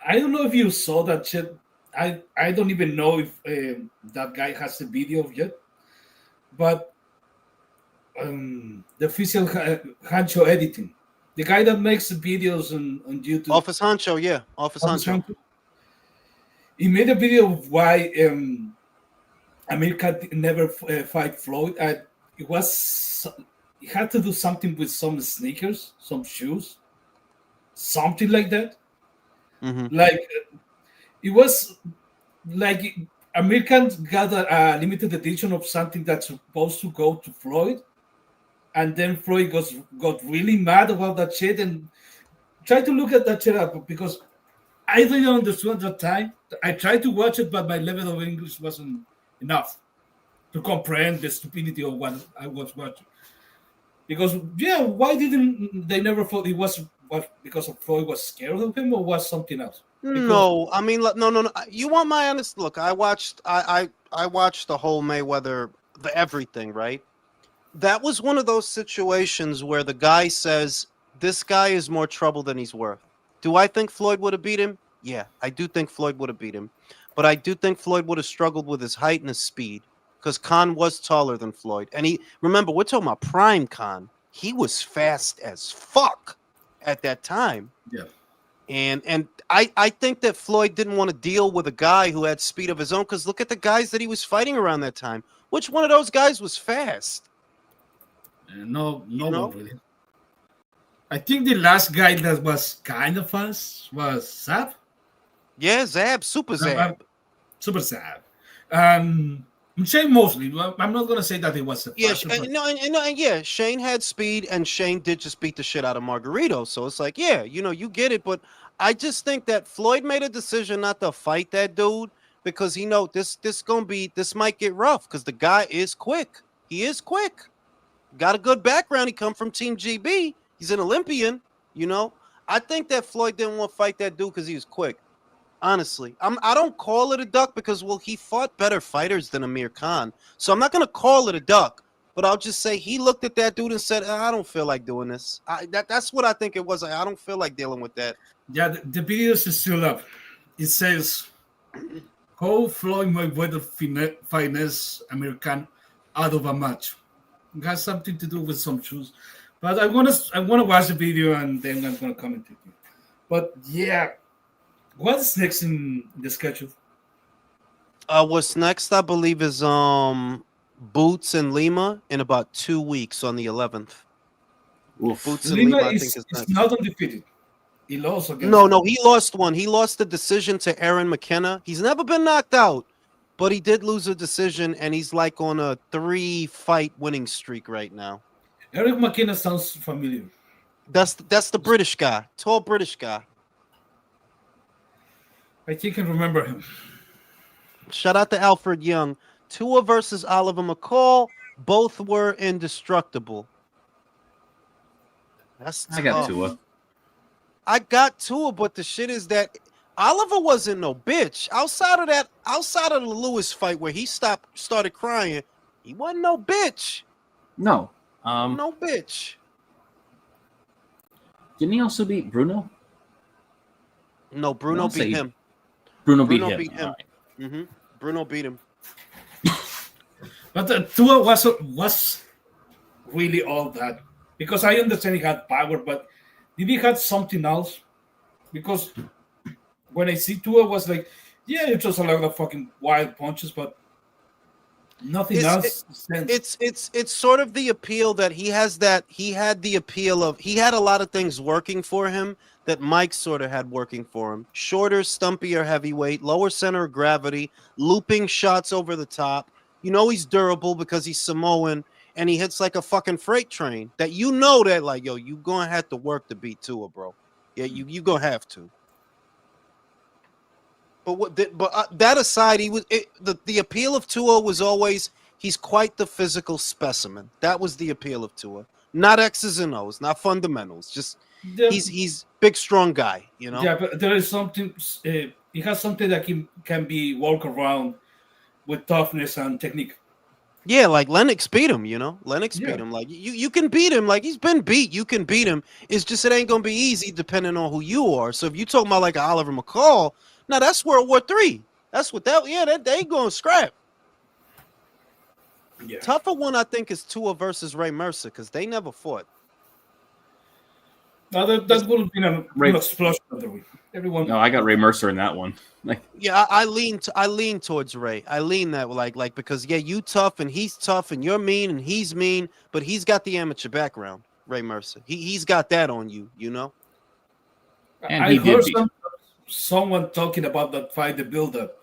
I don't know if you saw that shit. I don't even know if that guy has the video yet, but the official Hancho editing, the guy that makes the videos on YouTube,
Office Honcho, yeah, Office Honcho.
He made a video of why Amir Khan never fight Floyd. He had to do something with some sneakers, some shoes, something like that.
Mm-hmm.
Like it was like Amir Khan got a limited edition of something that's supposed to go to Floyd, and then Floyd got really mad about that shit and tried to look at that shit up because I didn't understand at that time. I tried to watch it, but my level of English wasn't enough to comprehend the stupidity of what I was watching. Because why didn't they never thought it was because of Floyd was scared of him or was something else?
No, I mean, no. You want my honest look? I watched the whole Mayweather, the everything, right? That was one of those situations where the guy says, this guy is more trouble than he's worth. Do I think Floyd would have beat him? Yeah, I do think Floyd would have beat him. But I do think Floyd would have struggled with his height and his speed because Khan was taller than Floyd. And remember, we're talking about prime Khan. He was fast as fuck at that time.
Yeah.
And I think that Floyd didn't want to deal with a guy who had speed of his own because look at the guys that he was fighting around that time. Which one of those guys was fast?
No one really. I think the last guy that was kind of fast was Zab.
Yeah, Zab, Super Zab.
Super Zab. Shane mostly. I'm not gonna say that it was the
fastest. Shane had speed, and Shane did just beat the shit out of Margarito. So it's like, yeah, you get it. But I just think that Floyd made a decision not to fight that dude because he know this might get rough because the guy is quick. He is quick. Got a good background. He come from Team GB. He's an Olympian. I think that Floyd didn't want to fight that dude because he was quick. Honestly, I don't call it a duck because he fought better fighters than Amir Khan, so I'm not gonna call it a duck. But I'll just say he looked at that dude and said, "I don't feel like doing this." That's what I think it was. I don't feel like dealing with that.
Yeah, the video is still up. It says, "How Floyd Mayweather finesse Amir Khan out of a match." It has something to do with some shoes, but I wanna watch the video and then I'm gonna comment it. But yeah. What's next in the schedule?
What's next, I believe, is Boots and Lima in about 2 weeks on the 11th.
Boots and Lima, I think is not undefeated. He lost against.
No, he lost one. He lost the decision to Aaron McKenna. He's never been knocked out, but he did lose a decision, and he's like on a 3-fight winning streak right now.
Aaron McKenna sounds familiar.
That's the British guy, tall British guy.
I think I remember him.
Shout out to Alfred Young. Tua versus Oliver McCall. Both were indestructible.
I got Tua.
I got Tua, but the shit is that Oliver wasn't no bitch. Outside of the Lewis fight where he started crying, he wasn't no bitch.
No.
No bitch.
Didn't he also beat Bruno?
No, Bruno beat him.
Bruno beat him.
Right. Mm-hmm. Bruno beat him.
But Tua was really all that. Because I understand he had power, but did he have something else? Because when I see Tua was like, yeah, it was a lot of fucking wild punches, but nothing
It's
else.
it's sort of the appeal that he has, that he had the appeal of, he had a lot of things working for him that Mike sort of had working for him. Shorter, stumpier heavyweight, lower center of gravity, looping shots over the top. You know he's durable because he's Samoan and he hits like a fucking freight train. That you know that like, yo, you gonna have to work to beat Tua, bro. Yeah, you gonna have to. But that aside, the appeal of Tua was always he's quite the physical specimen. That was the appeal of Tua. Not X's and O's, not fundamentals. Just
Yeah,
he's big, strong guy. You know.
yeah, but there is something. He has something that can be walk around with toughness and technique.
Yeah, like Lennox beat him. You know, Lennox
Yeah.
beat him. Like you can beat him. Like he's been beat. You can beat him. It's just it ain't gonna be easy depending on who you are. So if you talking about like Oliver McCall, now that's World War III. That's what that. Yeah, they ain't going scrap.
Yeah.
Tougher one, I think, is Tua versus Ray Mercer because they never fought.
Now that would have been an
Ray-
explosion of the week. Everyone.
No, I got Ray Mercer in that one. Like,
Yeah, I lean towards Ray. I lean that like because yeah, you tough and he's tough and you're mean and he's mean, but he's got the amateur background. Ray Mercer, he's got that on you, you know.
And
I
he did
heard
beat-
someone talking about that fight, the build-up,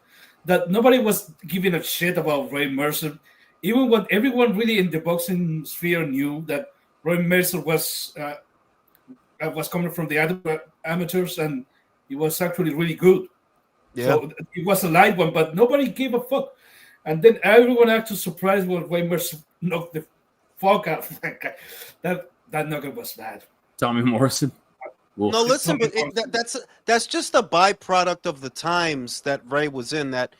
that nobody was giving a shit about Ray Mercer, even when everyone really in the boxing sphere knew that Ray Mercer was coming from the amateurs and he was actually really good.
Yeah.
So it was a light one, but nobody gave a fuck. And then everyone acted surprised when Ray Mercer knocked the fuck out of that guy. That knockout was bad.
Tommy Morrison. Wolf.
No, listen, but that's just a byproduct of the times that Ray was in. That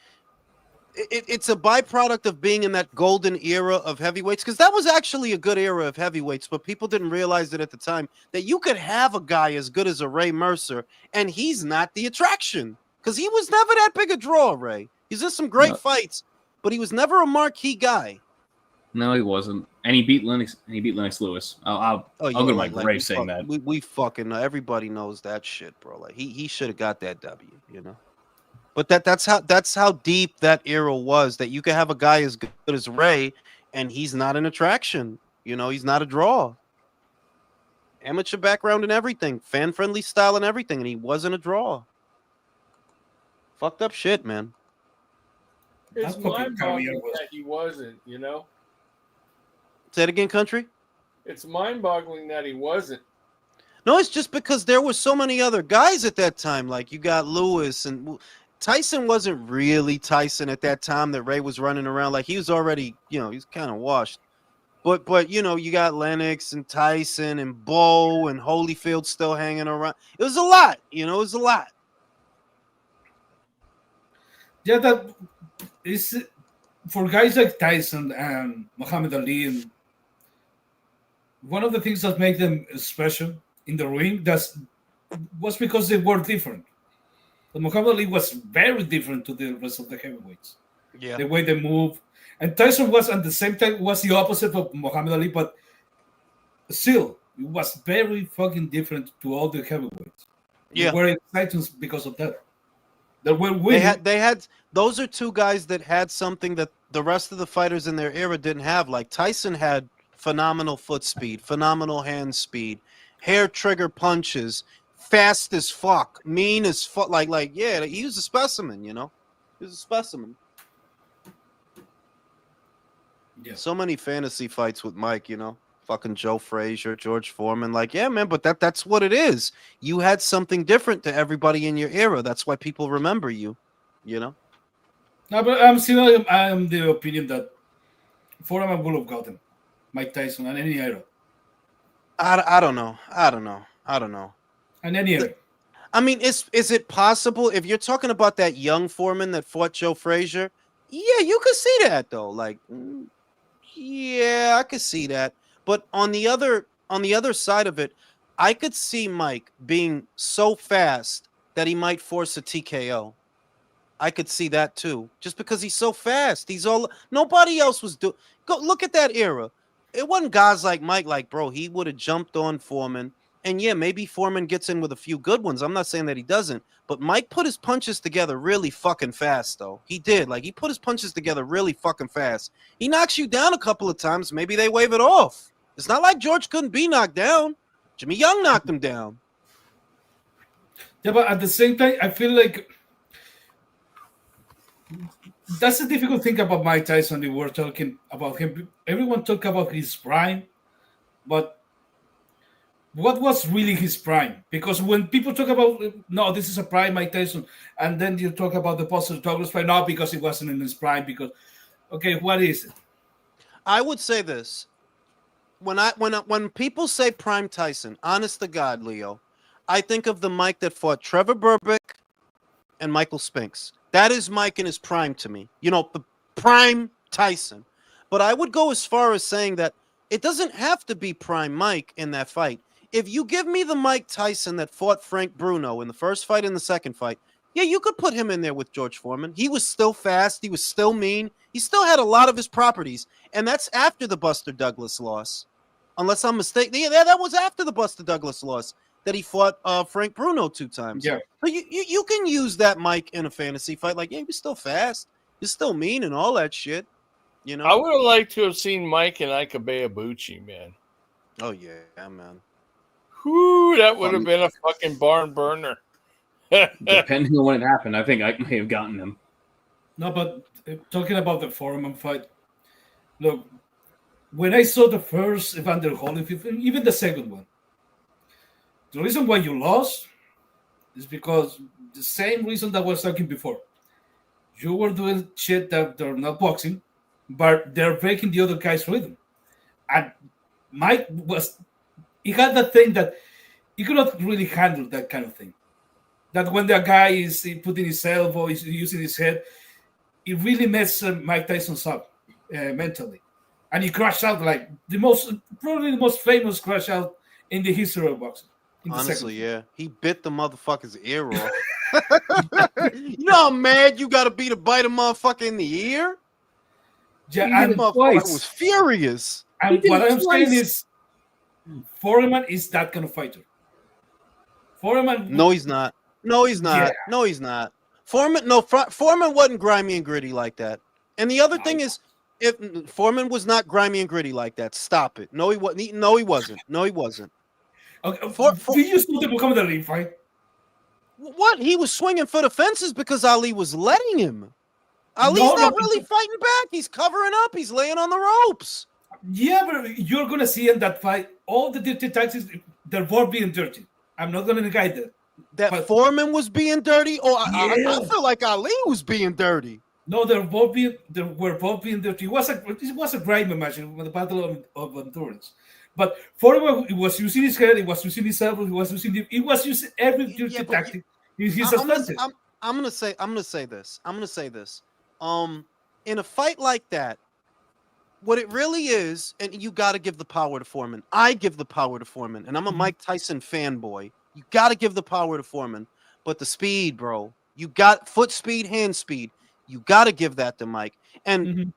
it's a byproduct of being in that golden era of heavyweights, because that was actually a good era of heavyweights, but people didn't realize it at the time that you could have a guy as good as a Ray Mercer and he's not the attraction, because he was never that big a draw. Ray, he's in some great
No.
fights, but he was never a marquee guy.
No, he wasn't. And he beat Lennox. And he beat Lennox Lewis. I'll go to my grave saying that.
We fucking know. Everybody knows that shit, bro. Like he should have got that W, you know. But that's how deep that era was. That you could have a guy as good as Ray, and he's not an attraction. You know, he's not a draw. Amateur background and everything, fan friendly style and everything, and he wasn't a draw. Fucked up shit, man.
It's
That fucking career
mind-boggling
was-
that he wasn't, you know?
Say it again, country.
It's mind-boggling that he wasn't.
No, it's just because there were so many other guys at that time. Like you got Lewis and Tyson wasn't really Tyson at that time that Ray was running around. Like he was already, you know, he's kind of washed. But you know, you got Lennox and Tyson and Bo and Holyfield still hanging around. It was a lot, you know, it was a lot.
Yeah, that is for guys like Tyson and Muhammad Ali. And one of the things that make them special in the ring was because they were different. But Muhammad Ali was very different to the rest of the heavyweights.
Yeah.
The way they move, and Tyson was at the same time was the opposite of Muhammad Ali, but still it was very fucking different to all the heavyweights.
Yeah.
They were exciting because of that. They were winning.
They had those are two guys that had something that the rest of the fighters in their era didn't have. Like Tyson had phenomenal foot speed, phenomenal hand speed, hair trigger punches, fast as fuck, mean as fuck. Like yeah, he was a specimen, you know. He was a specimen.
Yeah.
So many fantasy fights with Mike, you know. Fucking Joe Frazier, George Foreman. Like, yeah, man, but that's what it is. You had something different to everybody in your era. That's why people remember you, you know.
No, but I'm the opinion that Foreman would have gotten Mike Tyson and any era.
I don't know.
And any era.
I mean, is it possible if you're talking about that young Foreman that fought Joe Frazier? Yeah, you could see that though. Like, yeah, I could see that. But on the other side of it, I could see Mike being so fast that he might force a TKO. I could see that too, just because he's so fast. Nobody else was doing. Go look at that era. it wasn't guys like Mike. Like, bro, he would have jumped on Foreman. And yeah, maybe Foreman gets in with a few good ones. I'm not saying that he doesn't, but Mike put his punches together really fucking fast, though. He did. Like, he put his punches together really fucking fast. He knocks you down a couple of times. Maybe they wave it off. It's not like George couldn't be knocked down. Jimmy Young knocked him down.
Yeah, but at the same time, I feel like that's the difficult thing about Mike Tyson. We were talking about him. Everyone talk about his prime, but what was really his prime? Because when people talk about, no, this is a prime Mike Tyson, and then you talk about the Buster Douglas fight, no, because it wasn't in his prime. Because, okay, what is it?
I would say this. When people say prime Tyson, honest to God, Leo, I think of the Mike that fought Trevor Berbick and Michael Spinks. That is Mike in his prime to me. You know, the prime Tyson. But I would go as far as saying that it doesn't have to be prime Mike in that fight. If you give me the Mike Tyson that fought Frank Bruno in the first fight and the second fight, yeah, you could put him in there with George Foreman. He was still fast. He was still mean. He still had a lot of his properties. And that's after the Buster Douglas loss. Unless I'm mistaken. Yeah, that was after the Buster Douglas loss that he fought Frank Bruno 2 times.
Yeah.
But you can use that Mike in a fantasy fight. Like, yeah, he was still fast. He's still mean and all that shit. You know?
I would have liked to have seen Mike and Ike Ibeabuchi, man.
Oh, yeah, man.
Whoo, that would have been a fucking barn burner.
Depending on when it happened, I think I may have gotten him.
No, but talking about the Foreman fight, look, when I saw the first Evander Holyfield, even the second one, the reason why you lost is because the same reason that I was talking before. You were doing shit that they're not boxing, but they're breaking the other guy's rhythm. And Mike he had that thing that he could not really handle that kind of thing. That when the guy is putting his elbow, he's using his head, it really messed Mike Tyson's up mentally. And he crashed out like probably the most famous crash out in the history of boxing.
Honestly, yeah. He bit the motherfucker's ear off. You know how mad you got to be to bite a motherfucker in the ear?
Yeah, and
motherfucker was furious.
And what I'm saying is, Foreman is that kind of fighter. Foreman.
No, he's not. No, he's not.
Yeah.
No, he's not. Foreman wasn't grimy and gritty like that. And the other thing is, if Foreman was not grimy and gritty like that, stop it. No, he wasn't. No, he wasn't. No, he wasn't.
Okay. Did you still become the ring fight?
What? He was swinging for the fences because Ali was letting him. Ali's not really fighting back. He's covering up. He's laying on the ropes.
Yeah, but you're gonna see in that fight all the dirty tactics. They're both being dirty. I'm not gonna negate that.
That Foreman was being dirty, or I feel like Ali was being dirty.
No, they were both being dirty. It was a great match with the battle of endurance. But Foreman was using his head, he was using his elbow, he was using every dirty tactic.
I'm gonna say this. In a fight like that, what it really is, and you got to give the power to Foreman. I give the power to Foreman, and I'm a Mike Tyson fanboy. You got to give the power to Foreman, but the speed, bro. You got foot speed, hand speed. You got to give that to Mike. And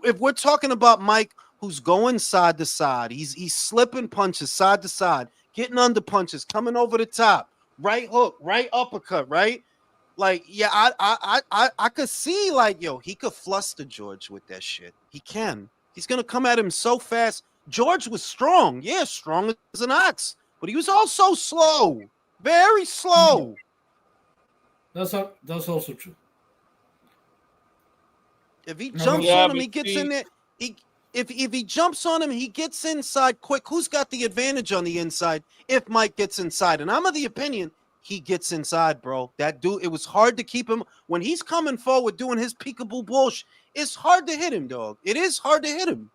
if we're talking about Mike, who's going side to side, he's slipping punches side to side, getting under punches, coming over the top, right hook, right uppercut, right. Like, yeah, I could see, like, yo, he could fluster George with that shit. He can. He's gonna come at him so fast. George was strong, yeah, strong as an ox, but he was also slow, very slow.
That's also true.
If he jumps on him, he gets in there. If he jumps on him, he gets inside quick. Who's got the advantage on the inside if Mike gets inside? And I'm of the opinion he gets inside, bro. That dude, it was hard to keep him. When he's coming forward doing his peekaboo bullshit, it's hard to hit him, dog. It is hard to hit him.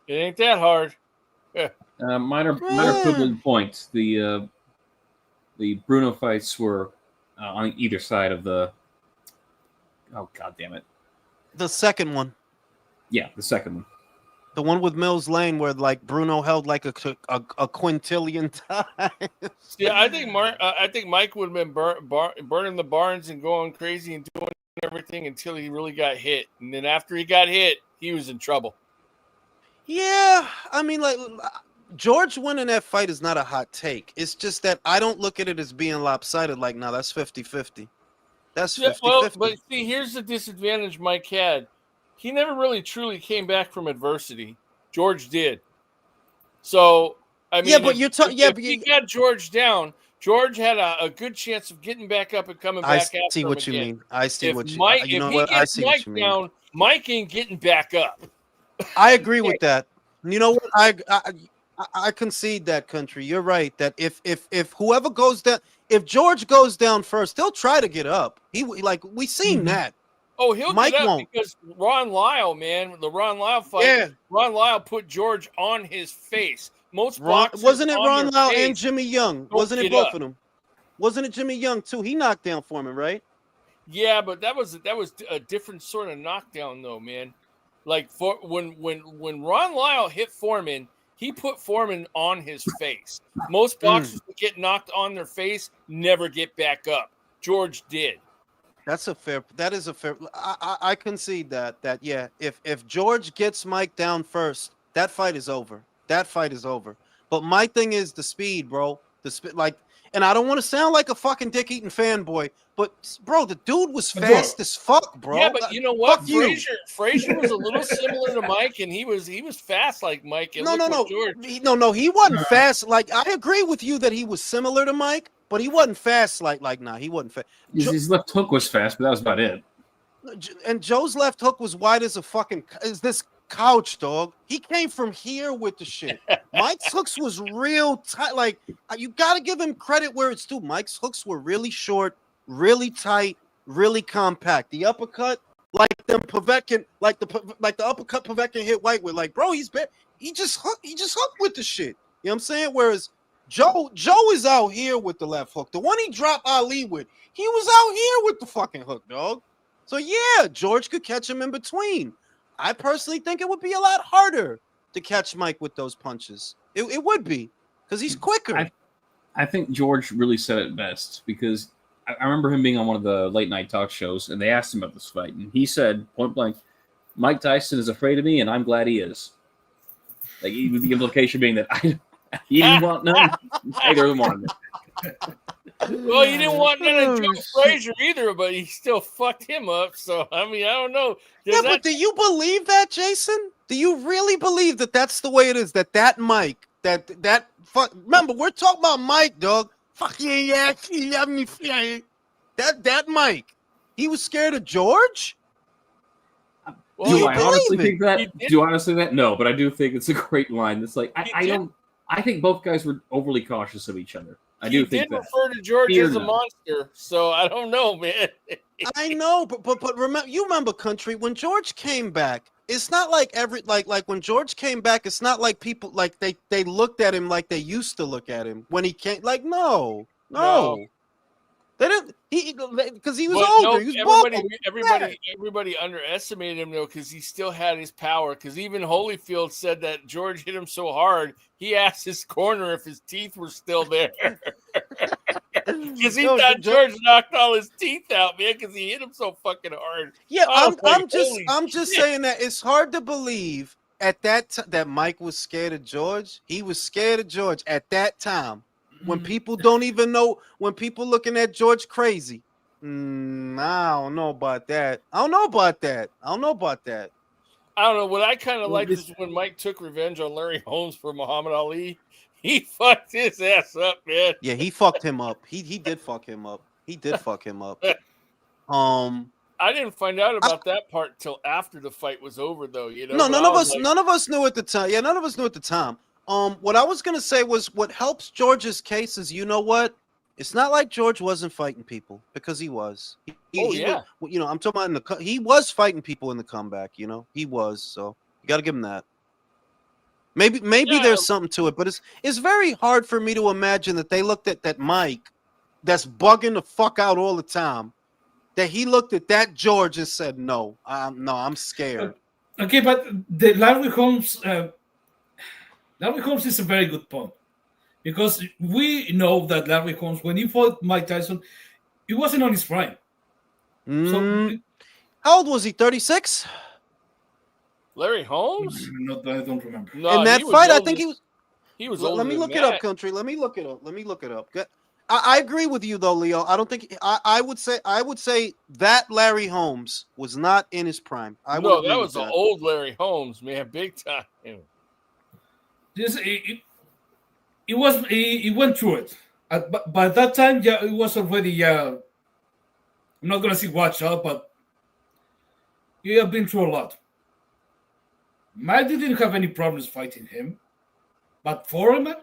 It ain't that hard.
Minor equivalent points. The Bruno fights were on either side of the. Oh, God damn it.
The second one.
Yeah, the second one.
The one with Mills Lane where, like, Bruno held like a quintillion times.
Yeah, I think Mike would have been burning the barns and going crazy and doing everything until he really got hit. And then after he got hit, he was in trouble.
Yeah, I mean, like George winning that fight is not a hot take. It's just that I don't look at it as being lopsided. Like, no, that's 50-50. That's
Yeah, well,
50-50.
but see, here's the disadvantage Mike had. He never really truly came back from adversity. George did. So, I mean,
Yeah, but you're talking. Yeah,
if
but
he got George down, George had a good chance of getting back up and coming
I
back
see
after him
what you
again.
mean. I see
If
what you.
Mike,
You
if
know
he
what? I
gets
see what
Mike
you mean.
down, Mike ain't getting back up.
I agree with that. You know what? I concede that, country. You're right. That if whoever goes down, if George goes down first, they'll try to get up. Like we seen that.
Oh, he'll
Mike
get up
won't.
because Ron Lyle, man, the Ron Lyle fight.
Yeah.
Ron Lyle put George on his face. Most
Ron,
boxers
wasn't it
on
Ron
their
Lyle and
face
Jimmy Young?
don't
Wasn't it
get
both
up.
of them? Wasn't it Jimmy Young too? He knocked down Foreman, right?
Yeah, but that was a different sort of knockdown, though, man. Like for when Ron Lyle hit Foreman, he put Foreman on his face. Most boxers that get knocked on their face never get back up. George did.
That is a fair. I concede that yeah. If George gets Mike down first, that fight is over. That fight is over. But my thing is the speed, bro. The speed, like, and I don't want to sound like a fucking dick eating fanboy, but bro, the dude was fast as fuck, bro.
Yeah, but you know what?
Fuck you.
Frazier was a little similar to Mike, and he was fast like Mike. And George.
He wasn't fast. Like, I agree with you that he was similar to Mike, but he wasn't fast. Nah, he wasn't fast.
His left hook was fast, but that was about it.
And Joe's left hook was wide as this couch, dog. He came from here with the shit. Mike's hooks was real tight. Like, you got to give him credit where it's due. Mike's hooks were really short, really tight, really compact. The uppercut, like them Povetkin, like the uppercut Povetkin hit White with. Like, bro, he just hooked with the shit. You know what I'm saying? Whereas Joe is out here with the left hook. The one he dropped Ali with, he was out here with the fucking hook, dog. So yeah, George could catch him in between. I personally think it would be a lot harder to catch Mike with those punches. It would be, because he's quicker.
I think George really said it best, because I remember him being on one of the late night talk shows, and they asked him about this fight, and he said point blank, Mike Tyson is afraid of me, and I'm glad he is. Like, with the implication being that he didn't want none, neither of them wanted it.
Well, he didn't want none of Joe Frazier either, but he still fucked him up. So, I mean, I don't know.
But do you believe that, Jason? Do you really believe that that's the way it is? That Mike, remember, we're talking about Mike, dog. That Mike, he was scared of George?
Well,
do I honestly think that? Do I honestly think that? No, but I do think it's a great line. It's like, I think both guys were overly cautious of each other. I do think that.
Refer to George as a monster, so I don't know, man.
I know, but remember, country, when George came back, it's not like like when George came back, it's not like people like they looked at him like they used to look at him when he came. Like, no. They didn't, because he was older. He was
everybody underestimated him though, because he still had his power. Because even Holyfield said that George hit him so hard, he asked his corner if his teeth were still there. Because he thought George knocked all his teeth out, man, because he hit him so fucking hard.
Yeah, I'm just saying that it's hard to believe at that time that Mike was scared of George. He was scared of George at that time. When people don't even know, when people looking at George crazy. I don't know about that. I don't know.
What I kind of liked is when Mike took revenge on Larry Holmes for Muhammad Ali. He fucked his ass up, man.
Yeah, he fucked him up. He did fuck him up.
I didn't find out about that part till after the fight was over, though. You know,
no, none of us knew at the time. Yeah, none of us knew at the time. What I was gonna say was what helps George's case is, you know what? It's not like George wasn't fighting people, because he was. I'm talking about he was fighting people in the comeback. You know, he was. So you got to give him that. Maybe there's something to it, but it's very hard for me to imagine that they looked at that Mike, that's bugging the fuck out all the time, that he looked at that George and said, "No, I'm scared."
Okay, but the Larry Holmes. Larry Holmes is a very good point, because we know that Larry Holmes, when he fought Mike Tyson, he wasn't on his prime.
So, how old was he? 36?
Larry Holmes?
No, I don't remember.
No,
In that
he was
fight, I
older-
think he was.
He was older
Let me
than
look it
that.
up, country. Let me look it up. Let me look it up. I agree with you though, Leo. I don't think I would say that Larry Holmes was not in his prime. I would
No,
agree
that
with
was the old Larry Holmes, man, big time.
This he went through it. But by that time, yeah, it was already. I'm not gonna say watch out, but he had been through a lot. Mike didn't have any problems fighting him, but Foreman,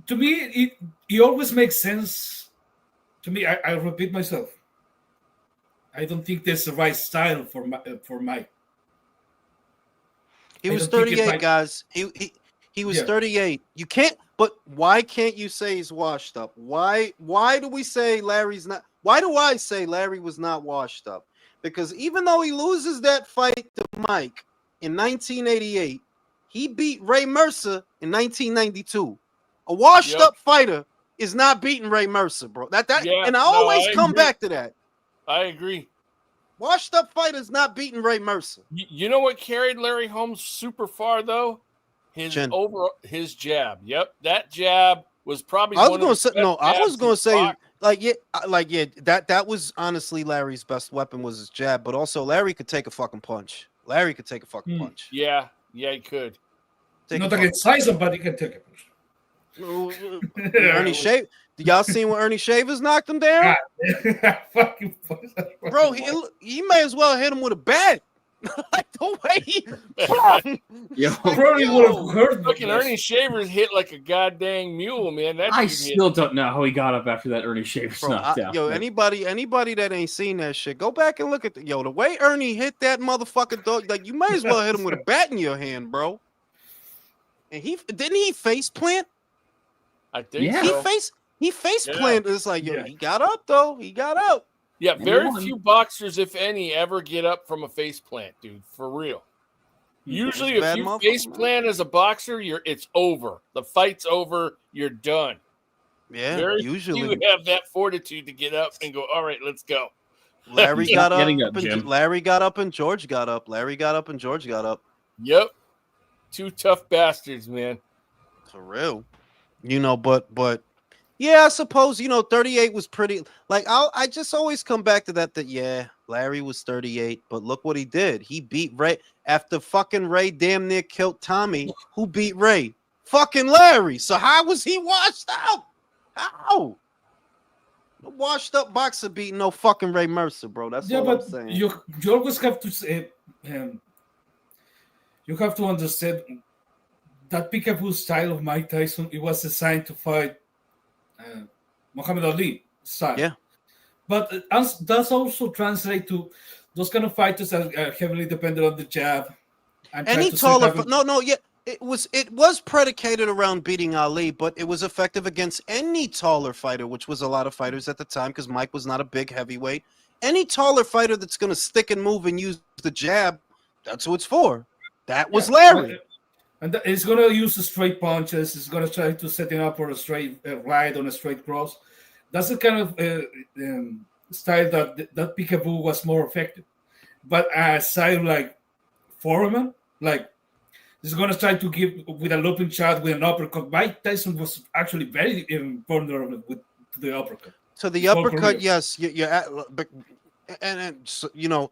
to me, it always makes sense. To me, I repeat myself. I don't think that's the right style for Mike.
He
I
was
don't think it
38,
might-
guys. He was
Yeah.
38. You can't. But why can't you say he's washed up? Why do we say Larry's not? Why do I say Larry was not washed up? Because even though he loses that fight to Mike in 1988, he beat Ray Mercer in 1992. A washed
Yep.
up fighter is not beating Ray Mercer, bro.
Yeah,
and I
no,
always
I
come
agree.
back to that.
I agree.
Washed up fighters not beating Ray Mercer.
You know what carried Larry Holmes super far though? His his jab. Yep, that jab was probably.
I was
one
going
of
to say
the
no.
best
I was
jabs
going
he
to say
fought.
that was honestly Larry's best weapon was his jab, but also Larry could take a fucking punch. Larry could take a fucking punch.
Yeah, he could.
Take
Not
a
against Tyson, but he can take it.
fucking- Ernie Shaver. Y'all seen when Ernie Shavers knocked him down?
Fucking
Bro, he may as well hit him with a bat. Like the way he
Yo,
probably would have hurt
Fucking Ernie Shavers hit like a goddamn mule, man. That
I
dude
still don't know how he got up after that Ernie Shavers
Bro,
knockdown.
anybody that ain't seen that shit, go back and look at the way Ernie hit that motherfucker dog. Like you might as well hit him with a bat in your hand, bro. And didn't he face plant?
I think
Yeah.
so.
He face
Yeah.
planted. It's like
Yeah.
he got up though. He got up.
Yeah,
And
very
one.
few boxers, if any, ever get up from a face plant, dude. For real. Usually, if
bad
you
motherfucker,
face
man.
plant as a boxer, it's over. The fight's over. You're done.
Yeah,
Very
usually
few have that fortitude to get up and go. All right, let's go.
Larry
He's
got
not
up,
getting up,
and
Jim.
Larry got up and George got up. Larry got up and George got up.
Yep. Two tough bastards, man.
For real. But yeah, I suppose 38 was pretty. Like I just always come back to that. Yeah, Larry was 38, but look what he did. He beat Ray after fucking Ray damn near killed Tommy. Who beat Ray? Fucking Larry. So how was he washed out? How? No washed up boxer beating no fucking Ray Mercer, bro. That's all I'm saying.
you always have to say, you have to understand that peekaboo style of Mike Tyson. It was designed to fight Muhammad Ali style.
Yeah.
But does also translate to those kind of fighters that are heavily dependent on the jab. And try
Any
to
taller,
set up-
yeah, it was predicated around beating Ali, but it was effective against any taller fighter, which was a lot of fighters at the time because Mike was not a big heavyweight. Any taller fighter that's going to stick and move and use the jab, that's who it's for. That was Larry.
And he's going to use the straight punches. He's going to try to set him up for a straight right on a straight cross. That's the kind of style that peekaboo was more effective. But a style like Foreman, like he's going to try to give with a looping shot with an uppercut. Mike Tyson was actually very vulnerable with the uppercut.
To the
His whole
uppercut,
career.
yes,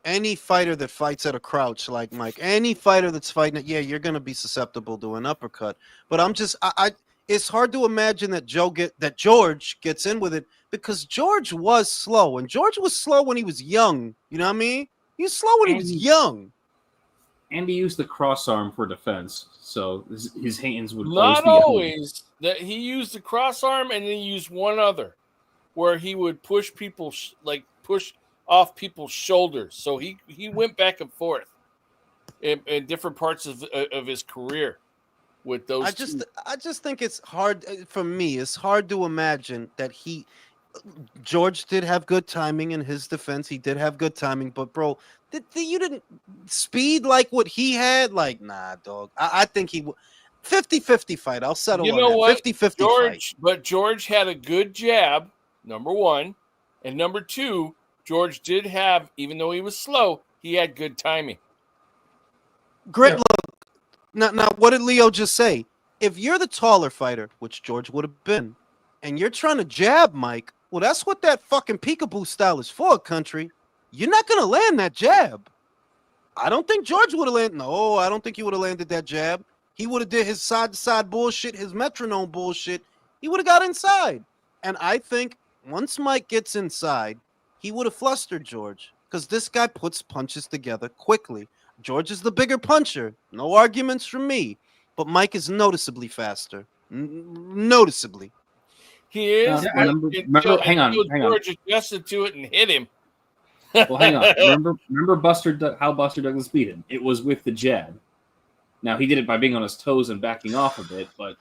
any fighter that fights at a crouch like Mike, any fighter that's fighting it, yeah, you're going to be susceptible to an uppercut. But I'm just, it's hard to imagine that George gets in with it because George was slow, and George was slow when he was young. You know what I mean? He was slow when he was young.
And he used the cross arm for defense, so his hands would
Not
always be
always. That he used the cross arm and then he used one other, where he would push people push off people's shoulders. So he went back and forth in different parts of his career with those.
I just think it's hard for me. It's hard to imagine that George did have good timing in his defense. He did have good timing, but bro, you didn't speed like what he had. Like, nah, dog. I think he 50-50 fight. I'll settle
You
on
know
that.
what?
50-50 fight.
But George had a good jab, number one, and number two, George did have, even though he was slow, he had good timing.
Grit,
Yeah.
look. Now, what did Leo just say? If you're the taller fighter, which George would have been, and you're trying to jab Mike, well, that's what that fucking peekaboo style is for, country. You're not gonna land that jab. I don't think George would have landed. No, I don't think he would have landed that jab. He would have did his side-to-side bullshit, his metronome bullshit. He would have got inside. And I think once Mike gets inside, he would have flustered George because this guy puts punches together quickly. George is the bigger puncher. No arguments from me. But Mike is noticeably faster. Noticeably.
He is.
Yeah,
but
remember, hang on.
George adjusted to it and hit him.
Well, hang on. Remember how Buster Douglas beat him? It was with the jab. Now, he did it by being on his toes and backing off a bit, but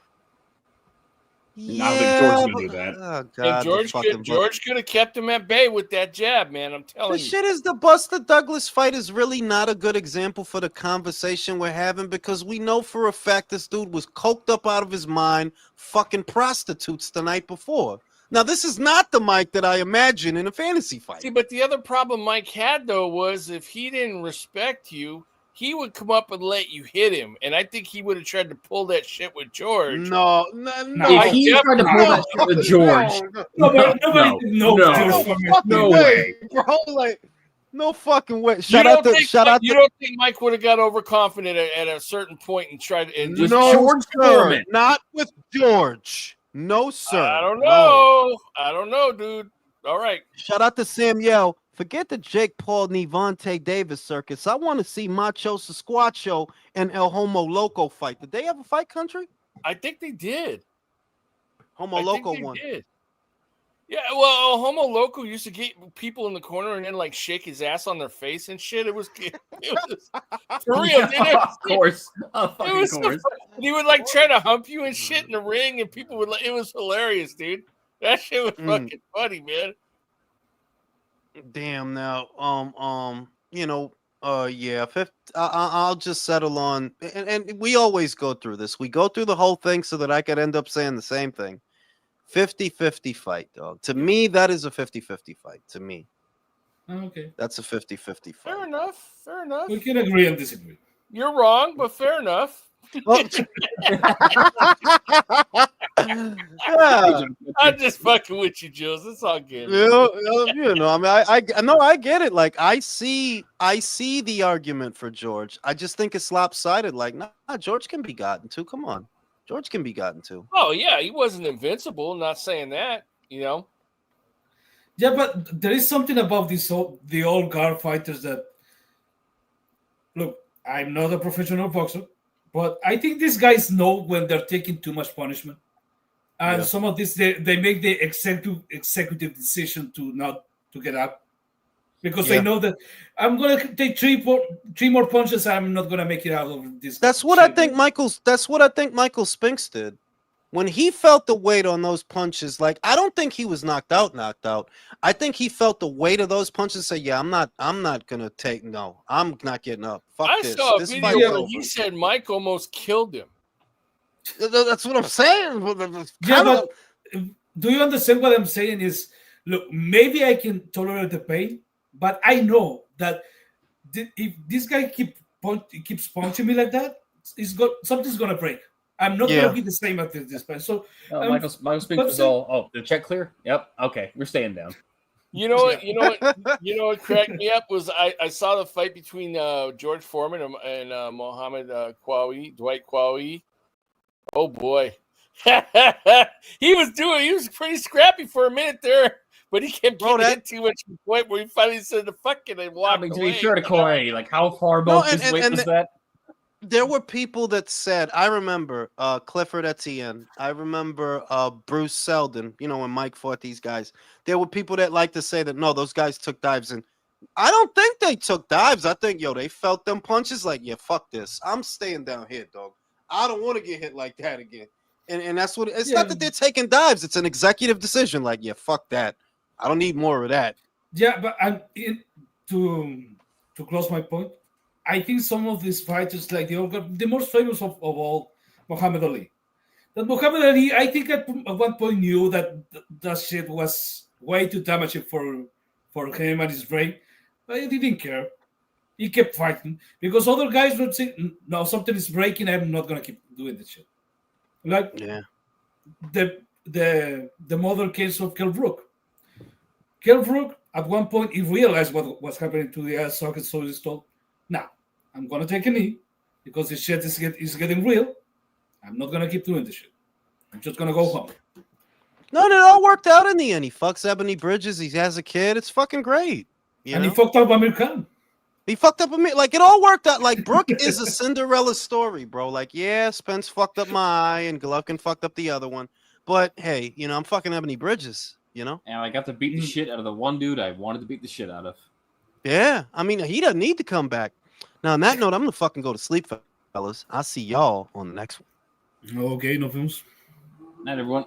I don't think George would do that.
Oh, God,
And George could have kept him at bay with that jab, man. I'm telling
The
you.
shit is the Buster Douglas fight is really not a good example for the conversation we're having because we know for a fact this dude was coked up out of his mind, fucking prostitutes the night before. Now, this is not the Mike that I imagine in a fantasy fight.
See, but the other problem Mike had, though, was if he didn't respect you, he would come up and let you hit him. And I think he would have tried to pull that shit with George.
No.
If he tried to pull that shit with George,
No way, bro. Like, no fucking way.
You don't think Mike would have got overconfident at a certain point and tried to
with George Foreman?
Not with George. No, sir.
I don't know.
No.
I don't know, dude. All right.
Shout out to Samuel. Forget the Jake Paul Nevonte Davis circus. I want to see Macho Sasquatcho and El Homo Loco fight. Did they have a fight, country?
I think they did.
Homo Loco won.
Did. Yeah, well, Homo Loco used to get people in the corner and then like shake his ass on their face and shit. It was for real, dude.
Of course. Of course.
He would like try to hump you and shit in the ring, and people would like it was hilarious, dude. That shit was fucking funny, man.
Damn. Now, yeah. I'll just settle on, and we always go through this. We go through the whole thing so that I could end up saying the same thing. 50-50 fight, dog. To me, that is a 50-50 fight. To me.
Okay.
That's a 50-50 fight.
Fair enough.
We can agree and disagree.
You're wrong, but fair enough.
Well, yeah.
I'm just fucking with you, Jules. It's all good.
I mean, I know I get it. Like I see the argument for George. I just think it's lopsided. Like, nah, George can be gotten to. Come on. George can be gotten to.
Oh, yeah, he wasn't invincible. I'm not saying that,
Yeah, but there is something about the old guard fighters that look, I'm not a professional boxer, but I think these guys know when they're taking too much punishment. And some of this they make the executive decision to not to get up. Because they know that I'm gonna take three more punches. I'm not gonna make it out of this.
That's what I think Michael Spinks did when he felt the weight on those punches. Like I don't think he was knocked out. I think he felt the weight of those punches. Say, yeah, I'm not gonna take. No, I'm not getting up. Fuck
I
this.
saw a
This
video where he said Mike almost killed him.
That's what I'm saying.
Yeah, but do you understand what I'm saying? Is look, maybe I can tolerate the pain. But I know that if this guy keeps punching me like that, something's gonna break. I'm not gonna be the same after this point. So
Michael Spinks was all. Oh, the check clear? Yep. Okay, we're staying down.
You know what cracked me up was I saw the fight between George Foreman and Muhammad Dwight Qawi. Oh boy, he was pretty scrappy for a minute there. But he kept getting hit too much to the point where he finally said the fucking and walked away.
To be fair to Corey, like how far both his weight was that?
There were people that said, I remember Clifford Etienne. I remember Bruce Seldon, when Mike fought these guys. There were people that like to say that, no, those guys took dives. And I don't think they took dives. I think, they felt them punches like, yeah, fuck this. I'm staying down here, dog. I don't want to get hit like that again. And that's what it's not that they're taking dives. It's an executive decision. Like, yeah, fuck that. I don't need more of that.
Yeah, but to close my point, I think some of these fighters, like the most famous of all, Muhammad Ali. That Muhammad Ali, I think at one point knew that shit was way too damaging for him and his brain, but he didn't care. He kept fighting because other guys would say, "No, something is breaking. I'm not gonna keep doing this shit." Like
Yeah.
the model case of Kell Brook. Kell Brook, at one point, he realized what was happening to the eye socket, so he told, "Now, I'm gonna take a knee because this shit is getting real. I'm not gonna keep doing this shit. I'm just gonna go home."
No, it all worked out in the end. He fucks Ebony Bridges. He has a kid. It's fucking great.
And he fucked up Amir Khan.
He fucked up me. Like, it all worked out. Like, Brooke is a Cinderella story, bro. Like, yeah, Spence fucked up my eye and Golovkin fucked up the other one. But hey, I'm fucking Ebony Bridges,
And I got to beat the shit out of the one dude I wanted to beat the shit out of.
Yeah. I mean, he doesn't need to come back. Now, on that note, I'm gonna fucking go to sleep, fellas. I'll see y'all on the next one.
Okay, no films.
Night, everyone.